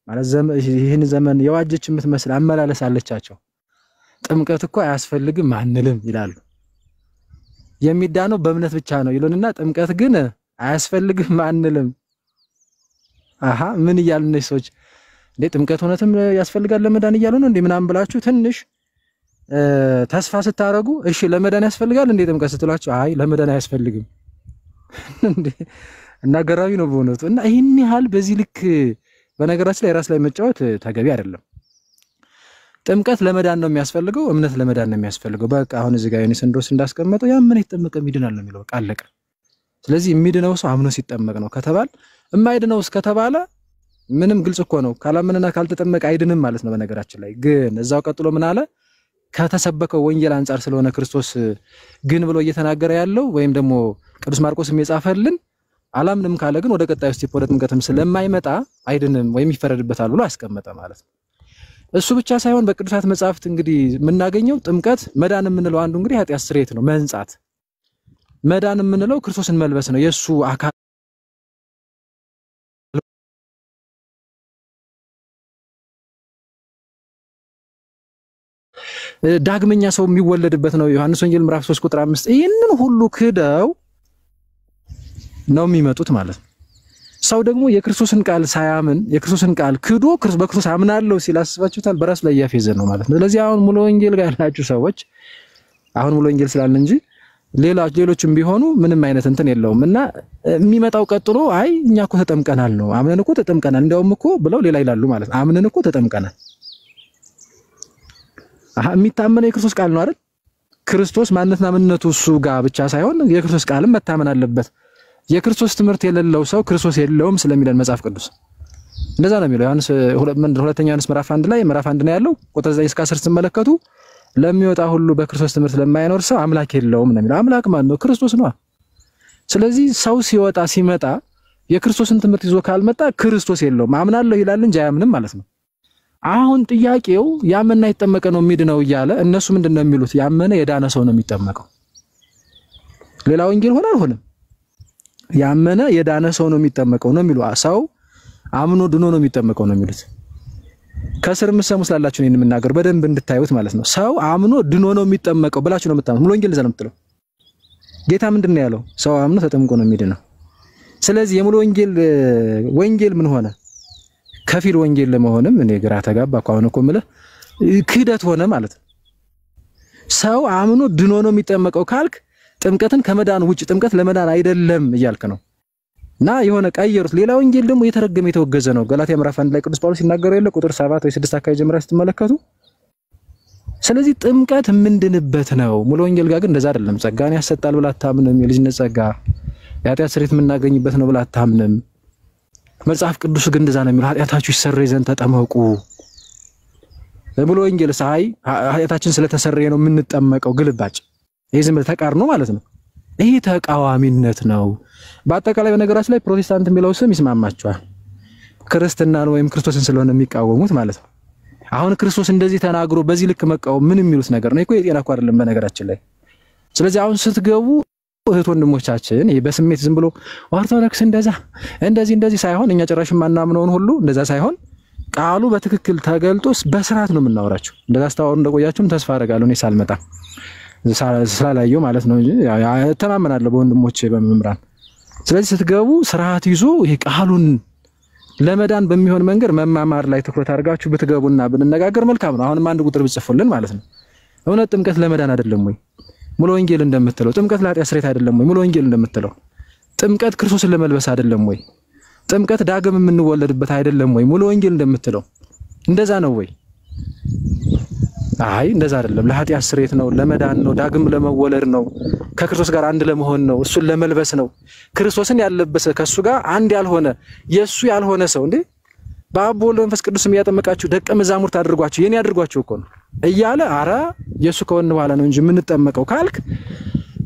ማለት ይህን ዘመን የዋጀች የምትመስል አመላለስ አለቻቸው። ጥምቀት እኮ አያስፈልግም አንልም ይላሉ። የሚዳነው በእምነት ብቻ ነው ይሉንና ጥምቀት ግን አያስፈልግም አንልም። አሃ ምን ይያሉ እነዚህ ሰዎች? እንዴ ጥምቀት እውነትም ያስፈልጋል ለመዳን ይያሉ ነው እንዴ ምናምን ብላችሁ ትንሽ ተስፋ ስታረጉ እሺ ለመዳን ያስፈልጋል እንዴ ጥምቀት ስትሏቸው አይ ለመዳን አያስፈልግም እንዴ እና ገራዊ ነው በእውነቱ። እና ይሄን ያህል በዚህ ልክ በነገራችን ላይ ራስ ላይ መጫወት ተገቢ አይደለም። ጥምቀት ለመዳን ነው የሚያስፈልገው፣ እምነት ለመዳን ነው የሚያስፈልገው። በቃ አሁን እዚህ ጋር ዮኒ ሰንድሮስ እንዳስቀመጠው ያመነ ይጠመቀ ይድናል ነው የሚለው። በቃ አለቀ። ስለዚህ የሚድነው ሰው አምኖ ሲጠመቅ ነው ከተባለ የማይድነው ከተባለ ምንም ግልጽ እኮ ነው። ካላመነና ካልተጠመቀ አይድንም ማለት ነው። በነገራችን ላይ ግን እዛው ቀጥሎ ምን አለ? ከተሰበከው ወንጌል አንፃር ስለሆነ ክርስቶስ ግን ብሎ እየተናገረ ያለው ወይም ደግሞ ቅዱስ ማርቆስም የጻፈልን አላምንም ካለ ግን ወደ ቀጣዩ ስቴፕ ወደ ጥምቀትም ስለማይመጣ አይድንም ወይም ይፈረድበታል ብሎ አስቀመጠ ማለት ነው። እሱ ብቻ ሳይሆን በቅዱሳት መጻሕፍት እንግዲህ የምናገኘው ጥምቀት መዳን የምንለው አንዱ እንግዲህ ኃጢአት ስርየት ነው፣ መንጻት። መዳን የምንለው ክርስቶስን መልበስ ነው፣ የሱ አካል ዳግመኛ ሰው የሚወለድበት ነው። ዮሐንስ ወንጌል ምዕራፍ 3 ቁጥር 5 ይሄንን ሁሉ ክደው ነው የሚመጡት ማለት ነው። ሰው ደግሞ የክርስቶስን ቃል ሳያምን የክርስቶስን ቃል ክዶ በክርስቶስ አምናለሁ ሲል አስባችሁታል፣ በራስ ላይ ያፌዘ ነው ማለት ነው። ስለዚህ አሁን ሙሉ ወንጌል ጋር ያላችሁ ሰዎች አሁን ሙሉ ወንጌል ስላልን እንጂ ሌሎችም ቢሆኑ ምንም አይነት እንትን የለውም እና የሚመጣው ቀጥሎ አይ እኛ እኮ ተጠምቀናል ነው አምነን እኮ ተጠምቀናል እንደውም እኮ ብለው ሌላ ይላሉ ማለት ነው። አምነን እኮ ተጠምቀናል። የሚታመነው የክርስቶስ ቃል ነው አይደል? ክርስቶስ ማንነትና ምንነቱ እሱ ጋር ብቻ ሳይሆን የክርስቶስ ቃልም መታመን አለበት። የክርስቶስ ትምህርት የሌለው ሰው ክርስቶስ የለውም ስለሚለን መጽሐፍ ቅዱስ እንደዛ ነው የሚለው። ዮሐንስ ሁለተኛ ዮሐንስ ምዕራፍ 1 ላይ ምዕራፍ 1 ነው ያለው ቁጥር 9 እስከ 10 ስትመለከቱ ለሚወጣ ሁሉ በክርስቶስ ትምህርት ለማይኖር ሰው አምላክ የለውም ነው የሚለው። አምላክ ማን ነው? ክርስቶስ ነው። ስለዚህ ሰው ሲወጣ ሲመጣ የክርስቶስን ትምህርት ይዞ ካልመጣ ክርስቶስ የለውም። አምናለሁ ይላል እንጂ አያምንም ማለት ነው። አሁን ጥያቄው ያመነ ይጠመቀ ነው የሚድነው እያለ እነሱ ምንድነው የሚሉት? ያመነ የዳነ ሰው ነው የሚጠመቀው። ሌላ ወንጌል ሆነ አልሆነም ያመነ የዳነ ሰው ነው የሚጠመቀው ነው የሚሉ ሰው አምኖ ድኖ ነው የሚጠመቀው ነው የሚሉት። ከስር ምሰሙ ስላላችሁ ነው የምናገር በደንብ እንድታዩት ማለት ነው። ሰው አምኖ ድኖ ነው የሚጠመቀው ብላችሁ ነው የምታምኑ። ሙሉ ወንጌል እዛ ነው የምትለው። ጌታ ምንድነው ያለው? ሰው አምኖ ተጠምቆ ነው የሚድነው። ስለዚህ የሙሉ ወንጌል ምን ሆነ? ከፊል ወንጌል ለመሆንም እኔ ግራ ተጋባኩ። አሁን እኮ ማለት ክህደት ሆነ ማለት ነው። ሰው አምኖ ድኖ ነው የሚጠመቀው ካልክ ጥምቀትን ከመዳን ውጭ ጥምቀት ለመዳን አይደለም እያልክ ነው። እና የሆነ ቀየሩት። ሌላ ወንጌል ደግሞ የተረገመ የተወገዘ ነው። ገላትያ ምዕራፍ 1 ላይ ቅዱስ ጳውሎስ ሲናገረው የለ ቁጥር 7 ወይ 6 አካባቢ ጀምራችሁ ስትመለከቱ። ስለዚህ ጥምቀት ምንድንበት ነው። ሙሉ ወንጌል ጋር ግን እንደዛ አይደለም። ጸጋን ያሰጣል ብላ አታምንም። የልጅነት ጸጋ የኃጢአት ስርየት የምናገኝበት ነው ብላ አታምንም። መጽሐፍ ቅዱስ ግን እንደዛ ነው የሚለው። ኃጢአታችሁ ይሰረይ ዘንድ ተጠመቁ። ሙሉ ወንጌል ሳይ ኃጢአታችን ስለተሰረየ ነው የምንጠመቀው። ግልባጭ ይሄ ዝም ብለህ ተቃርኖ ማለት ነው። ይሄ ተቃዋሚነት ነው። በአጠቃላይ በነገራችን ላይ ፕሮቴስታንት የሚለው ስም ይስማማቸዋል። ክርስትናን ወይም ክርስቶስን ስለሆነ የሚቃወሙት ማለት ነው። አሁን ክርስቶስ እንደዚህ ተናግሮ በዚህ ልክ መቃወም ምን የሚሉት ነገር ነው? እኮ የጤና እኮ አይደለም በነገራችን ላይ። ስለዚህ አሁን ስትገቡ እህት ወንድሞቻችን ይሄ በስሜት ዝም ብሎ ኦርቶዶክስ እንደዚህ ሳይሆን እኛ ጭራሽ ማናምነውን ሁሉ እንደዛ ሳይሆን ቃሉ በትክክል ተገልጦ በስርዓት ነው የምናወራቸው። እንደዛ አስተዋወሩ እንደቆያችሁም ተስፋ አደርጋለሁ እኔ ሳልመጣ ስላላየው ማለት ነው እንጂ ተማመናለሁ በወንድሞቼ በመምራን። ስለዚህ ስትገቡ ስርዓት ይዞ ይሄ ቃሉን ለመዳን በሚሆን መንገድ መማማር ላይ ትኩረት አድርጋችሁ ብትገቡና ብንነጋገር መልካም ነው። አሁንም አንድ ቁጥር ብጽፉልን ማለት ነው። እውነት ጥምቀት ለመዳን አይደለም ወይ? ሙሉ ወንጌል እንደምትለው ጥምቀት ለኃጢአት ስርየት አይደለም ወይ? ሙሉ ወንጌል እንደምትለው ጥምቀት ክርስቶስን ለመልበስ አይደለም ወይ? ጥምቀት ዳግም የምንወለድበት አይደለም ወይ? ሙሉ ወንጌል እንደምትለው እንደዛ ነው ወይ? አይ እንደዛ አይደለም። ለኃጢአት ስርየት ነው፣ ለመዳን ነው፣ ዳግም ለመወለድ ነው፣ ከክርስቶስ ጋር አንድ ለመሆን ነው፣ እሱን ለመልበስ ነው። ክርስቶስን ያለበሰ ከሱ ጋር አንድ ያልሆነ የሱ ያልሆነ ሰው እንዴ በአብ ወልድ መንፈስ ቅዱስ የሚያጠመቃችሁ ደቀ መዛሙርት አድርጓችሁ የኔ አድርጓችሁ እኮ ነው እያለ አረ የሱ ከሆነ በኋላ ነው እንጂ የምንጠመቀው ካልክ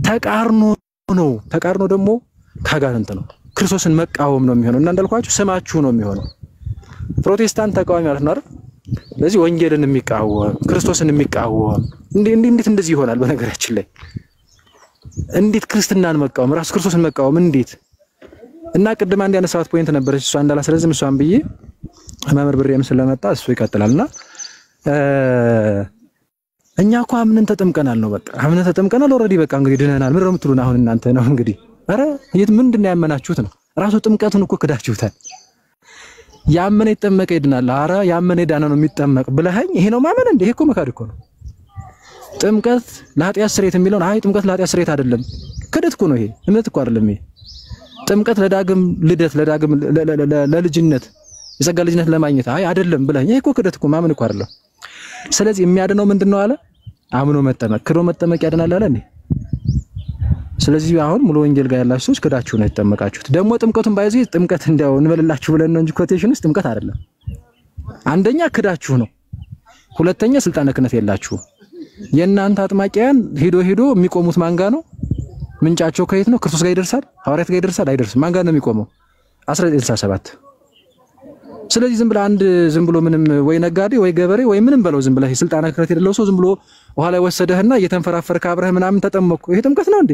ተቃርኖ ነው። ተቃርኖ ደግሞ ካጋንንት ነው። ክርስቶስን መቃወም ነው የሚሆነው እና እንዳልኳችሁ ስማችሁ ነው የሚሆነው። ፕሮቴስታንት ተቃዋሚ ማለት ነው አይደል? ስለዚህ ወንጌልን የሚቃወም ክርስቶስን የሚቃወም እንዴት እንደዚህ ይሆናል? በነገራችን ላይ እንዴት ክርስትናን መቃወም ራሱ ክርስቶስን መቃወም እንዴት? እና ቅድም አንድ ያነሳሁት ፖይንት ነበረች እሷ እንዳላስረዝም እሷን ብዬ መምህር ብሬም ስለመጣ እሱ ይቀጥላልና እኛ እኮ አምነን ተጠምቀናል ነው በቃ አምነን ተጠምቀናል ኦሬዲ በቃ እንግዲህ ድነናል። ምን ነው የምትሉን አሁን እናንተ ነው እንግዲህ? አረ ምንድነው ያመናችሁት ነው? ራሱ ጥምቀቱን እኮ ክዳችሁታል። ያመነ ይጠመቀ ይድናል። አረ ያመነ ዳና ነው የሚጠመቅ ብለኸኝ ይሄ ነው ማመን እንዴ? ይሄ እኮ መካድ እኮ ነው። ጥምቀት ለኃጢአት ስርየት የሚለው አይ ጥምቀት ለኃጢአት ስርየት አይደለም ክደት እኮ ነው። ይሄ እምነት እኮ አይደለም። ይሄ ጥምቀት ለዳግም ልደት ለዳግም ለልጅነት የጸጋ ልጅነት ለማግኘት አይ አይደለም ብለኸኝ ይሄ እኮ ክደት እኮ ማመን እኮ አይደለም። ስለዚህ የሚያድነው ምንድነው አለ? አምኖ መጠመቅ። ክዶ መጠመቅ ያድናል አለ እንዴ? ስለዚህ አሁን ሙሉ ወንጌል ጋር ያላችሁ ሰዎች ክዳችሁ ነው የተጠመቃችሁት። ደግሞ ጥምቀቱን ባይዚ ጥምቀት እንዲያው እንበልላችሁ ብለን ነው እንጂ ኮቴሽን ውስጥ ጥምቀት አይደለም። አንደኛ ክዳችሁ ነው፣ ሁለተኛ ስልጣነ ክህነት የላችሁ። የእናንተ አጥማቂያን ሄዶ የሚቆሙት ማንጋ ነው? ምንጫቸው ከየት ነው? ክርስቶስ ጋር ይደርሳል? ሐዋርያት ጋር ይደርሳል? አይደርስም። ማንጋ ነው የሚቆመው? 1967 ስለዚህ ዝም ብሎ ምንም ወይ ነጋዴ ወይ ገበሬ ወይ ምንም በለው ዝም ብለህ ስልጣነ ክህነት የሌለው ሰው ዝም ብሎ በኋላ ወሰደህና እየተንፈራፈርክ አብረህ ምናምን ተጠመቅኩ ይሄ ጥምቀት ነው እንዴ?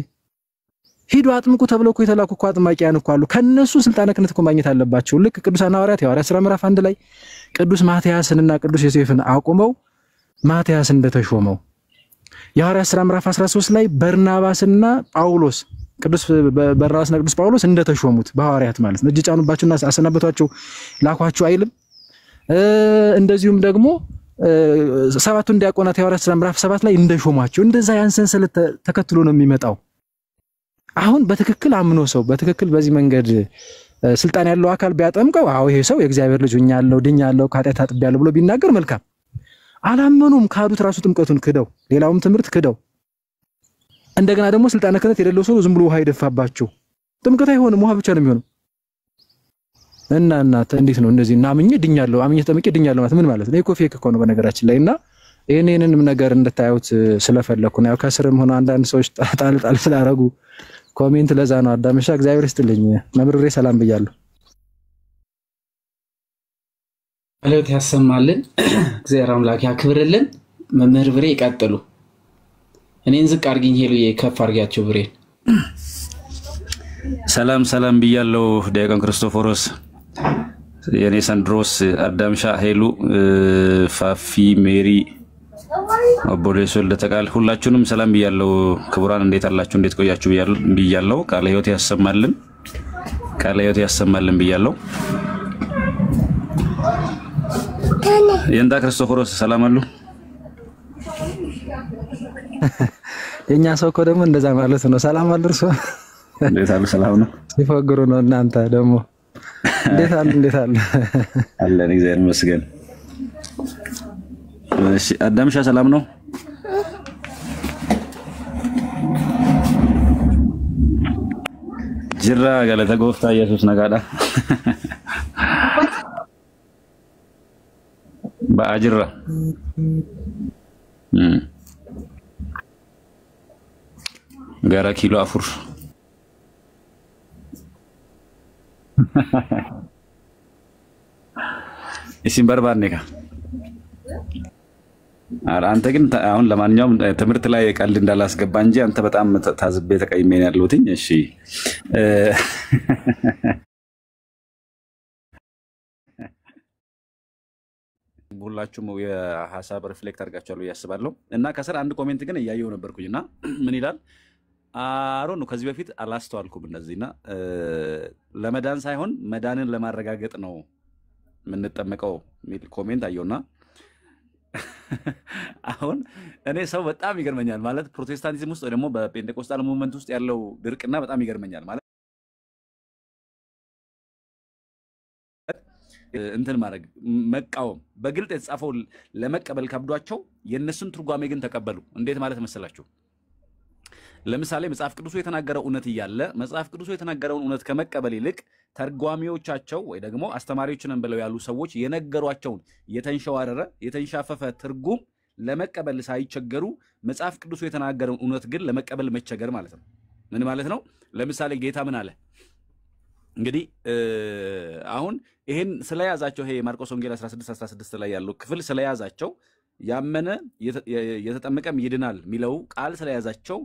ሂዱ አጥምቁ ተብለው እኮ የተላኩ እኮ አጥማቂያን እኮ አሉ። ከነሱ ስልጣነ ክህነት እኮ ማግኘት አለባቸው። ልክ ቅዱሳን ሐዋርያት የሐዋርያት ሥራ ምዕራፍ 1 ላይ ቅዱስ ማትያስንና ቅዱስ ዮሴፍን አቁመው ማትያስ እንደተሾመው የሐዋርያት ሥራ ምዕራፍ 13 ላይ በርናባስና ጳውሎስ ቅዱስ በርናባስና ቅዱስ ጳውሎስ እንደተሾሙት በሐዋርያት ማለት ነው። እጅ ጫኑባቸውና አሰናበቷቸው ላኳቸው አይልም? እንደዚሁም ደግሞ ሰባቱን ዲያቆናት የሐዋርያት ሥራ ምዕራፍ 7 ላይ እንደሾሟቸው እንደዛ ያን ሰንሰለት ተከትሎ ነው የሚመጣው። አሁን በትክክል አምኖ ሰው በትክክል በዚህ መንገድ ስልጣን ያለው አካል ቢያጠምቀው አዎ ይሄ ሰው የእግዚአብሔር ልጅ ሆኛለሁ ድኛለሁ ከኃጢአት ታጥቤያለሁ ብሎ ቢናገር መልካም። አላመኑም፣ ካዱት። ራሱ ጥምቀቱን ክደው ሌላውም ትምህርት ክደው እንደገና ደግሞ ስልጣነ ክህነት የሌለው ሰው ዝም ብሎ ውሃ ይደፋባቸው ጥምቀት አይሆንም፣ ውሃ ብቻ ነው የሚሆነው። እናንተ እንዴት ነው እንደዚህ አምኜ ድኛለሁ አምኜ ተጠምቄ ድኛለሁ ማለት ምን ማለት ነው? ይሄ እኮ ፌክ እኮ ነው በነገራችን ላይ። እና ይሄንንም ነገር እንድታዩት ስለፈለኩ ነው። ያው ከስርም ሆነ አንዳንድ ሰዎች ጣል ስላረጉ ኮሜንት ለዛ ነው። አዳምሻ እግዚአብሔር ይስጥልኝ። መምርሬ ሰላም ብያለሁ። እለት ያሰማልን እግዚአብሔር አምላክ ያክብርልን። መምህር ብሬ ይቀጥሉ። እኔን ዝቅ አርጊኝ ሄሉዬ ከፍ አርጊያቸው ብሬ። ሰላም ብያለሁ። ዲያቆን ክርስቶፎሮስ የኔ ሰንድሮስ አዳምሻ ሄሉ ፋፊ ሜሪ አቦሌሶ ለተቃል ሁላችሁንም ሰላም ብያለሁ። ክቡራን እንዴት አላችሁ? እንዴት ቆያችሁ ብያለሁ። ቃለ ሕይወት ያሰማልን ብያለሁ። የእንዳ ክርስቶፎሮስ ሰላም አሉ? የኛ ሰው እኮ ደግሞ እንደዛ ማለት ነው። ሰላም አሉ እርሶ? እንዴት አሉ? ሰላም ነው። ሲፈግሩ ነው። እናንተ ደግሞ እንዴት አሉ? አለን እግዚአብሔር ይመስገን። እሺ አዳምሻ ሰላም ነው? ጅራ ገለተ ጎፍታ ኢየሱስ ነጋዳ በአጅራ ጋራ ኪሎ አፉር እሺን በርባኔካ አንተ ግን አሁን ለማንኛውም ትምህርት ላይ ቀልድ እንዳላስገባ እንጂ አንተ በጣም ታዝቤ ተቀይሜ ነው ያለሁትኝ። እሺ ሁላችሁም የሐሳብ ሪፍሌክት አድርጋችኋል ያስባለሁ። እና ከስር አንድ ኮሜንት ግን እያየው ነበርኩኝና ምን ይላል አሮን ነው ከዚህ በፊት አላስተዋልኩም እነዚህና ለመዳን ሳይሆን መዳንን ለማረጋገጥ ነው የምንጠመቀው ሚል ኮሜንት አየውና አሁን እኔ ሰው በጣም ይገርመኛል ማለት ፕሮቴስታንቲዝም ውስጥ ወይ ደግሞ በፔንቴኮስታል ሙቭመንት ውስጥ ያለው ድርቅና በጣም ይገርመኛል ማለት እንትን ማድረግ መቃወም በግልጥ የተጻፈው ለመቀበል ከብዷቸው የነሱን ትርጓሜ ግን ተቀበሉ። እንዴት ማለት መሰላችሁ? ለምሳሌ መጽሐፍ ቅዱሱ የተናገረው እውነት እያለ መጽሐፍ ቅዱሱ የተናገረውን እውነት ከመቀበል ይልቅ ተርጓሚዎቻቸው ወይ ደግሞ አስተማሪዎችን ብለው ያሉ ሰዎች የነገሯቸውን የተንሸዋረረ የተንሻፈፈ ትርጉም ለመቀበል ሳይቸገሩ መጽሐፍ ቅዱሱ የተናገረውን እውነት ግን ለመቀበል መቸገር ማለት ነው። ምን ማለት ነው? ለምሳሌ ጌታ ምን አለ? እንግዲህ አሁን ይሄን ስለያዛቸው ይሄ ማርቆስ ወንጌል 16:16 ላይ ያለው ክፍል ስለያዛቸው ያመነ የተጠመቀም ይድናል ሚለው ቃል ስለያዛቸው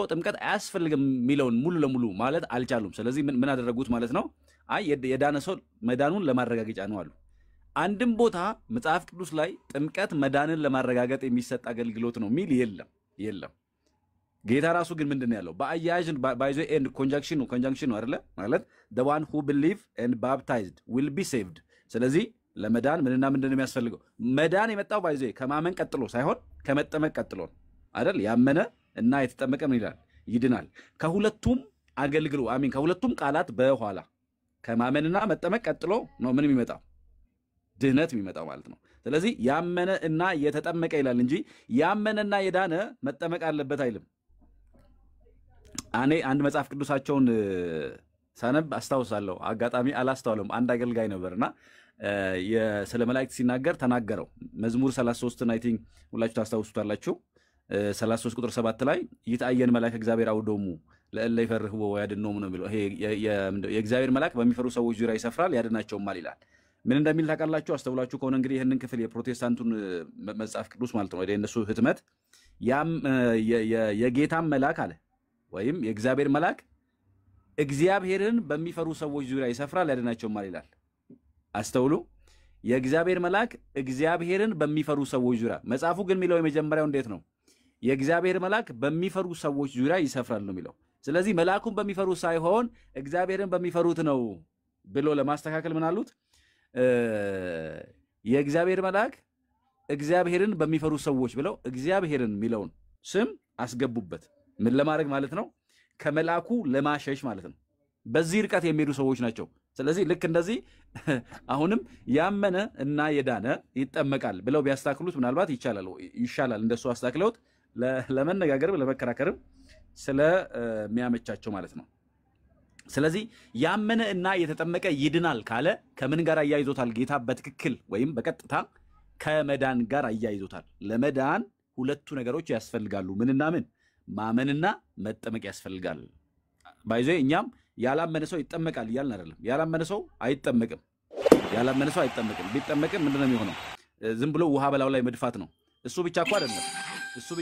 ጥምቀት አያስፈልግም ሚለውን ሙሉ ለሙሉ ማለት አልቻሉም። ስለዚህ ምን አደረጉት ማለት ነው? አይ የዳነ ሰው መዳኑን ለማረጋገጫ ነው አሉ። አንድም ቦታ መጽሐፍ ቅዱስ ላይ ጥምቀት መዳንን ለማረጋገጥ የሚሰጥ አገልግሎት ነው ሚል የለም። ጌታ ራሱ ግን ምንድነው ያለው? በአያያዥ ባይዞ ኤንድ ኮንጃንክሽን ነው አይደለ? ማለት the one who believe and baptized will be saved። ስለዚህ ለመዳን ምንና ምንድነው የሚያስፈልገው? መዳን የመጣው ባይዞ ከማመን ቀጥሎ ሳይሆን ከመጠመቅ ቀጥሎ አይደል? ያመነ እና የተጠመቀ ምን ይላል? ይድናል። ከሁለቱም ከሁለቱም ቃላት በኋላ ከማመንና መጠመቅ ቀጥሎ ነው ምን የሚመጣው? ድህነት የሚመጣው ማለት ነው። ስለዚህ ያመነ እና የተጠመቀ ይላል እንጂ ያመነና የዳነ መጠመቅ አለበት አይልም። እኔ አንድ መጽሐፍ ቅዱሳቸውን ሳነብ አስታውሳለሁ። አጋጣሚ አላስተዋለም። አንድ አገልጋይ ነበርና ስለ መላእክት ሲናገር ተናገረው። መዝሙር 33 አይ ቲንክ ሁላችሁ ታስታውሱታላችሁ። 33 ቁጥር 7 ላይ ይታየን መልአክ እግዚአብሔር አውዶሙ ለእለ ይፈርህዎ ወያድነውም ነው የሚለው። ይሄ የእግዚአብሔር መልአክ በሚፈሩ ሰዎች ዙሪያ ይሰፍራል ያድናቸውማል ይላል። ምን እንደሚል ታውቃላችሁ? አስተውላችሁ ከሆነ እንግዲህ ይህንን ክፍል የፕሮቴስታንቱን መጽሐፍ ቅዱስ ማለት ነው ወደ እነሱ ህትመት ያም የጌታም መልአክ አለ ወይም የእግዚአብሔር መልአክ እግዚአብሔርን በሚፈሩ ሰዎች ዙሪያ ይሰፍራል ያድናቸውማል ይላል። አስተውሉ። የእግዚአብሔር መልአክ እግዚአብሔርን በሚፈሩ ሰዎች ዙሪያ። መጽሐፉ ግን የሚለው የመጀመሪያው እንዴት ነው? የእግዚአብሔር መልአክ በሚፈሩ ሰዎች ዙሪያ ይሰፍራል ነው የሚለው። ስለዚህ መልአኩን በሚፈሩ ሳይሆን እግዚአብሔርን በሚፈሩት ነው ብሎ ለማስተካከል ምን አሉት? የእግዚአብሔር መልአክ እግዚአብሔርን በሚፈሩ ሰዎች ብለው እግዚአብሔርን የሚለውን ስም አስገቡበት። ምን ለማድረግ ማለት ነው? ከመልአኩ ለማሸሽ ማለት ነው። በዚህ ርቀት የሚሄዱ ሰዎች ናቸው። ስለዚህ ልክ እንደዚህ አሁንም ያመነ እና የዳነ ይጠመቃል ብለው ቢያስተካክሉት ምናልባት ይሻላል። እንደሱ አስተካክለውት ለመነጋገርም ለመከራከርም ስለሚያመቻቸው ማለት ነው። ስለዚህ ያመነ እና የተጠመቀ ይድናል ካለ ከምን ጋር አያይዞታል ጌታ? በትክክል ወይም በቀጥታ ከመዳን ጋር አያይዞታል። ለመዳን ሁለቱ ነገሮች ያስፈልጋሉ። ምንና ምን? ማመንና መጠመቅ ያስፈልጋል። ባይዞ እኛም ያላመነ ሰው ይጠመቃል እያልን አይደለም። ያላመነ ሰው አይጠመቅም። ቢጠመቅም ምንድነው የሚሆነው? ዝም ብሎ ውሃ በላው ላይ መድፋት ነው። እሱ ብቻ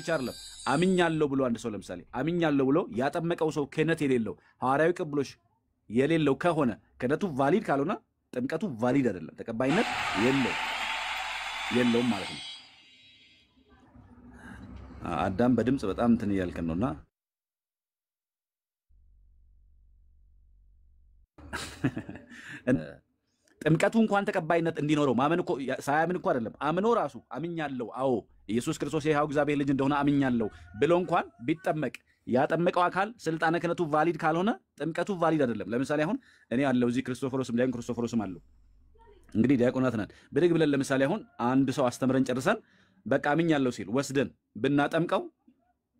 አይደለም። አምኛለሁ ብሎ አንድ ሰው ለምሳሌ አምኛለሁ ብሎ ያጠመቀው ሰው ክህነት የሌለው ሐዋርያዊ ቅብሎሽ የሌለው ከሆነ ክህነቱ ቫሊድ ካልሆነ ጥምቀቱ ቫሊድ አይደለም፣ ተቀባይነት የለውም ማለት ነው። አዳም በድምጽ በጣም እንትን እያልከን ነውና ጥምቀቱ እንኳን ተቀባይነት እንዲኖረው ማመን እኮ ሳያምን እኮ አይደለም። አምኖ ራሱ አምኛለሁ፣ አዎ ኢየሱስ ክርስቶስ የሕያው እግዚአብሔር ልጅ እንደሆነ አምኛለሁ ብሎ እንኳን ቢጠመቅ ያጠመቀው አካል ስልጣነ ክህነቱ ቫሊድ ካልሆነ ጥምቀቱ ቫሊድ አይደለም። ለምሳሌ አሁን እኔ አለው እዚህ ክርስቶፎሮስም ዲያቆን ክርስቶፎሮስም አለው። እንግዲህ ዲያቆናት ነን። ብድግ ብለን ለምሳሌ አሁን አንድ ሰው አስተምረን ጨርሰን በቃ አምኛለሁ ሲል ወስደን ብናጠምቀው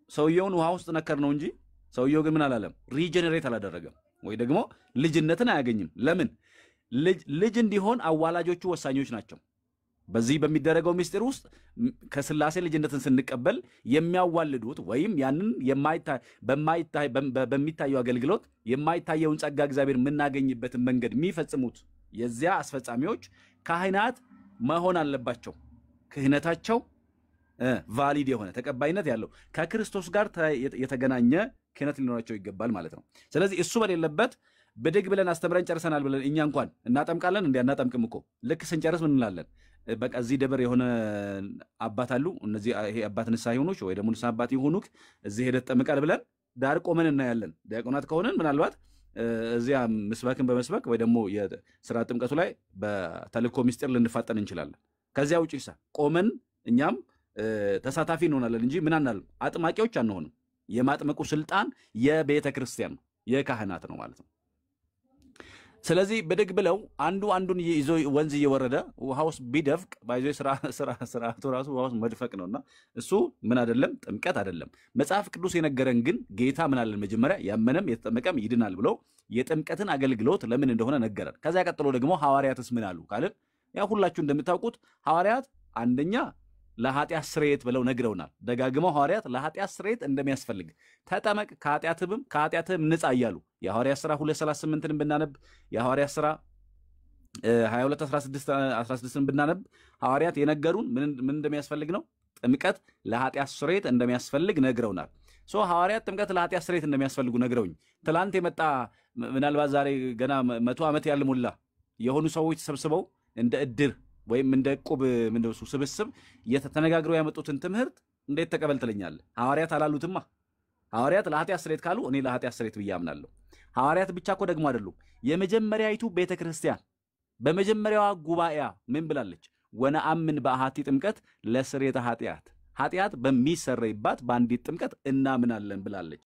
ሰውየውን ውሃ ውስጥ ነከር ነው እንጂ ሰውየው ግን ምን አላለም? ሪጀነሬት አላደረገም ወይ ደግሞ ልጅነትን አያገኝም። ለምን? ልጅ እንዲሆን አዋላጆቹ ወሳኞች ናቸው። በዚህ በሚደረገው ምስጢር ውስጥ ከስላሴ ልጅነትን ስንቀበል የሚያዋልዱት ወይም ያንን በሚታየው አገልግሎት የማይታየውን ጸጋ እግዚአብሔር የምናገኝበትን መንገድ የሚፈጽሙት የዚያ አስፈጻሚዎች ካህናት መሆን አለባቸው። ክህነታቸው ቫሊድ የሆነ ተቀባይነት ያለው ከክርስቶስ ጋር የተገናኘ ክህነት ሊኖራቸው ይገባል ማለት ነው። ስለዚህ እሱ በሌለበት ብድግ ብለን አስተምረን ጨርሰናል ብለን እኛ እንኳን እናጠምቃለን። እናጠምቅም እኮ ልክ ስንጨርስ ምን እንላለን? በቃ እዚህ ደብር የሆነ አባት አሉ፣ እነዚህ ይሄ አባት ንስሐ ይሁኑሽ ወይ ደግሞ ንስሐ አባት ይሁኑክ እዚህ ሄደህ ተጠምቃል ብለን ዳር ቆመን እናያለን። ዲያቆናት ከሆነን ምናልባት እዚያ ምስበክን በመስበክ ወይ ደግሞ የሥራ ጥምቀቱ ላይ በተልእኮ ምስጢር ልንፋጠን እንችላለን። ከዚያ ውጪ ቆመን እኛም ተሳታፊ እንሆናለን እንጂ ምን አናልም፣ አጥማቂዎች አንሆንም። የማጥመቁ ስልጣን የቤተ ክርስቲያን ነው፣ የካህናት ነው ማለት ነው። ስለዚህ ብድግ ብለው አንዱ አንዱን ይዞ ወንዝ እየወረደ ውሃ ውስጥ ቢደፍቅ ባይዞ ስርዓቱ ራሱ ውሃ ውስጥ መድፈቅ ነውና እሱ ምን አይደለም፣ ጥምቀት አይደለም። መጽሐፍ ቅዱስ የነገረን ግን ጌታ ምን አለን? መጀመሪያ ያመነም የተጠመቀም ይድናል ብሎ የጥምቀትን አገልግሎት ለምን እንደሆነ ነገረን። ከዚያ ቀጥሎ ደግሞ ሐዋርያትስ ምን አሉ ካልን ያው ሁላችሁ እንደምታውቁት ሐዋርያት አንደኛ ለኃጢአት ስርየት ብለው ነግረውናል። ደጋግመው ሐዋርያት ለኃጢአት ስርየት እንደሚያስፈልግ ተጠመቅ ከኃጢአትህም ንጻ እያሉ የሐዋርያት ሥራ 2:38ን ብናነብ የሐዋርያት ሥራ 22:16ን ብናነብ ሐዋርያት የነገሩን ምን እንደሚያስፈልግ ነው። ጥምቀት ለኃጢአት ስርየት እንደሚያስፈልግ ነግረውናል። ሐዋርያት ጥምቀት ለኃጢአት ስርየት እንደሚያስፈልጉ ነግረውኝ ትላንት የመጣ ምናልባት ዛሬ ገና 100 ዓመት ያልሞላ የሆኑ ሰዎች ተሰብስበው እንደ እድር ወይም እንደ ዕቁብ ስብስብ ተነጋግረው ያመጡትን ትምህርት እንዴት ተቀበል ትለኛለህ? ሐዋርያት አላሉትማ። ሐዋርያት ለኃጢአት ስርየት ካሉ እኔ ለኃጢአት ስርየት ብዬ አምናለሁ። ሐዋርያት ብቻ እኮ ደግሞ አይደሉም። የመጀመሪያይቱ ቤተክርስቲያን በመጀመሪያዋ ጉባኤ ምን ብላለች? ወነአምን በአሐቲ ጥምቀት ለስርየተ ኃጢአት፣ ኃጢአት በሚሰረይባት በአንዲት ጥምቀት እናምናለን ብላለች።